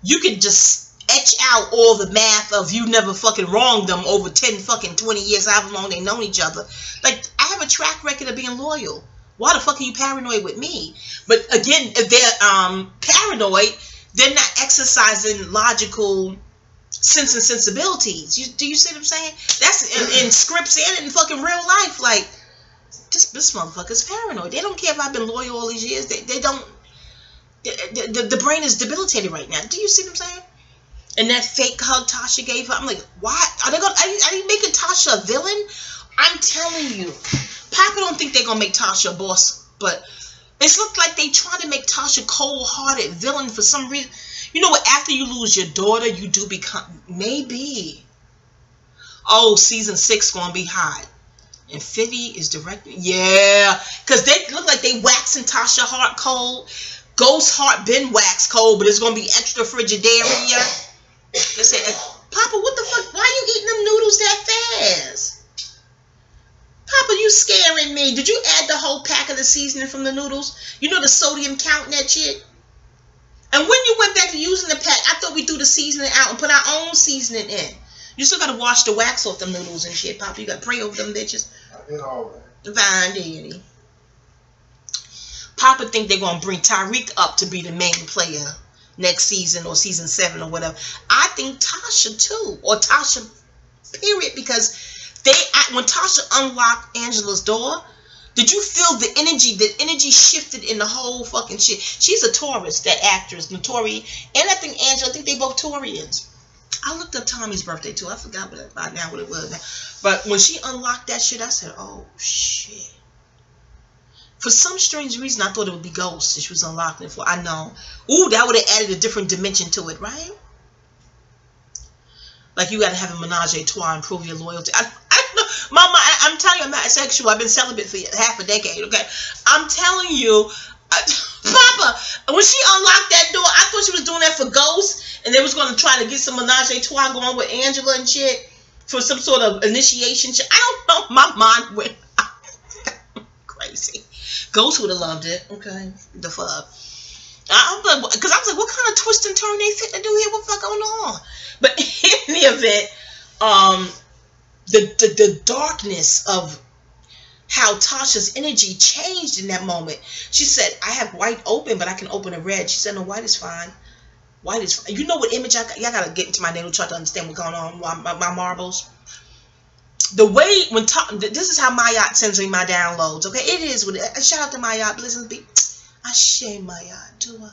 you can just etch out all the math of you never fucking wronged them over 10 fucking 20 years, however long they known each other. Like, I have a track record of being loyal. Why the fuck are you paranoid with me? But again, if they're paranoid, they're not exercising logical sense and sensibilities. Do you see what I'm saying? That's in scripts and in fucking real life. Like, this motherfucker's paranoid. They don't care if I've been loyal all these years. They don't. The brain is debilitated right now. Do you see what I'm saying? And that fake hug Tasha gave her, I'm like, why? Are you making Tasha a villain? I'm telling you, Papa don't think they're gonna make Tasha a boss, but it's looked like they try to make Tasha cold-hearted villain for some reason. You know what? After you lose your daughter, you do become maybe. Oh, season 6 gonna be hot, and 50 is directing. Yeah, because they look like they waxing Tasha heart cold. Ghost heart been waxed cold, but it's gonna be extra Frigidaire. They say, Papa, what the fuck? Why are you eating them noodles that fast? Papa, you scaring me. Did you add the whole pack of the seasoning from the noodles? You know the sodium count in that shit? And when you went back to using the pack, I thought we threw the seasoning out and put our own seasoning in. You still got to wash the wax off them noodles and shit, Papa. You got to pray over them bitches. I did all that. Fine, daddy. Papa think they're going to bring Tyreek up to be the main player next season or season 7 or whatever. I think Tasha too, or Tasha period, because when Tasha unlocked Angela's door, did you feel the energy? The energy shifted in the whole fucking shit. She's a Taurus, that actress, Notori, and I think Angela, I think they both Taurians. I looked up Tommy's birthday too. I forgot by now what it was now. But when she unlocked that shit, I said, oh shit. For some strange reason, I thought it would be ghosts that she was unlocking it for. I know. Ooh, that would have added a different dimension to it, right? Like, you got to have a menage a trois and prove your loyalty. I know, Mama, I'm telling you, I'm not sexual. I've been celibate for half a decade, okay? I'm telling you, Papa, when she unlocked that door, I thought she was doing that for ghosts, and they was going to try to get some menage a trois going with Angela and shit for some sort of initiation shit. I don't know. My mind went crazy. Ghost would have loved it. Okay, the fuck. Because I was like, what kind of twist and turn they fit to do here? What the fuck going on? But in the event, the darkness of how Tasha's energy changed in that moment. She said, I have white open, but I can open a red. She said, no, white is fine. White is fine. You know what image I got? Y'all got to get into my natal chart to understand what's going on. My marbles. The way when this is how Mayat sends me my downloads. Okay, it is with it. Shout out to Mayat. Listen to me. I share Mayat. Do I?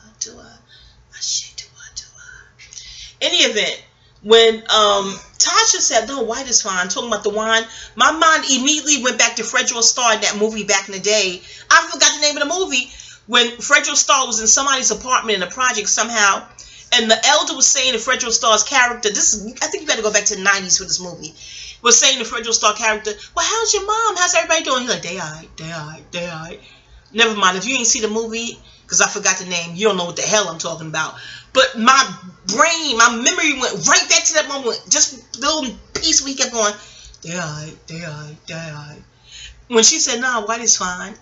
Any event, When Tasha said, no, white is fine, talking about the wine, my mind immediately went back to Fredro Starr in that movie back in the day. I forgot the name of the movie. When Fredro Starr was in somebody's apartment in a project somehow, and the elder was saying to Fredro Starr's character, I think you got to go back to the 90s for this movie, was saying to Fredro Starr character, well, how's your mom? How's everybody doing? He's like, they all right. Never mind, if you ain't see the movie, because I forgot the name, you don't know what the hell I'm talking about. But my brain, my memory went right back to that moment. Just little piece we kept going, they all right. When she said, nah, white is fine.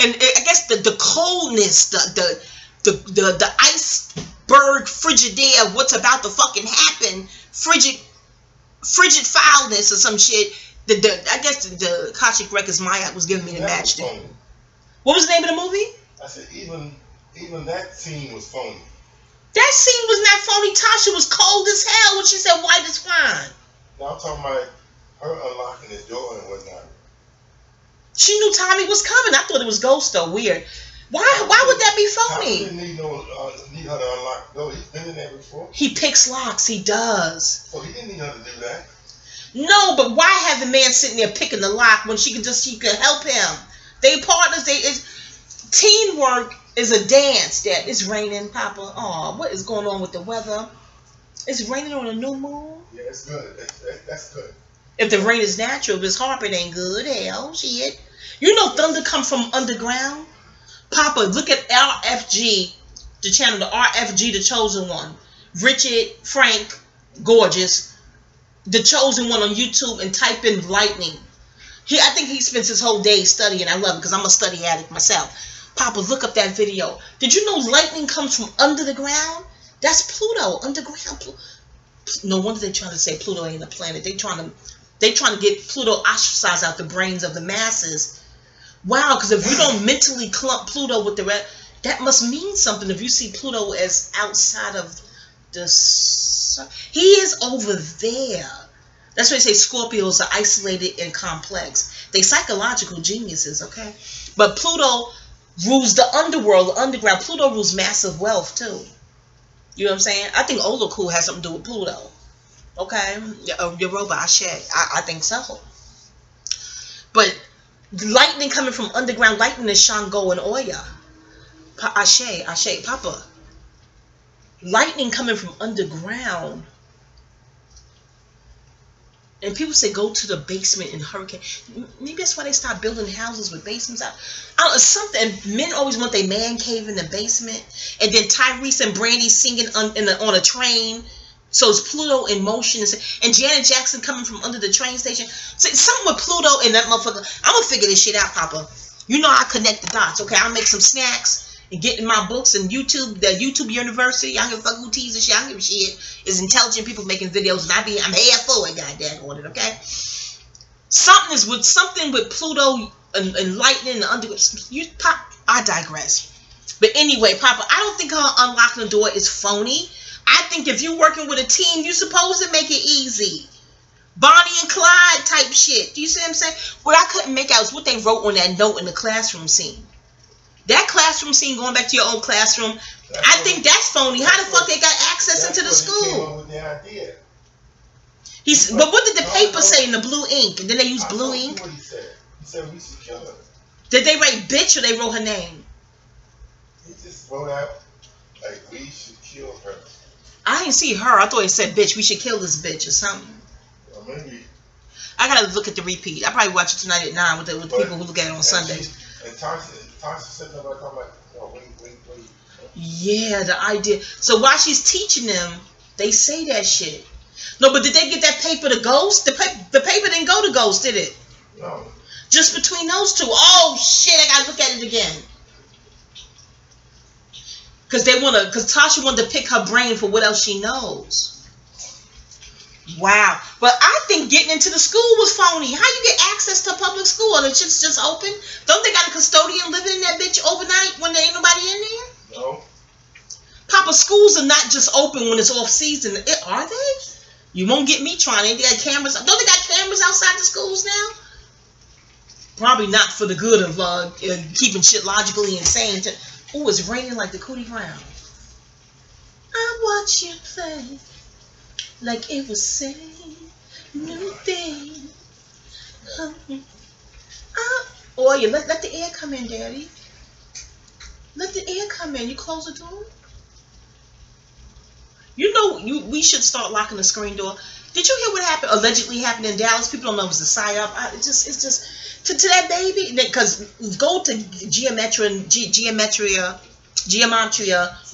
And I guess the coldness, the iceberg frigidaire of what's about to fucking happen, frigid foulness or some shit. I guess the Akashic Records Maya was giving me the match there. What was the name of the movie? I said even that scene was phony. That scene was not phony. Tasha was cold as hell when she said white is fine. No, I'm talking about her unlocking the door and whatnot. She knew Tommy was coming. I thought it was Ghost though. Weird. Why would that be phony? Tommy didn't need her to unlock the door. He's been in there before. He picks locks. He does. So he didn't need her to do that. No, but why have the man sitting there picking the lock when she could help him? They partners. Teamwork is a dance. That it's raining, Papa. Oh, what is going on with the weather? It's raining on a new moon. Yeah, it's good. That's good. If the rain is natural, if it's harping ain't good. Hell, shit. You know thunder come from underground? Papa, look at RFG, the channel, the RFG, the Chosen One. Richard, Frank, Gorgeous, the Chosen One on YouTube, and type in lightning. I think he spends his whole day studying. I love it because I'm a study addict myself. Papa, look up that video. Did you know lightning comes from under the ground? That's Pluto, underground. No wonder they're trying to say Pluto ain't a planet. They trying to get Pluto ostracized out the brains of the masses. Wow, because if you don't mentally clump Pluto with the rest, that must mean something if you see Pluto as outside of the sun. He is over there. That's why they say Scorpios are isolated and complex. They psychological geniuses, okay? But Pluto rules the underworld, the underground. Pluto rules massive wealth, too. You know what I'm saying? I think Olakul has something to do with Pluto. Okay? Your robot, I think so. But lightning coming from underground, lightning is Shango and Oya. Ashe, Papa. Lightning coming from underground. And people say go to the basement in hurricane. Maybe that's why they start building houses with basements out. Something. Men always want their man cave in the basement. And then Tyrese and Brandy singing on a train. So it's Pluto in motion. And Janet Jackson coming from under the train station. So something with Pluto and that motherfucker. I'm going to figure this shit out, Papa. You know I connect the dots, okay? I'll make some snacks and get in my books and YouTube, the YouTube University. Y'all give a fuck who teases shit. I don't give a shit. It's intelligent people making videos and I'm here for it, goddamn on it, okay? Something with Pluto and lightning and underground. I digress. But anyway, Papa, I don't think her unlocking the door is phony. I think if you're working with a team, you're supposed to make it easy. Bonnie and Clyde type shit. Do you see what I'm saying? What I couldn't make out is what they wrote on that note in the classroom scene. That classroom scene, going back to your old classroom, I think that's phony. How the fuck they got access into the school? But what did the paper say in the blue ink? And then they use blue ink? What he said. He said we should kill her. Did they write bitch or they wrote her name? He just wrote out like we should kill her. I didn't see her. I thought it said bitch. We should kill this bitch or something. Well, maybe. I gotta look at the repeat. I probably watch it tonight at 9 with the people who look at it on Sundays. And Tasha said that about talking about, oh, wait. Yeah, the idea. So while she's teaching them, they say that shit. No, but did they get that paper to Ghost? The paper didn't go to Ghost, did it? No. Just between those two. Oh shit! I gotta look at it again. Because Tasha wanted to pick her brain for what else she knows. Wow. But I think getting into the school was phony. How you get access to a public school? The shit's just open? Don't they got a custodian living in that bitch overnight when there ain't nobody in there? No. Papa, schools are not just open when it's off season. Are they? You won't get me trying. They got cameras. Don't they got cameras outside the schools now? Probably not for the good of keeping shit logically insane. Oh, it's raining like the Cootie Brown. I watch you play like it was saying new thing. Or you let the air come in, Daddy. Let the air come in. You close the door. You know, we should start locking the screen door. Did you hear what happened? Allegedly happened in Dallas. People don't know it was a psyop. It's just to that baby. Because go to Geometria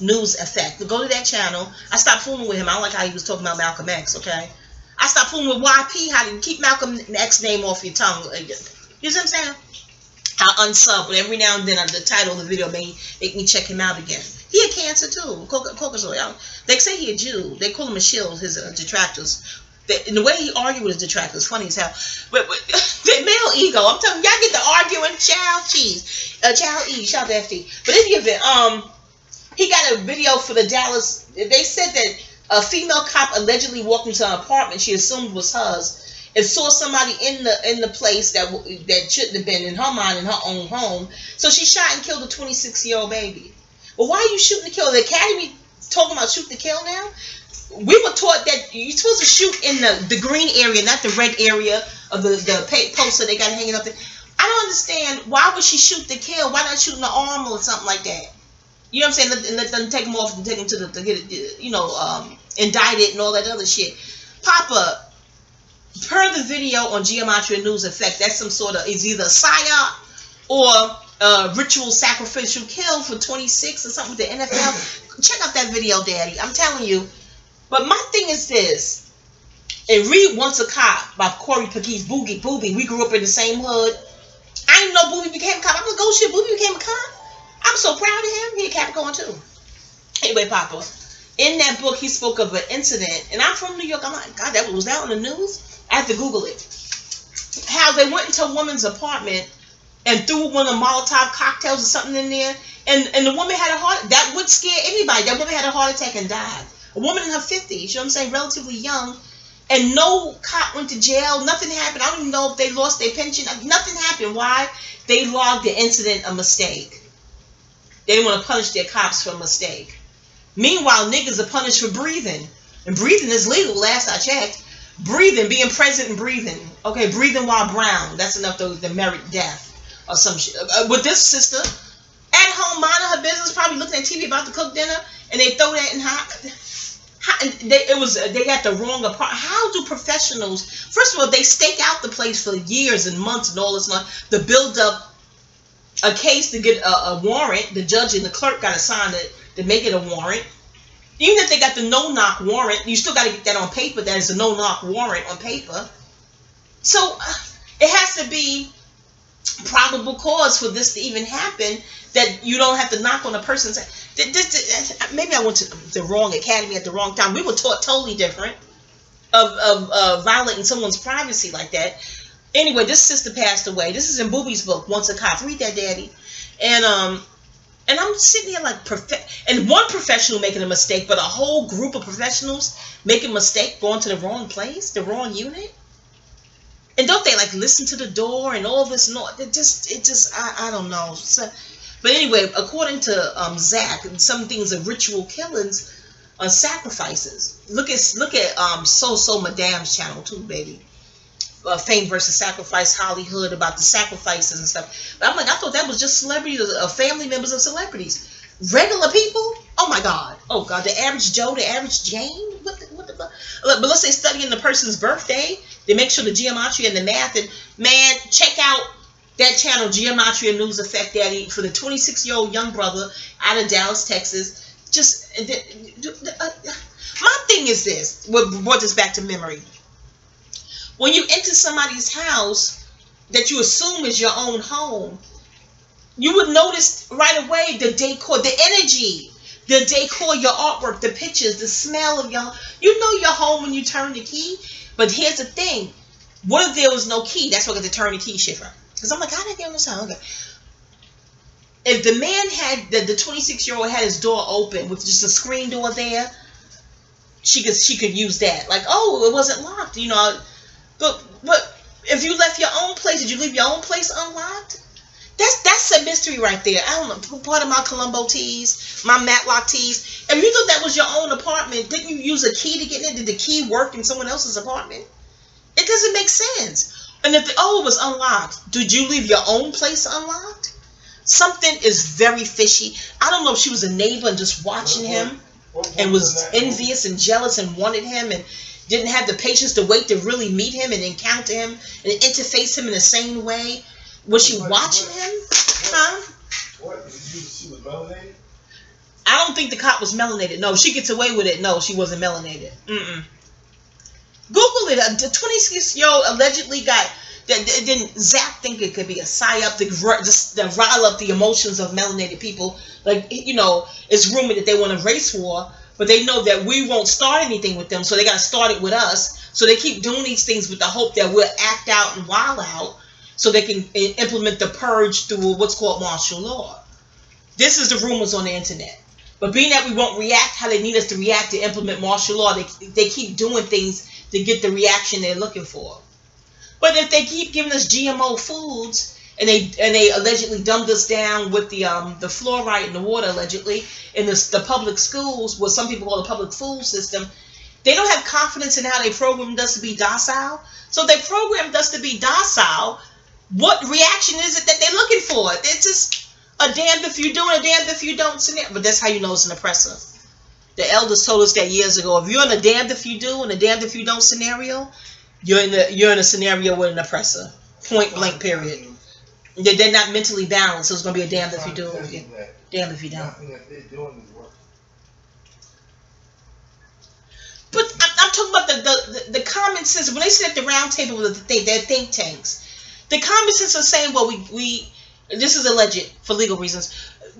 News Effect. Go to that channel. I stopped fooling with him. I don't like how he was talking about Malcolm X. Okay, I stopped fooling with YP. How to keep Malcolm X name off your tongue. You see what I'm saying? How unsub, but every now and then the title of the video make me check him out again. He had cancer too. Caucasoid. They say he a Jew. They call him a shill, his detractors. And the way he argued with his detractors, funny as hell. But the male ego, I'm telling you, y'all get to arguing, child E, shout out to FD. But in the event, he got a video for the Dallas. They said that a female cop allegedly walked into an apartment she assumed was hers, and saw somebody in the place that shouldn't have been in her mind in her own home. So she shot and killed a 26-year-old baby. Well, why are you shooting to kill? The Academy talking about shoot to kill now? We were taught that you're supposed to shoot in the green area, not the red area of the poster they got hanging up there. I don't understand. Why would she shoot to kill? Why not shoot in the arm or something like that? You know what I'm saying? Let them take them off and take them to get it, you know, indicted and all that other shit. Papa, per the video on Geometria News Effect, that's some sort of, is either a psyop or ritual sacrificial kill for 26 or something with the NFL. Check out that video, Daddy. I'm telling you. But my thing is this. And Read Once a Cop by Corey Pegues, Booby. We grew up in the same hood. I didn't know Booby became a cop. I'm like, oh shit, Booby became a cop? I'm so proud of him. He a Capricorn too. Anyway, Papa, in that book, he spoke of an incident. And I'm from New York. I'm like, God, was that on the news? I have to Google it. How they went into a woman's apartment and threw one of the Molotov cocktails or something in there. And the woman had a heart. That would scare anybody. That woman had a heart attack and died. A woman in her 50s, you know what I'm saying, relatively young, and no cop went to jail. Nothing happened. I don't even know if they lost their pension. Nothing happened. Why? They logged the incident a mistake. They didn't want to punish their cops for a mistake. Meanwhile, niggas are punished for breathing. And breathing is legal, last I checked. Breathing, being present and breathing. Okay, breathing while brown. That's enough to merit death or some shit. With this sister, at home, minding her business, probably looking at TV about to cook dinner, and they throw that in hot. They got the wrong apartment. How do professionals? First of all, they stake out the place for years and months and all this month to build up a case to get a warrant. The judge and the clerk got to sign it to make it a warrant. Even if they got the no-knock warrant, you still got to get that on paper. That is a no-knock warrant on paper. So it has to be probable cause for this to even happen, that you don't have to knock on a person's. Maybe I went to the wrong academy at the wrong time. We were taught totally different of violating someone's privacy like that. Anyway, this sister passed away. This is in Booby's book, Once a Cop. Read that, Daddy. And I'm sitting here like, and one professional making a mistake, but a whole group of professionals making a mistake, going to the wrong place, the wrong unit. And don't they like listen to the door and all this noise? It just I don't know. So, but anyway, according to Zach, some things are ritual killings, sacrifices. Look at So Madame's channel too, baby. Fame versus Sacrifice, Hollywood, about the sacrifices and stuff. But I'm like, I thought that was just celebrities, family members of celebrities. Regular people? Oh my God. Oh God, the average Joe, the average Jane? What the fuck? But let's say studying the person's birthday, they make sure the geometry and the math. And man, check out that channel, Geometria News Effect, Daddy, for the 26-year-old young brother out of Dallas, Texas. Just, my thing is this, what brought this back to memory. When you enter somebody's house that you assume is your own home, you would notice right away the decor, the energy, the decor, your artwork, the pictures, the smell of your home. You know your home when you turn the key. But here's the thing. What if there was no key? That's what I got to turn the key shit from. Because I'm like, how did I get on this house? Okay. If the man had, the 26-year-old had his door open with just a screen door there, she could use that. Like, oh, it wasn't locked, you know. But if you left your own place, did you leave your own place unlocked? That's a mystery right there. I don't know. Part of my Columbo teas, my Matlock teas. If you thought that was your own apartment, didn't you use a key to get in? Did the key work in someone else's apartment? It doesn't make sense. And if it was unlocked, did you leave your own place unlocked? Something is very fishy. I don't know if she was a neighbor and just watching him and was envious and jealous and wanted him and didn't have the patience to wait to really meet him and encounter him and interface him in a sane way. Was she watching him? Huh? What? She was melanated? I don't think the cop was melanated. No, she gets away with it. No, she wasn't melanated. Google it. The 26-year-old allegedly got... Didn't Zach think it could be a psyop to rile up the emotions of melanated people? Like, you know, it's rumored that they want a race war, but they know that we won't start anything with them, so they got to start it with us. So they keep doing these things with the hope that we'll act out and wild out so they can implement the purge through what's called martial law. This is the rumors on the internet. But being that we won't react how they need us to react to implement martial law, they keep doing things to get the reaction they're looking for. But if they keep giving us GMO foods and they allegedly dumbed us down with the fluoride in the water allegedly in the public schools, what some people call the public food system, they don't have confidence in how they programmed us to be docile. So if they programmed us to be docile, what reaction is it that they're looking for? It's just a damned if you do and a damned if you don't scenario. But that's how you know it's an oppressor. The elders told us that years ago. If you're in a damned if you do and a damned if you don't scenario, you're in a scenario with an oppressor. Point blank, period. They're not mentally balanced, so it's going to be a damned if you do, damned if you don't. But I'm talking about the common sense. When they sit at the round table with their think tanks, the common sense of saying, well, we this is alleged for legal reasons.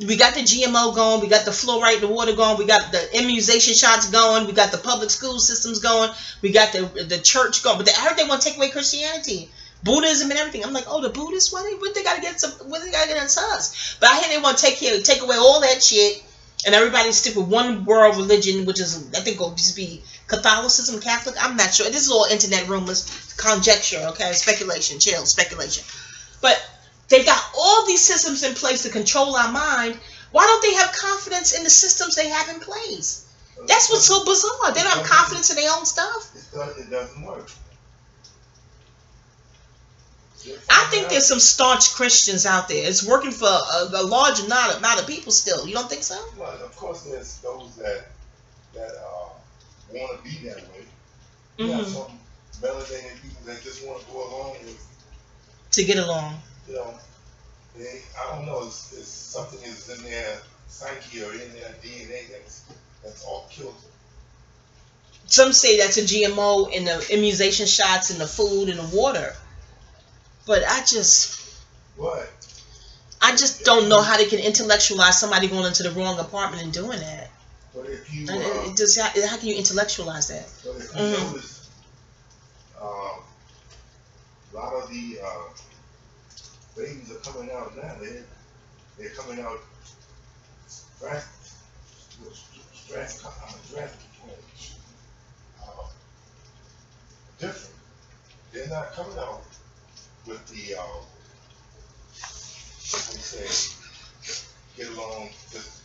We got the GMO going. We got the fluoride in the water going. We got the immunization shots going. We got the public school systems going. We got the church going. But I heard they want to take away Christianity, Buddhism, and everything. I'm like, oh, the Buddhists? What they got to get? What they got to get into us? But I hear they want to take away all that shit, and everybody stick with one world religion, which is I think will just be Catholicism, Catholic. I'm not sure. This is all internet rumors, conjecture. Okay, speculation, chill, speculation. But they got all these systems in place to control our mind. Why don't they have confidence in the systems they have in place? That's what's so bizarre. They don't have confidence in their own stuff. It doesn't work. I think there's some staunch Christians out there. It's working for a large amount of people still. You don't think so? Well, of course, there's those that want to be that way. You have some melanated people that just want to go along with. To get along. You know, I don't know, it's something is in their psyche or in their DNA that's all killed them. Some say that's a GMO in the immunization shots, in the food, in the water. But I just don't know how they can intellectualize somebody going into the wrong apartment and doing that. But if you, how can you intellectualize that? But if you notice, a lot of the babies are coming out now. They're coming out different. They're not coming out with the what we say, get along, just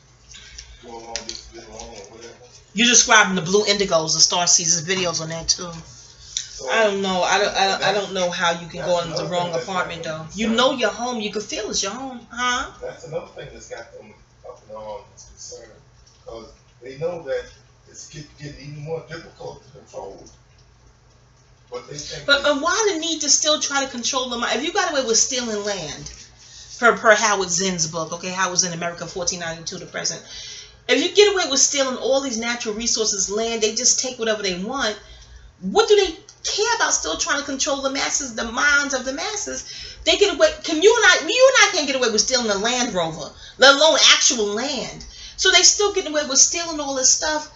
go along, just get along or whatever. You're describing the blue indigos, the Star Seasons videos on that too. So, I don't know. I don't know how you can go into the wrong apartment though. You know your home. You can feel it's your home, huh? That's another thing that's got them up and on concerned, because they know that it's getting even more difficult to control. But they think. But why the need to still try to control them? If you got away with stealing land, per Howard Zinn's book, okay, Howard Zinn, America 1492 to present. If you get away with stealing all these natural resources, land, they just take whatever they want. What do they care about still trying to control the masses, the minds of the masses? They get away. You and I can't get away with stealing a Land Rover, let alone actual land. So they still getting away with stealing all this stuff.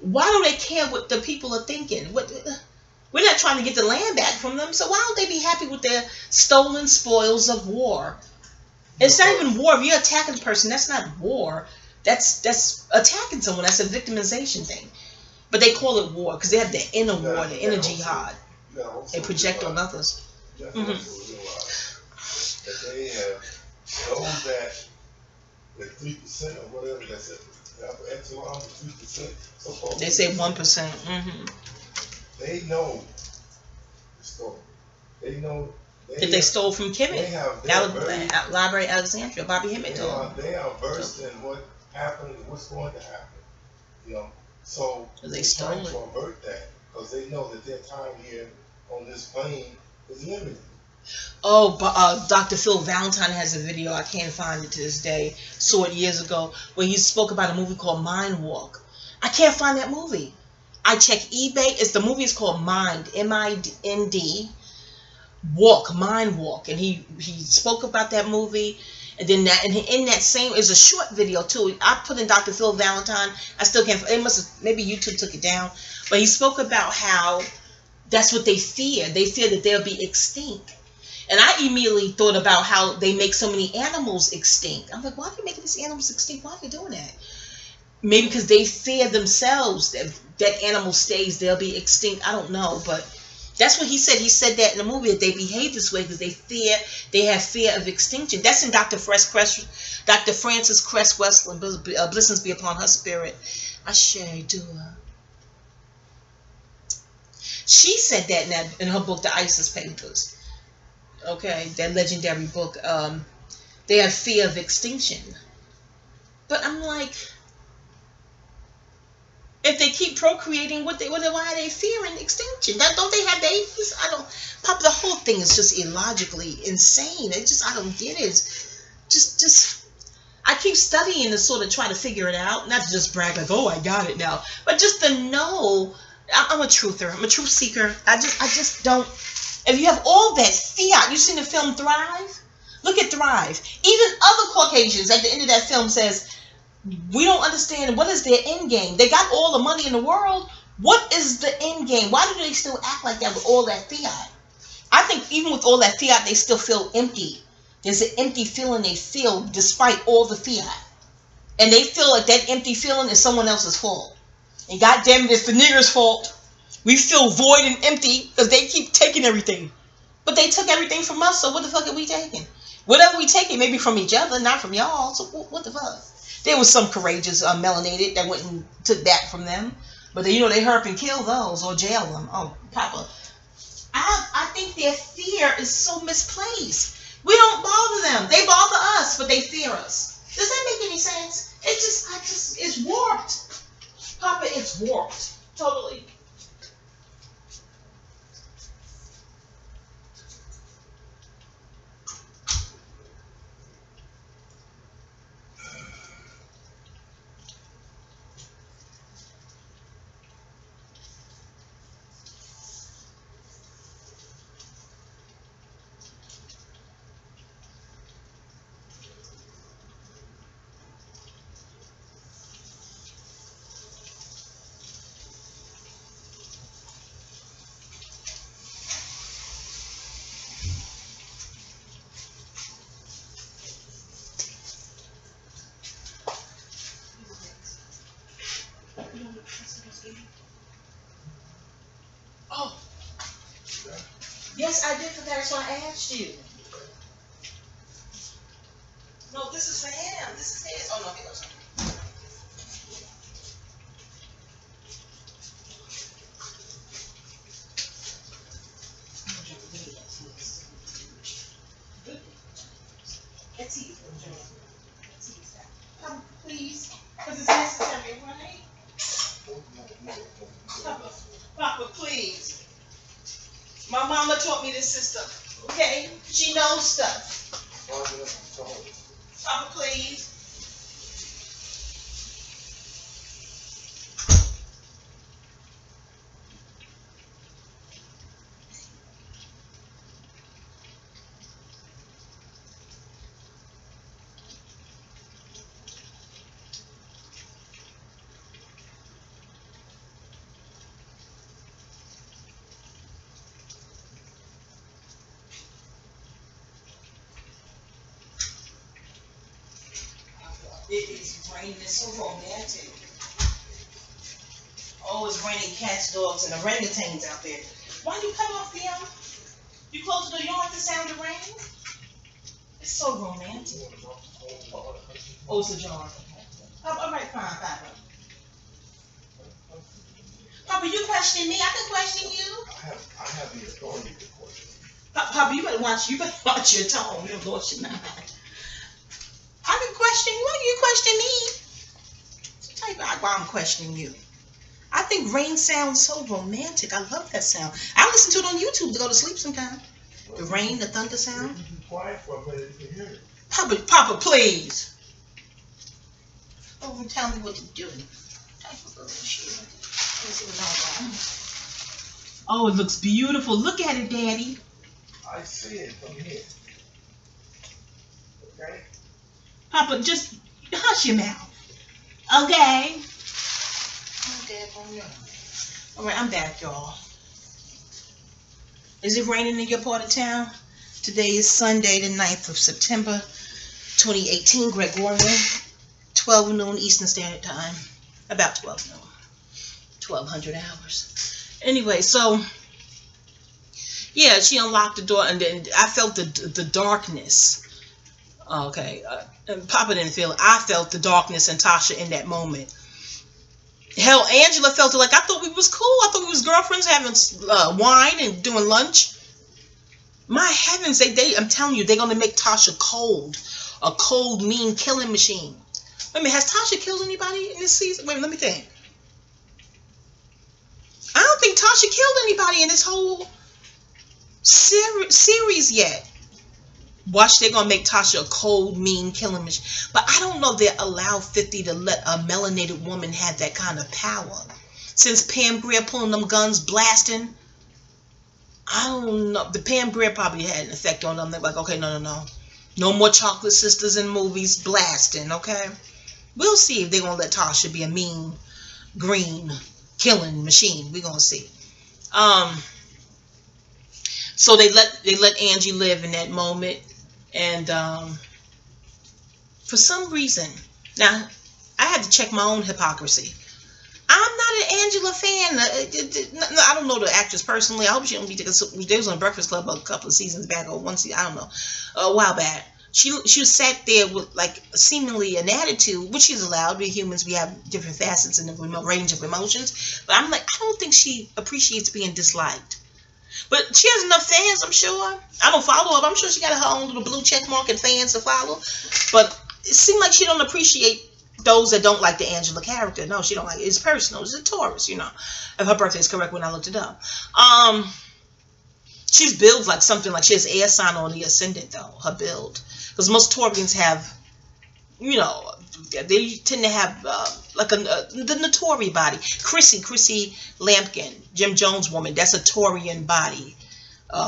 Why do they care what the people are thinking? We're not trying to get the land back from them, so why don't they be happy with their stolen spoils of war? It's not even war. If you're attacking a person, that's not war. That's attacking someone. That's a victimization thing. But they call it war because they have the inner war, the inner jihad. They project on others. That they have Those that the 3% or whatever that's it, the upper echelon, the 3%, so-called. They say 1%. They know the story. They know They stole from Kemet. Library Alexandria. Bobby Hemmett told them. They are versed in what happened and what's going to happen. You know, so they stole trying to avert that because they know that their time here on this plane is limited. Oh, Dr. Phil Valentine has a video. I can't find it to this day. Saw it years ago where he spoke about a movie called Mind Walk. I can't find that movie. I check eBay. The movie is called Mind, M-I-N-D, Walk, Mind Walk, and he spoke about that movie. And then in that same is a short video too. I put in Dr. Phil Valentine. I still can't. It must have, maybe YouTube took it down, but he spoke about how that's what they fear. They fear that they'll be extinct. And I immediately thought about how they make so many animals extinct. I'm like, why are they making these animals extinct? Why are they doing that? Maybe because they fear themselves that animal stays, they'll be extinct. I don't know, but that's what he said. He said that in the movie, that they behave this way because they have fear of extinction. That's in Dr. Frances Cress Westland, blessings be upon her spirit. I do. She said that in her book, The ISIS Papers. Okay, that legendary book. They have fear of extinction. But I'm like, if they keep procreating, why are they fearing extinction? Don't they have babies? Pop, the whole thing is just illogically insane. I don't get it. I keep studying to sort of try to figure it out. Not to just brag like, oh, I got it now. But just to know, I'm a truther. I'm a truth seeker. I just don't. If you have all that fiat, you seen the film Thrive? Look at Thrive. Even other Caucasians at the end of that film says, we don't understand what is their end game. They got all the money in the world. What is the end game? Why do they still act like that with all that fiat? I think even with all that fiat, they still feel empty. There's an empty feeling they feel despite all the fiat. And they feel like that empty feeling is someone else's fault. And goddamn it, it's the niggers' fault. We feel void and empty because they keep taking everything. But they took everything from us, so what the fuck are we taking? Whatever we taking, maybe from each other, not from y'all. So what the fuck? There was some courageous melanated that went and took that from them. But they hurp and kill those or jail them. Oh, Papa. I think their fear is so misplaced. We don't bother them. They bother us, but they fear us. Does that make any sense? It's warped. Papa, it's warped. Totally. Oh. Yes, I did, because that's why I asked you. No, this is for him. This is his. Oh, no, he goes. Come, please, because it's necessary, right? Papa, please. My mama taught me this system, okay? She knows stuff. Papa, please. It is raining. It's so romantic. Oh, it's raining cats, dogs, and orangutans out there. Why you cut off the You close the door, you don't like the sound of rain? It's so romantic. Oh, it's a jar. All right, fine, Papa. Papa, you question me? I can question you. I have the authority to question. Papa, you better watch your tone. Your Lord should not. I can question you. Why do you question me? Tell you why I'm questioning you. I think rain sounds so romantic. I love that sound. I listen to it on YouTube to go to sleep sometimes. The rain, the thunder sound. You be quiet for a minute to hear it. Papa, please. Don't tell me what to do. Oh, it looks beautiful. Look at it, Daddy. I see it from here. Okay? Papa, just hush your mouth. Okay? All right, I'm back, y'all. Is it raining in your part of town? Today is Sunday, the 9th of September, 2018, Gregorian, 12 noon Eastern Standard Time. About 12 noon. 1200 hours. Anyway, so, yeah, she unlocked the door, and then I felt the darkness. Okay, and Papa didn't feel it. I felt the darkness in Tasha in that moment. Hell, Angela felt it like, I thought we was cool. I thought we was girlfriends having wine and doing lunch. My heavens, I'm telling you, they're going to make Tasha cold. A cold, mean killing machine. Wait a minute, has Tasha killed anybody in this season? Wait, let me think. I don't think Tasha killed anybody in this whole series yet. Watch, they're going to make Tasha a cold, mean killing machine. But I don't know if they allow 50 to let a melanated woman have that kind of power. Since Pam Grier pulling them guns, blasting, I don't know. The Pam Grier probably had an effect on them. They're like, okay, no. No more chocolate sisters in movies blasting, okay? We'll see if they're going to let Tasha be a mean, green, killing machine. We're going to see. So they let Angie live in that moment. And for some reason, now I had to check my own hypocrisy. I'm not an Angela fan. I don't know the actress personally. I hope she don't be. They was on Breakfast Club a couple of seasons back, or one season, I don't know, a while back. She sat there with like seemingly an attitude, which is allowed. We humans, we have different facets and a range of emotions. But I'm like, I don't think she appreciates being disliked. But she has enough fans, I'm sure. I don't follow her. I'm sure she got her own little blue check mark and fans to follow. But it seemed like she don't appreciate those that don't like the Angela character. No, she don't like it. It's personal. It's a Taurus, you know. If her birthday is correct when I looked it up. She's built like something like she has air sign on the ascendant, though, her build. Because most Taurians have, you know, they tend to have like the Notori body. Chrissy Lampkin, Jim Jones woman, that's a Taurian body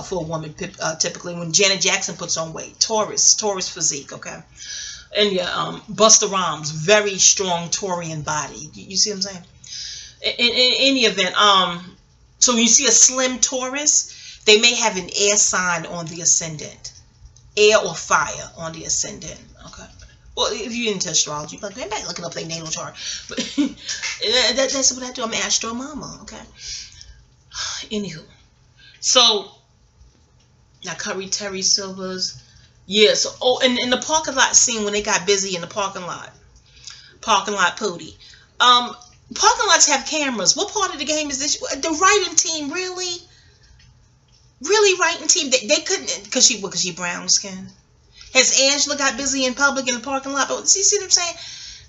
for a woman typically. When Janet Jackson puts on weight, Taurus physique, okay. And yeah, Busta Rhymes, very strong Taurian body. You see what I'm saying? In any event, so when you see a slim Taurus, they may have an air sign on the ascendant, air or fire on the ascendant, okay. Well, if you're into astrology, but go back looking up their natal chart. But that's what I do. I'm an astro mama, okay? Anywho. So, now Terry Silver's. Yeah, so, oh, and in the parking lot scene when they got busy in the parking lot pootie. Parking lots have cameras. What part of the game is this? The writing team, really writing team? They couldn't, because she brown skin. Has Angela got busy in public in the parking lot? But see what I'm saying?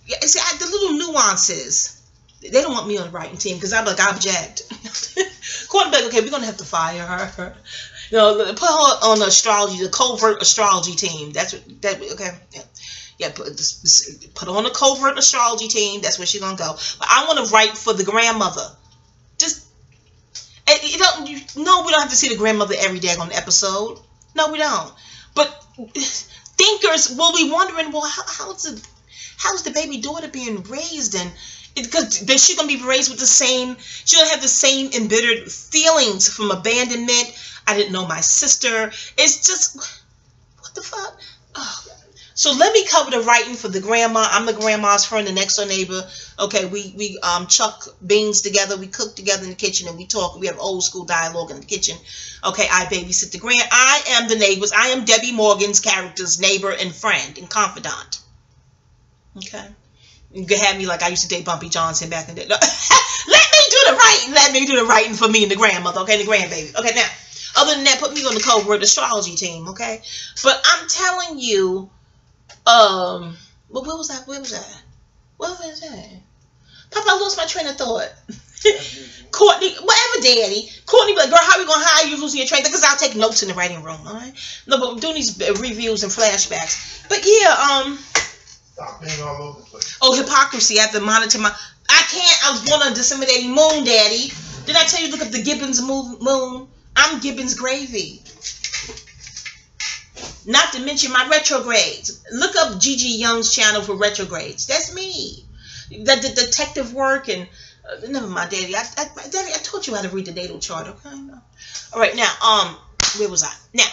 Yeah, see, the little nuances. They don't want me on the writing team because I'm like, I object. Courtney, like, okay, we're gonna have to fire her. You know, put her on the covert astrology team. That's what that. Okay, yeah. Put her on the covert astrology team. That's where she's gonna go. But I want to write for the grandmother. Just, we don't have to see the grandmother every day on the episode. No, we don't. But thinkers will be wondering, well, how's the baby daughter being raised, and because she's gonna be raised with she'll have the same embittered feelings from abandonment. I didn't know my sister. It's just, what the fuck? Oh. So let me cover the writing for the grandma. I'm the grandma's friend, the next door neighbor. Okay, we chuck beans together, we cook together in the kitchen, and we talk. We have old school dialogue in the kitchen. Okay, I babysit the grand. I am the neighbors. I am Debbie Morgan's character's neighbor and friend and confidant. Okay, you can have me like I used to date Bumpy Johnson back in the day. Let me do the writing. Let me do the writing for me and the grandmother. Okay, the grandbaby. Okay, now other than that, put me on the covert astrology team. Okay, but I'm telling you. But where was that? What was that? Papa, I lost my train of thought. Courtney, whatever, Daddy. Courtney, but girl, how we gonna hire you losing your train? Because I'll take notes in the writing room, all right? No, but I'm doing these reviews and flashbacks. But yeah, Stop being all over the place. Oh, hypocrisy. I have to monitor my. I can't. I was born on a disseminating moon, Daddy. Did I tell you? Look up the Gibbons moon. I'm Gibbons gravy. Not to mention my retrogrades. Look up Gigi Young's channel for retrogrades. That's me. The detective work and never mind, Daddy. Daddy, I taught you how to read the natal chart. Okay. All right, now where was I? Now,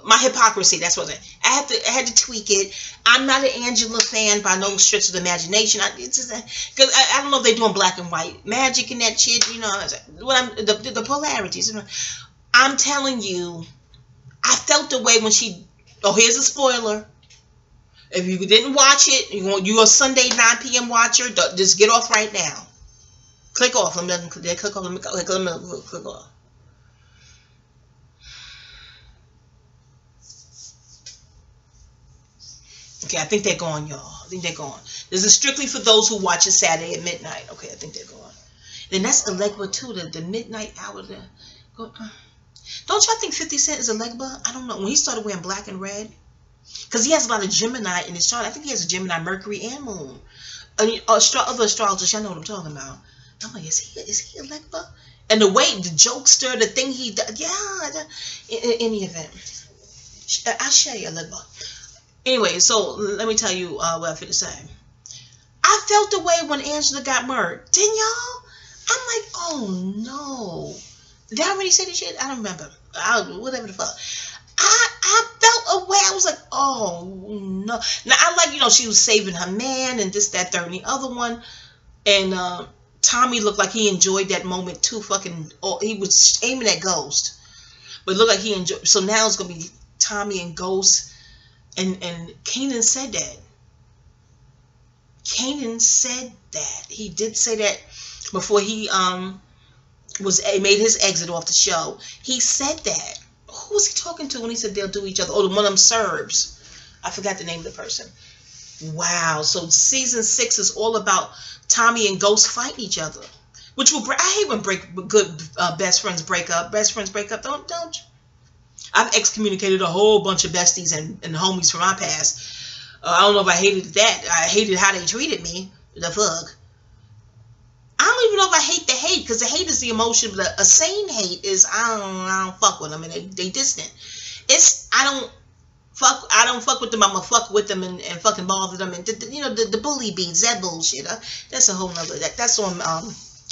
my hypocrisy. That's what I had to tweak it. I'm not an Angela fan by no stretch of the imagination. Because I don't know if they're doing black and white magic and that shit. You know, the polarities. I'm telling you, I felt the way when she. Oh, here's a spoiler. If you didn't watch it, you're a Sunday 9 p.m. watcher. Just get off right now. Click off. Let me click off. Okay, I think they're gone, y'all. I think they're gone. This is strictly for those who watch it Saturday at midnight. Okay, I think they're gone. Then that's Elegba too. The midnight hour. Don't y'all think 50 Cent is Elegba? I don't know. When he started wearing black and red, because he has a lot of Gemini in his chart. I think he has a Gemini, Mercury, and Moon. Other astrologers, y'all know what I'm talking about. I'm like, is he Elegba? And the way the jokester, the thing he does, yeah. In any event, I'll show you Elegba. Anyway, so let me tell you what I feel to say. I felt the way when Angela got murdered. Didn't y'all? I'm like, oh no. Did I already say this shit? I don't remember. Whatever the fuck. I felt a way. I was like, oh no. Now I like, she was saving her man and this, that, third, and the other one. And Tommy looked like he enjoyed that moment too. He was aiming at Ghost, but it looked like he enjoyed. So now it's gonna be Tommy and Ghost. And Kanan said that. Kanan said that. He did say that before he made his exit off the show. He said that. Who was he talking to when he said they'll do each other? Oh, one of them Serbs. I forgot the name of the person. Wow. So season 6 is all about Tommy and Ghost fighting each other. Which will I hate when good best friends break up. Best friends break up. Don't you? I've excommunicated a whole bunch of besties and homies from my past. I don't know if I hated that. I hated how they treated me. The fuck. I don't even know if I hate the hate, because the hate is the emotion, but a sane hate is I don't fuck with them and they distant. It's I don't fuck with them. I'm gonna fuck with them and fucking bother them and the bully beats, that bullshit. That's a whole nother. That's on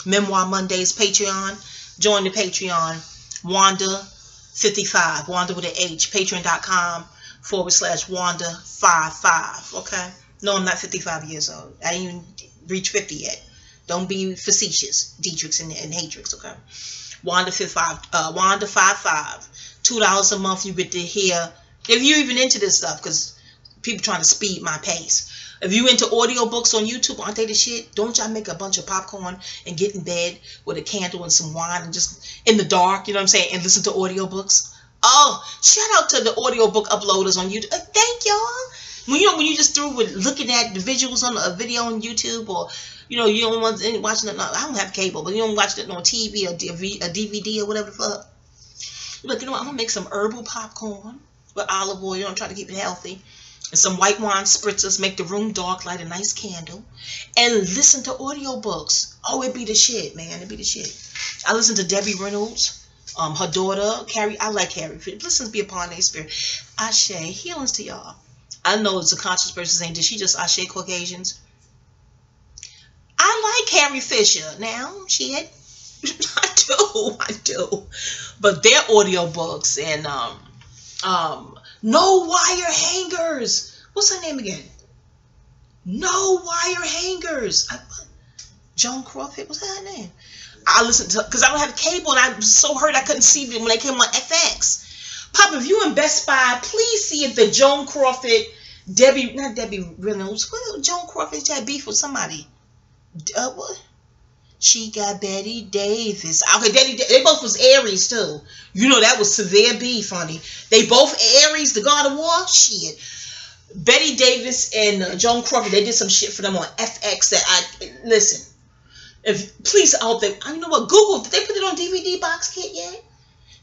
Memoir Mondays Patreon. Join the Patreon. Wandah 55. Wandah with an H. Patreon.com/Wandah55. Okay. No, I'm not 55 years old. I didn't even reach 50 yet. Don't be facetious, Dietrich and Hatrix, okay? Wandah 55. $2 a month, you get to hear, if you're even into this stuff, because people trying to speed my pace. If you into audiobooks on YouTube, aren't they the shit? Don't y'all make a bunch of popcorn and get in bed with a candle and some wine and just in the dark, you know what I'm saying, and listen to audiobooks? Oh, shout out to the audiobook uploaders on YouTube. Thank y'all. When you just through with looking at the visuals on a video on YouTube, or you don't want to watch it. I don't have cable, but you don't watch it on TV or a DVD or whatever the fuck. Look, I'm gonna make some herbal popcorn with olive oil. I'm trying to keep it healthy, and some white wine spritzers. Make the room dark, light a nice candle, and listen to audiobooks. Oh, it be the shit, man. It be the shit. I listen to Debbie Reynolds. Her daughter, Carrie. I like Carrie. Blessings be upon their spirit. Ashe, healings to y'all. I know it's a conscious person saying, did she just Ashe Caucasians? I like Carrie Fisher. Now, shit. I do. But their audiobooks and No wire hangers. What's her name again? No wire hangers. Joan Crawford. What's that her name? I listened to, because I don't have cable, and I was so hurt I couldn't see them when they came on FX. Pop, if you in Best Buy, please see if the Joan Crawford, not Debbie Reynolds, Joan Crawford had beef with somebody. What? She got Betty Davis. Okay, they both was Aries too. You know that was severe beef, honey. They both Aries, the God of War. Shit. Betty Davis and Joan Crawford, they did some shit for them on FX that listen. If please, I hope they. You know what? Google. Did they put it on DVD box kit yet?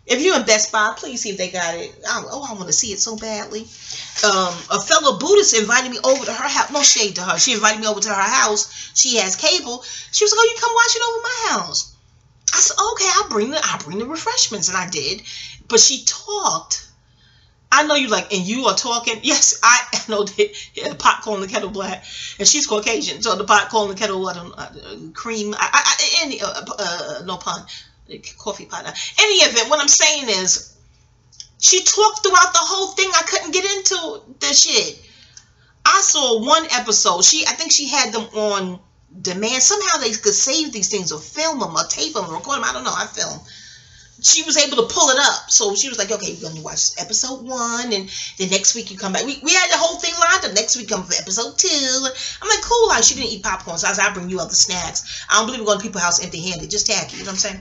If you're in Best Buy, please see if they got it. I want to see it so badly. A fellow Buddhist invited me over to her house. No shade to her. She invited me over to her house. She has cable. She was like, "Oh, you come watch it over my house." I said, "Okay, I'll bring the refreshments," and I did. But she talked. I know you like, and you are talking. Yes, I know the pot calling the kettle black, and she's Caucasian, so the pot calling the kettle cream. No pun. Coffee pot. Any event, what I'm saying is, she talked throughout the whole thing. I couldn't get into the shit. I saw one episode. I think she had them on demand. Somehow they could save these things or film them or tape them or record them. I don't know. I film. She was able to pull it up. So she was like, okay, you're going to watch episode 1, and the next week you come back. We had the whole thing lined up. Next week come for episode 2. I'm like, cool. Like, she didn't eat popcorn, so I said, I'll bring you other snacks. I don't believe in going to people's house empty-handed. Just tacky, you know what I'm saying?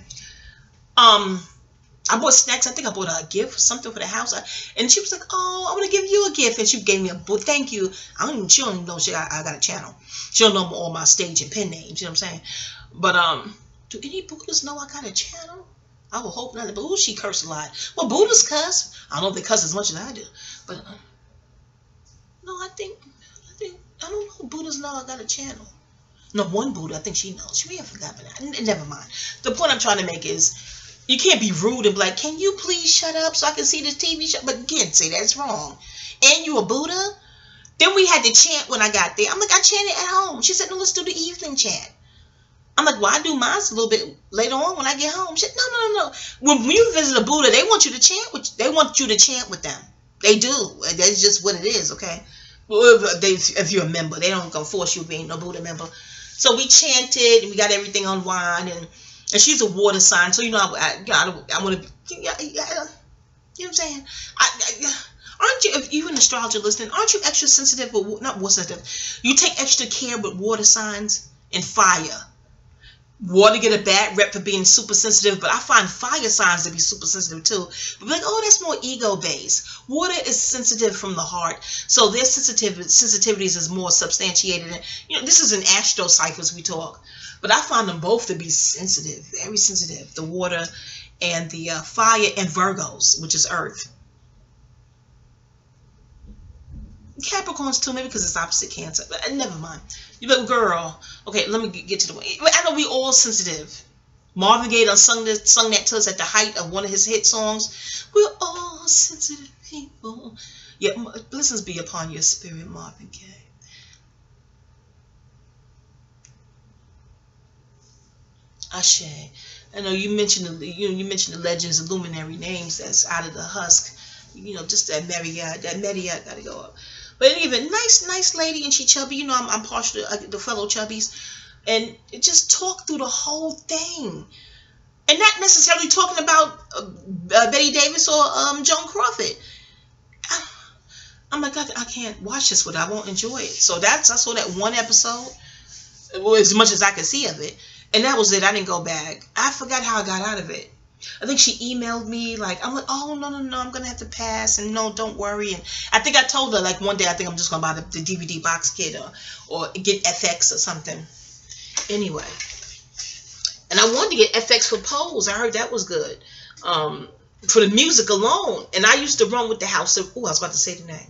I bought snacks. I think I bought a gift, something for the house. And she was like, oh, I want to give you a gift. And she gave me a book. Thank you. She don't even know I got a channel. She don't know all my stage and pen names. You know what I'm saying? But, do any Buddhists know I got a channel? I will hope not. But she cursed a lot. Well, Buddhists cuss. I don't know if they cuss as much as I do. But, no, I don't know if Buddhists know I got a channel. No, one Buddha, I think she knows. She may have forgotten that. Never mind. The point I'm trying to make is, you can't be rude and be like, can you please shut up so I can see this TV show? But you can't say that's wrong. And you a Buddha? Then we had to chant when I got there. I'm like, I chanted at home. She said, no, let's do the evening chant. I'm like, well, I do mine a little bit later on when I get home. She said, no. When you visit a Buddha, they want you to chant with them. They do. That's just what it is, okay? Well, if you're a member, they don't gonna force you being no Buddha member. So we chanted, and we got everything on wine, and she's a water sign, so you know I want to. You know what I'm saying? Aren't you? If you're an astrologer listening, aren't you extra sensitive? But not more sensitive. You take extra care with water signs and fire. Water get a bad rep for being super sensitive, but I find fire signs to be super sensitive too. But like, oh, that's more ego based. Water is sensitive from the heart, so their sensitivities is more substantiated. And, you know, this is an astro ciphers we talk, but I find them both to be sensitive, very sensitive. The water and the fire, and Virgos, which is earth. Capricorns too, maybe because it's opposite Cancer, but never mind. You look, girl. Okay, let me get to the point. I know we all sensitive. Marvin Gaye done sung that to us at the height of one of his hit songs. We're all sensitive people. Yeah, blessings be upon your spirit, Marvin Gaye. Ashe. I know you mentioned the legends, the luminary names that's out of the husk. You know, just that Marriott gotta go up. But even nice lady, and she chubby. You know, I'm partial to the fellow chubbies, and it just talked through the whole thing, and not necessarily talking about Betty Davis or Joan Crawford. I'm like, I can't watch this with her. I won't enjoy it. So I saw that one episode, as much as I could see of it, and that was it. I didn't go back. I forgot how I got out of it. I think she emailed me, like, I'm like, oh, no, I'm going to have to pass, and no, don't worry. And I think I told her, like, one day, I think I'm just going to buy the DVD box kit or get FX or something. Anyway. And I wanted to get FX for Pose. I heard that was good. For the music alone. And I used to run with the house. I was about to say the name.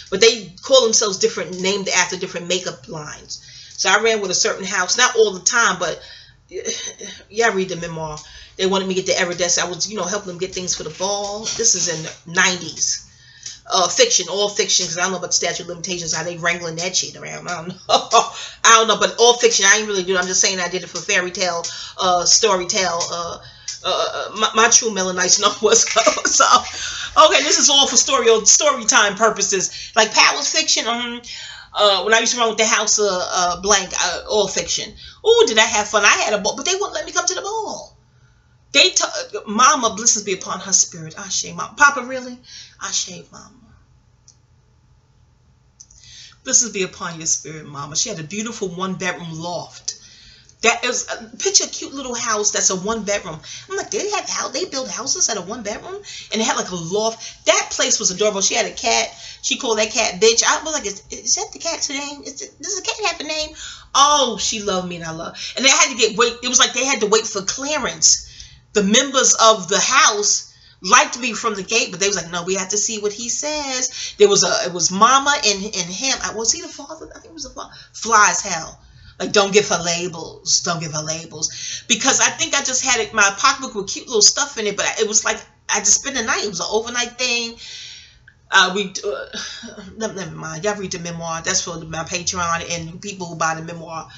But they call themselves different, named after different makeup lines. So I ran with a certain house, not all the time, but yeah, I read the memoir. They wanted me to get the iridescent. I was, helping them get things for the ball. This is in the 90s. Fiction, all fiction, because I don't know about the statute of limitations, how they wrangling that shit around. I don't know, but all fiction, I ain't really do it. I'm just saying I did it for fairy tale, story tale, my true Melanites know what's going on. So, Okay, this is all for story time purposes. Like Power's fiction. When I used to run with the House of Blank, all fiction. Oh, did I have fun? I had a ball, but they wouldn't let me come to the ball. Mama, blessings be upon her spirit. Ashe, Mama. Papa, really? Ashe, Mama. Blessings be upon your spirit, Mama. She had a beautiful 1-bedroom loft. That is, picture a cute little house that's a 1-bedroom. I'm like, they build houses at a 1-bedroom, and it had like a loft. That place was adorable. She had a cat. She called that cat bitch. I was like, is that the cat's name? Does the cat have a name? Oh, she loved me and I love. And they had to wait. It was like they had to wait for clearance. The members of the house liked me from the gate, but they was like, no, we have to see what he says. It was Mama and him. Was he the father? I think it was the father. Fly as hell. Like, don't give her labels. Don't give her labels. Because I think I just had my pocketbook with cute little stuff in it, but it was like, I just spent the night. It was an overnight thing. Never mind. Y'all read the memoir. That's for my Patreon and people who buy the memoir.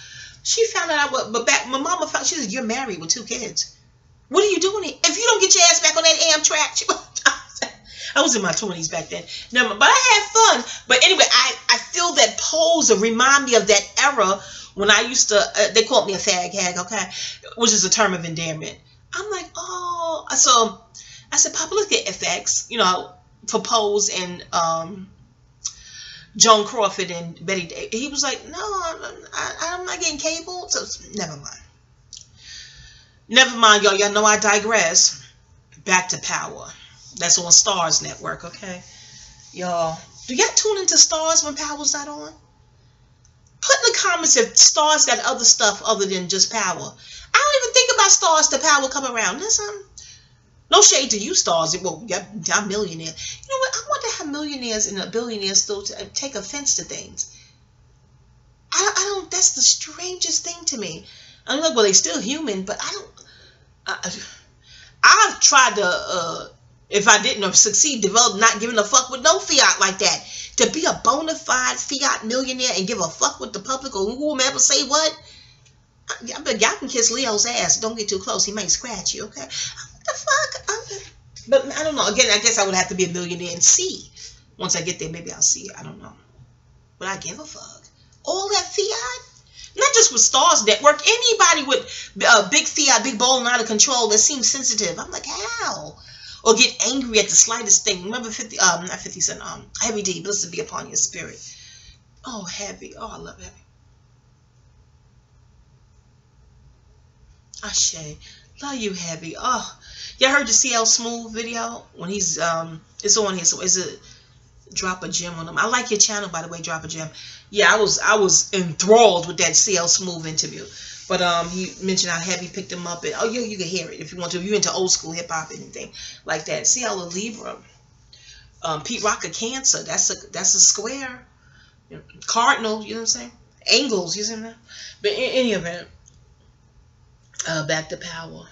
She found out my mama found, she said, you're married with 2 kids. What are you doing here? If you don't get your ass back on that Amtrak, I was in my 20s back then. No, but I had fun. But anyway, I feel that pose remind me of that era when I used to, they called me a fag hag, okay? Which is a term of endearment. I'm like, oh. So I said, Papa, let's get FX, for Pose and Joan Crawford and Betty Day. He was like, no, I'm not getting cable. So never mind. Never mind, y'all. Y'all know I digress. Back to Power. That's on Stars Network, okay? Y'all, do y'all tune into Stars when Power's not on? Put in the comments if Stars got other stuff other than just Power. I don't even think about Stars till Power come around. Listen, no shade to you, Stars. Well, I'm millionaire. You know what? I wonder how millionaires and billionaires still take offense to things. I don't. That's the strangest thing to me. I'm like, well, they're still human, but I don't. I've tried to, if I didn't succeed, develop not giving a fuck with no fiat like that. To be a bona fide fiat millionaire and give a fuck with the public or whomever say what. But y'all can kiss Leo's ass. Don't get too close. He might scratch you, okay? What the fuck? But I don't know. Again, I guess I would have to be a millionaire and see. Once I get there, maybe I'll see it. I don't know. But I give a fuck. All that fiat? Not just with Stars Network. Anybody with big fiat, big bowling out of control that seems sensitive. I'm like, how? Or get angry at the slightest thing. Remember not 50 Cent, Heavy D, blessed be upon your spirit. Oh, Heavy. Oh, I love Heavy. Ashe. Love you, Heavy. Oh, y'all heard the CL Smooth video? When he's, it's on here, so is it Drop a Gem on him? I like your channel, by the way, Drop a Gem. Yeah, I was enthralled with that CL Smooth interview. But he mentioned how Heavy picked him up. And, oh, yeah, you can hear it if you want to. If you're into old school hip-hop, anything like that. CL a Libra. Pete Rock a Cancer. That's a square. Cardinal, you know what I'm saying? Angles, you see what I'm saying? But in any event, back to Power.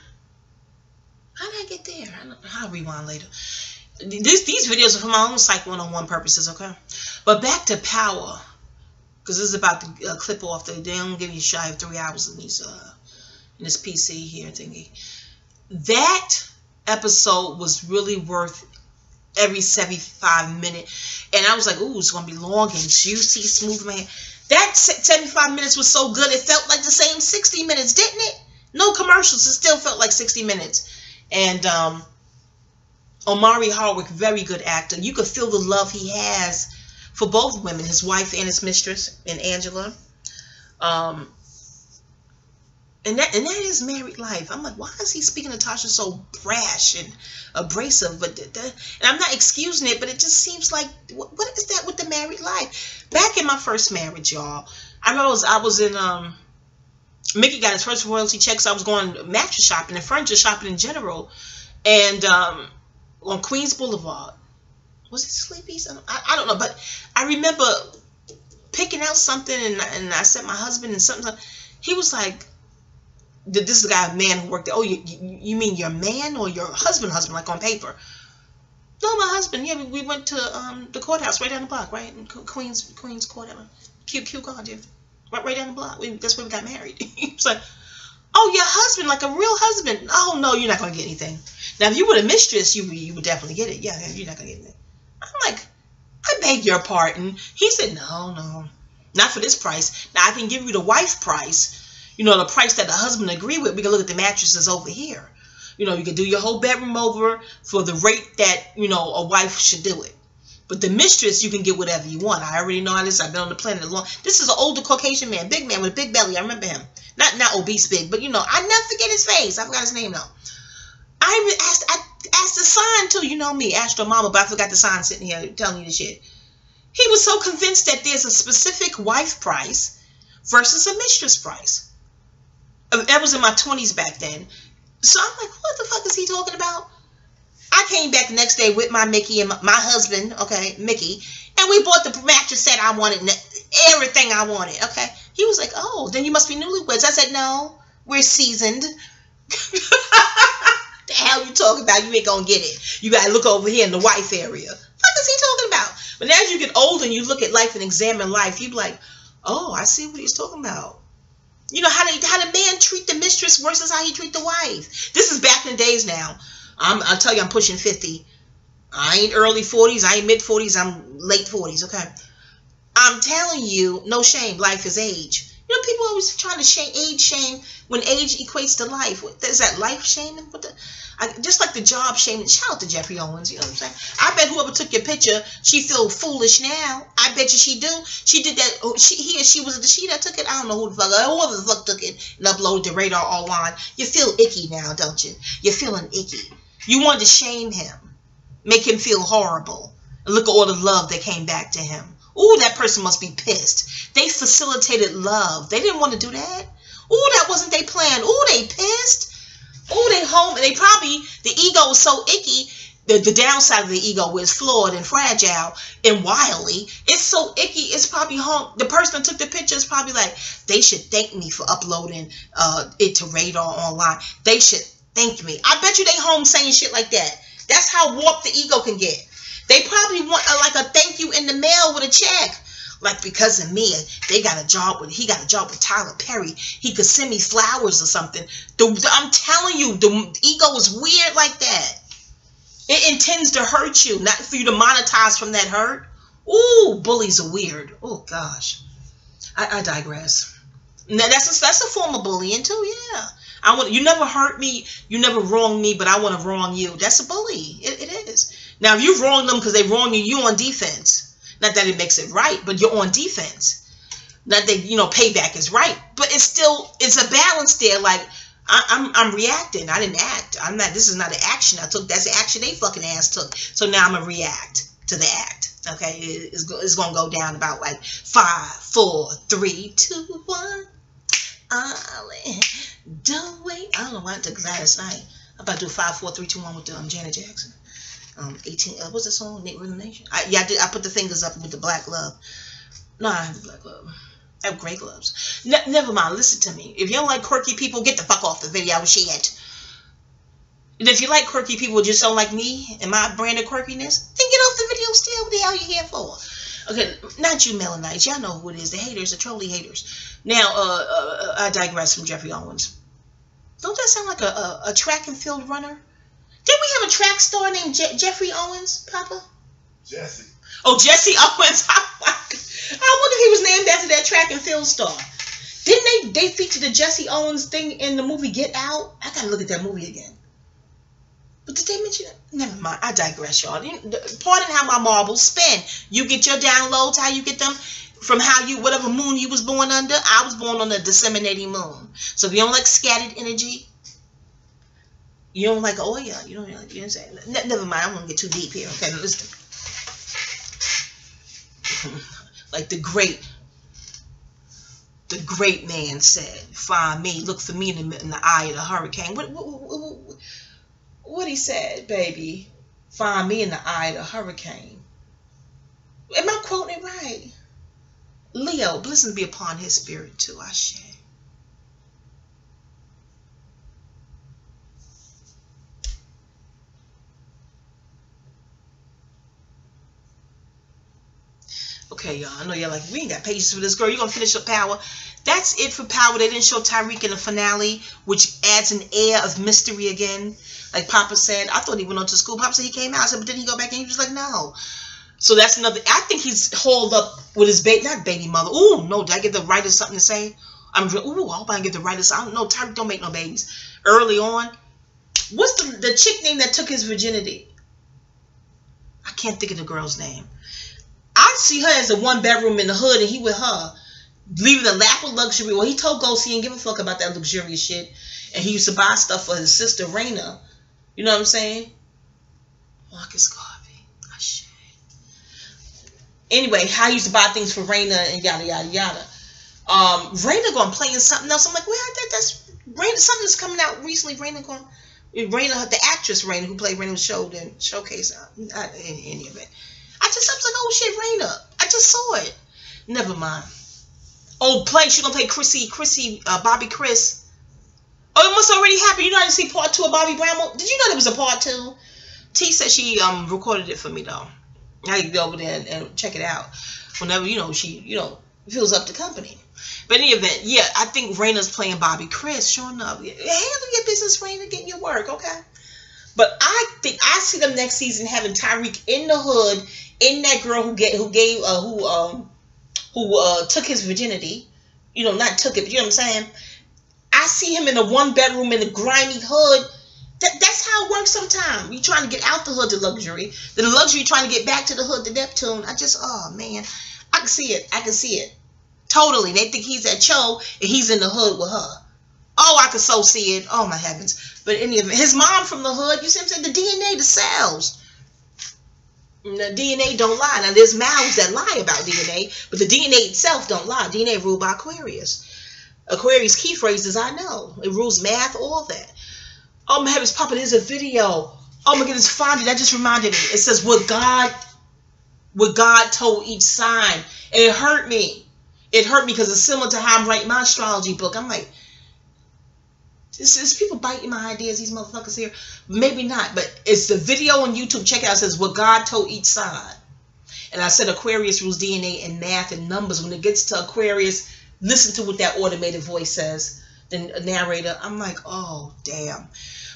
How did I get there? I'll rewind later. These videos are for my own Psych 101 purposes, okay? But back to Power. Because this is about to clip off. They don't give you shy of 3 hours in this PC here thingy. That episode was really worth every 75 minutes. And I was like, ooh, it's going to be long and juicy, smooth, man. That 75 minutes was so good, it felt like the same 60 minutes, didn't it? No commercials. It still felt like 60 minutes. And Omari Hardwick, very good actor. You could feel the love he has for both women, his wife and his mistress, and Angela. And that is married life. I'm like, why is he speaking to Tasha so brash and abrasive? But and I'm not excusing it, but it just seems like, what is that with the married life? Back in my first marriage, y'all, I remember I was in Mickey got his first royalty check, so I was going mattress shopping and furniture shopping in general, and on Queens Boulevard. Was it Sleepy's? I don't know, but I remember picking out something, and I sent my husband and something. He was like, "This is the guy, a man who worked there." Oh, you mean your man or your husband, like on paper? No, my husband. Yeah, we went to the courthouse right down the block, right? Queens Courthouse. Cute God, yeah. Right down the block. That's where we got married. He was like, oh, your husband, like a real husband. Oh, no, you're not going to get anything. Now, if you were a mistress, you would definitely get it. Yeah, you're not gonna get it. I'm like, I beg your pardon. He said, no, not for this price. Now, I can give you the wife price. You know, the price that the husband agree with. We can look at the mattresses over here. You know, you can do your whole bedroom over for the rate that, you know, a wife should do it. But the mistress, you can get whatever you want. I already know how this. I've been on the planet long. This is an older Caucasian man, big man with a big belly. I remember him. Not obese big, but, you know, I never forget his face. I forgot his name, though. I asked the sign, too. You know me, Astro Mama, but I forgot the sign sitting here telling you the shit. He was so convinced that there's a specific wife price versus a mistress price. That was in my 20s back then. So I'm like, what the fuck is he talking about? I came back the next day with my Mickey and my husband, okay, Mickey, and we bought the mattress set I wanted, everything I wanted, okay? He was like, oh, then you must be newlyweds. I said, no, we're seasoned. The hell you talking about? You ain't gonna get it. You gotta look over here in the wife area. What is he talking about? But now as you get older and you look at life and examine life, you be like, oh, I see what he's talking about. You know, how the man treat the mistress versus how he treat the wife. This is back in the days now. I'll tell you, I'm pushing 50. I ain't early 40s. I ain't mid 40s. I'm late 40s, okay? I'm telling you, no shame. Life is age. You know, people always trying to age shame when age equates to life. Is that life shaming? Just like the job shaming. Shout out to Jeffrey Owens, you know what I'm saying? I bet whoever took your picture, she feel foolish now. I bet you she do. She did that. She was the she that took it. I don't know whoever the fuck took it and uploaded the radar online. You feel icky now, don't you? You're feeling icky. You wanted to shame him, make him feel horrible. And look at all the love that came back to him. Ooh, that person must be pissed. They facilitated love. They didn't want to do that. Ooh, that wasn't their plan. Ooh, they pissed. Ooh, they home. They probably, the ego was so icky. The downside of the ego is flawed and fragile and wily. It's so icky. It's probably home. The person that took the picture is probably like, they should thank me for uploading it to radar online. They should thank me. I bet you they home saying shit like that. That's how warped the ego can get. They probably want like a thank you in the mail with a check. Like, because of me, he got a job with Tyler Perry. He could send me flowers or something. I'm telling you, the ego is weird like that. It intends to hurt you, not for you to monetize from that hurt. Ooh, bullies are weird. Oh gosh, I digress. Now that's a form of bullying too. Yeah, you never hurt me, you never wronged me, but I want to wrong you. That's a bully. It is. Now if you wrong them because they wrong you, you on defense. Not that it makes it right, but you're on defense. Not that, you know, payback is right, but it's a balance there. Like I'm reacting. I didn't act. This is not an action I took. That's the action they fucking ass took. So now I'm gonna react to the act. Okay, it's gonna go down about like 5, 4, 3, 2, 1. Don't wait. I don't know why I took last night. I'm about to do 5, 4, 3, 2, 1 with Janet Jackson. 18. What's the song? Rhythm Nation. I put the fingers up with the black glove. No, I have the black glove. I have gray gloves. Never mind. Listen to me. If you don't like quirky people, get the fuck off the video. Shit. And if you like quirky people, just don't like me and my brand of quirkiness, then get off the video still. What the hell you here for? Okay, not you Melanites. Y'all know who it is. The haters, the trolley haters. Now, I digress from Jeffrey Owens. Don't that sound like a track and field runner? Didn't we have a track star named Jeffrey Owens, Papa? Jesse. Oh, Jesse Owens. I wonder if he was named after that track and field star. Didn't they feature the Jesse Owens thing in the movie Get Out? I gotta look at that movie again. But did they mention it? Never mind. I digress, y'all. Pardon how my marbles spin. You get your downloads, how you get them from whatever moon you was born under. I was born on a disseminating moon. So if you don't like scattered energy, you don't like oil, you don't like, you know what I'm saying? Never mind, I won't get too deep here, okay? Listen. Like the great man said, find me, look for me in the eye of the hurricane. What he said, baby? Find me in the eye of the hurricane. Am I quoting it right? Leo, blessings be upon his spirit too, I share. Okay, y'all. I know y'all like, we ain't got patience for this girl. You're going to finish up Power. That's it for Power. They didn't show Tyreek in the finale, which adds an air of mystery again. Like Papa said, I thought he went on to school. Papa said he came out. I said, but didn't he go back? And he was like, no. So that's another. I think he's hauled up with his not baby mother. Ooh, no. Did I get the writers something to say? I hope I get the writers. I don't know. Tyreek don't make no babies. Early on. What's the chick name that took his virginity? I can't think of the girl's name. I see her as a 1-bedroom in the hood, and he with her. Leaving a lap of luxury. Well, he told Ghost he didn't give a fuck about that luxurious shit. And he used to buy stuff for his sister, Raina. You know what I'm saying? Marcus Garvey. Oh, shit. Anyway, how he used to buy things for Raina and yada, yada, yada. Raina gonna play in something else. I'm like, well, that's Raina. Something's coming out recently. Raina, the actress Raina, who played Raina, showed in Showcase. In any of it. I was like, oh shit, Raina. I just saw it. Never mind. Oh, she gonna play Bobby Chris. Oh, it must already happen. You know, I didn't see part 2 of Bobby Brown. Did you know there was a part 2? T said she recorded it for me though. I can go over there and check it out whenever she fills up the company. But in any event, yeah, I think Raina's playing Bobby Chris. Sure enough, handle your business, Raina, getting your work, okay? But I think I see them next season having Tyreek in the hood, in that girl who took his virginity. Not took it, but you know what I'm saying? I see him in a 1-bedroom in the grimy hood. That's how it works sometimes. You're trying to get out the hood to luxury. Then the luxury trying to get back to the hood to Neptune. Oh, man. I can see it. Totally. They think he's at Cho and he's in the hood with her. Oh, I could so see it. Oh, my heavens. But any of it. His mom from the hood, you see what I'm saying? The DNA, the cells. The DNA don't lie. Now, there's mouths that lie about DNA, but the DNA itself don't lie. DNA ruled by Aquarius. Aquarius key phrases, I know. It rules math, all that. Oh, my heavens, Papa, there's a video. Oh, my goodness, find it. That just reminded me. It says, what God told each sign. And it hurt me. It hurt me because it's similar to how I'm writing my astrology book. I'm like, is people biting my ideas, these motherfuckers here? Maybe not, but it's the video on YouTube. Check it out. It says, what God told each sign. And I said Aquarius rules DNA and math and numbers. When it gets to Aquarius, listen to what that automated voice says. The narrator, I'm like, oh, damn.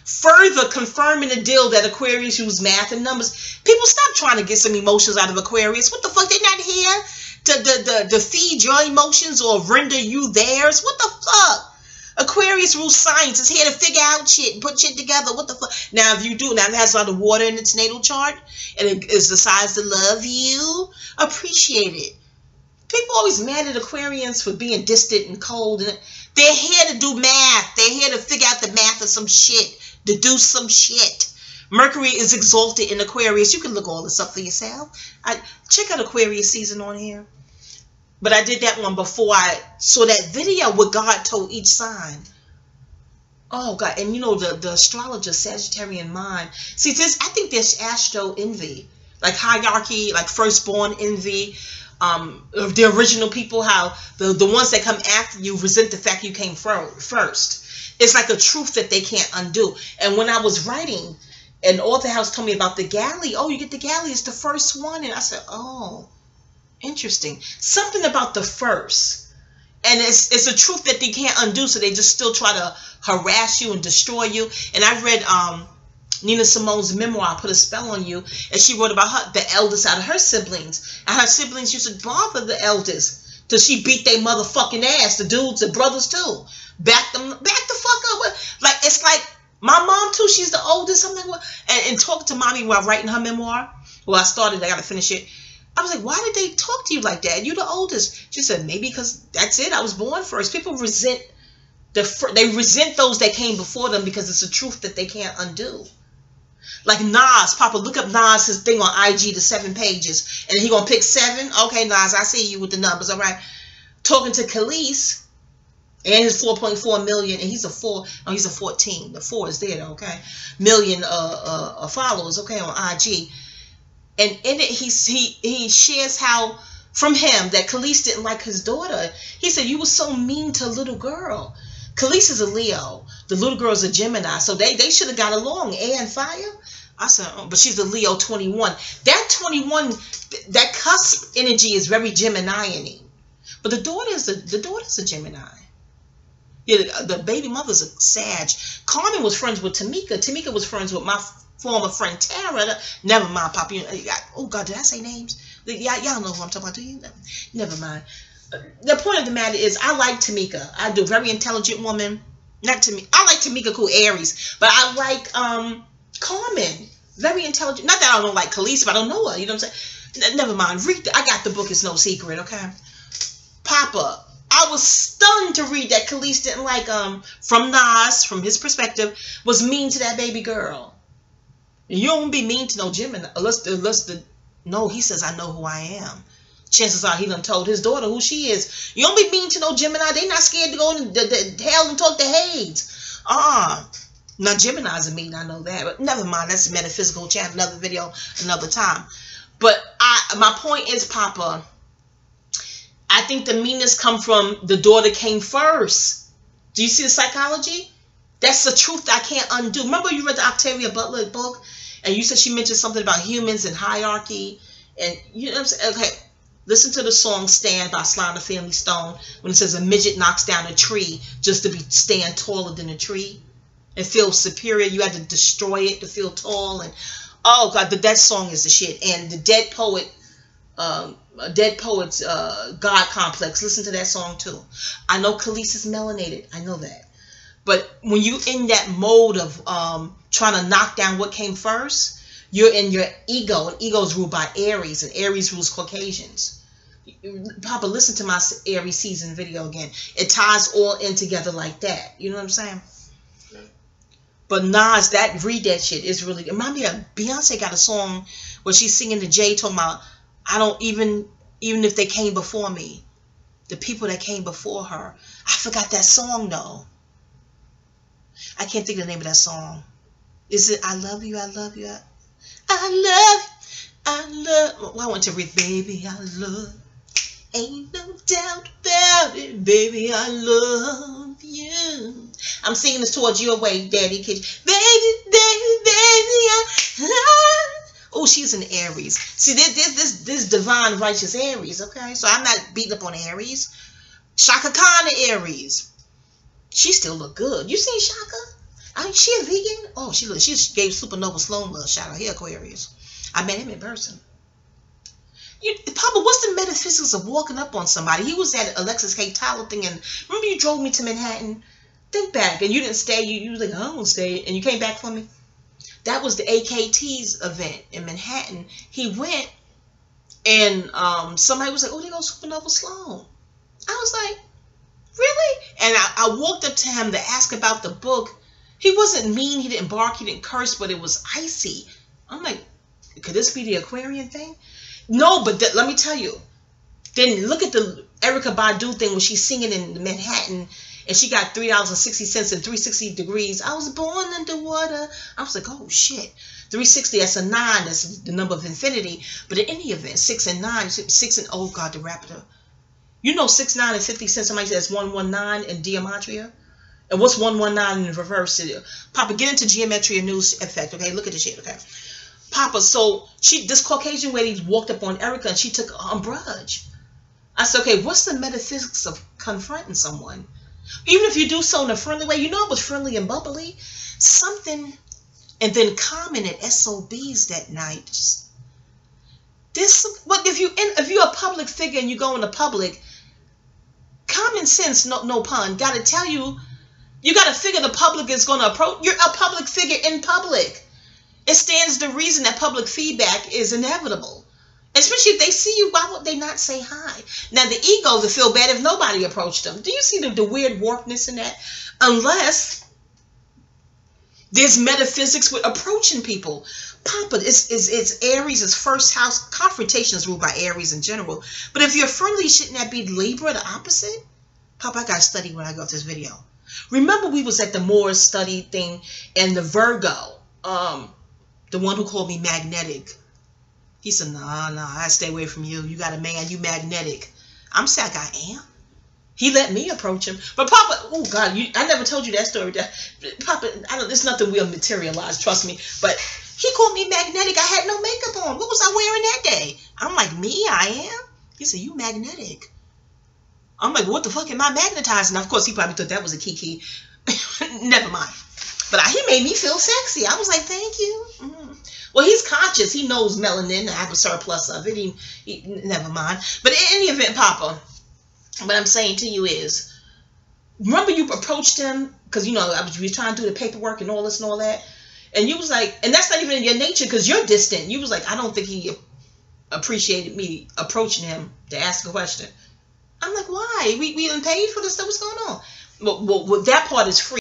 Further confirming the deal that Aquarius use math and numbers. People, stop trying to get some emotions out of Aquarius. What the fuck? They're not here to feed your emotions or render you theirs. What the fuck? Aquarius rules science. It's here to figure out shit and put shit together. What the fuck? Now, if you do, now it has a lot of water in its natal chart, and it is decides to love you, appreciate it. People always mad at Aquarians for being distant and cold. And they're here to do math. They're here to figure out the math of some shit, deduce some shit. Mercury is exalted in Aquarius. You can look all this up for yourself. Check out Aquarius season on here. But I did that one before I saw that video what God told each sign. Oh, God. And the astrologer, Sagittarian mind. See, I think there's astro envy. Like hierarchy, like firstborn envy. Of the original people, how the ones that come after you resent the fact you came first. It's like a truth that they can't undo. And when I was writing, an author house told me about the galley. Oh, you get the galley. It's the first one. And I said, oh, interesting. Something about the first. And it's a truth that they can't undo, so they just still try to harass you and destroy you. And I read Nina Simone's memoir, Put a Spell on You, and she wrote about the eldest out of her siblings. And her siblings used to bother the eldest till she beat their motherfucking ass. The dudes, the brothers too. Back the fuck up. Like, it's like, my mom too, she's the oldest. I'm like, what? And talking to mommy while writing her memoir, I gotta finish it. I was like, why did they talk to you like that? You're the oldest. She said, maybe because that's it. I was born first. People resent those that came before them because it's a truth that they can't undo. Like Nas, Papa, look up Nas, his thing on IG, the 7 pages. And he gonna pick 7? Okay, Nas, I see you with the numbers, all right. Talking to Khalees and his 4.4 million, and he's a 14. The 4 is there, okay. Million followers, okay, on IG. And in it, he shares how, from him, that Khalees didn't like his daughter. He said, you were so mean to a little girl. Khalees is a Leo. The little girl's a Gemini. So they should have got along. Air and fire. I said, oh, but she's a Leo 21. That 21, that cusp energy is very Gemini-y. But the daughter's a Gemini. Yeah, the baby mother's a Sag. Carmen was friends with Tamika. Tamika was friends with my former friend Tara. Never mind, Pop. Oh God, did I say names? Y'all know who I'm talking about, do you? Never mind. The point of the matter is, I like Tamika. I do. Very intelligent woman. Not Tamika. I like Tamika, cool Aries, but I like Carmen. Very intelligent. Not that I don't like Khaleesi, but I don't know her. You know what I'm saying? Never mind. Read. I got the book. It's no secret. Okay. Papa. I was stunned to read that Khaleesi didn't like from Nas, from his perspective, was mean to that baby girl. You don't be mean to no Gemini no, he says I know who I am. Chances are he done told his daughter who she is. You don't be mean to no Gemini. They not scared to go in the hell and talk to Hades. Now Geminis are mean, I know that, but never mind. That's a metaphysical chat, another video, another time. But my point is, Papa, I think the meanness come from the daughter came first. Do you see the psychology? That's the truth I can't undo. Remember you read the Octavia Butler book, and you said she mentioned something about humans and hierarchy, and you know what I'm saying? Okay, listen to the song "Stand" by Sly and the Family Stone when it says a midget knocks down a tree just to stand taller than a tree and feel superior. You had to destroy it to feel tall, and oh God, that song is the shit. And the Dead Poet's God complex. Listen to that song too. I know Khaleesi's melanated. I know that. But when you in that mode of trying to knock down what came first, you're in your ego, and ego is ruled by Aries, and Aries rules Caucasians. Papa, listen to my Aries season video again. It ties all in together like that. You know what I'm saying? Okay. But Nas, read that shit. It's really, remind me of Beyonce got a song where she's singing to Jay talking about, I don't even if they came before me, the people that came before her. I forgot that song though. I can't think of the name of that song. Is it I Love You, I Love You, I love. Well, I want to read, baby, I love. Ain't no doubt about it, baby, I love you. I'm singing this towards your way, Daddy. Baby, I love. Oh, she's an Aries. See, this divine righteous Aries, okay? So I'm not beating up on Aries. Shaka Khan Aries. She still look good. You seen Shaka? She a vegan? Oh, she gave Supernova Sloan a shout out here, Aquarius. I met him in person. Papa, what's the metaphysics of walking up on somebody? He was at Alexis K. Tyler thing, and remember you drove me to Manhattan? Think back, and you didn't stay. You was like, I don't stay, and you came back for me. That was the AKT's event in Manhattan. He went, and somebody was like, oh, they go Supernova Sloan. I was like, really? And I walked up to him to ask about the book. He wasn't mean. He didn't bark. He didn't curse, but it was icy. I'm like, could this be the Aquarian thing? No, but let me tell you. Then look at the Erykah Badu thing when she's singing in Manhattan, and she got $3.60 and 360 degrees. I was born underwater. I was like, oh shit. 360, that's a 9. That's the number of infinity. But in any event, 6 and 9, 6 and, oh God, the rapper. You know 6, 9, and 50 cents. Somebody says 119 in gematria. And what's 119 in reverse? Papa, get into geometry and news effect. Okay, look at the shit. Okay, Papa. So this Caucasian lady walked up on Erykah and she took umbrage. I said, okay, what's the metaphysics of confronting someone? Even if you do so in a friendly way, you know it was friendly and bubbly. Something, and then commented SOBs that night. But if you're a public figure and you go into public, common sense, no pun, got to tell you, you got to figure the public is going to approach. You're a public figure in public. It stands to reason that public feedback is inevitable. Especially if they see you, why would they not say hi? Now, the ego would feel bad if nobody approached them. Do you see the weird warpness in that? Unless there's metaphysics with approaching people. Papa, it's Aries, it's first house. Confrontation is ruled by Aries in general. But if you're friendly, shouldn't that be Libra, the opposite? Papa, I got to study when I go to this video. Remember we was at the Moors study thing, and the Virgo, the one who called me magnetic. He said, nah, I stay away from you. You got a man, you magnetic. I'm saying I am. He let me approach him. But Papa, oh God, I never told you that story. Papa, there's nothing will materialize, trust me. But He called me magnetic. I had no makeup on. What was I wearing that day? I'm like, me? I am? He said, you magnetic. I'm like, what the fuck am I magnetizing? Now, of course, he probably thought that was a kiki. Never mind. But he made me feel sexy. I was like, thank you. Well, he's conscious. He knows melanin. I have a surplus of it. He never mind. But in any event, Papa, what I'm saying to you is, remember you approached him because, you know, we were trying to do the paperwork and all this and all that. And you was like, and that's not even in your nature because you're distant. You was like, I don't think he appreciated me approaching him to ask a question. I'm like, why? We didn't pay for this stuff. What's going on? Well, that part is free.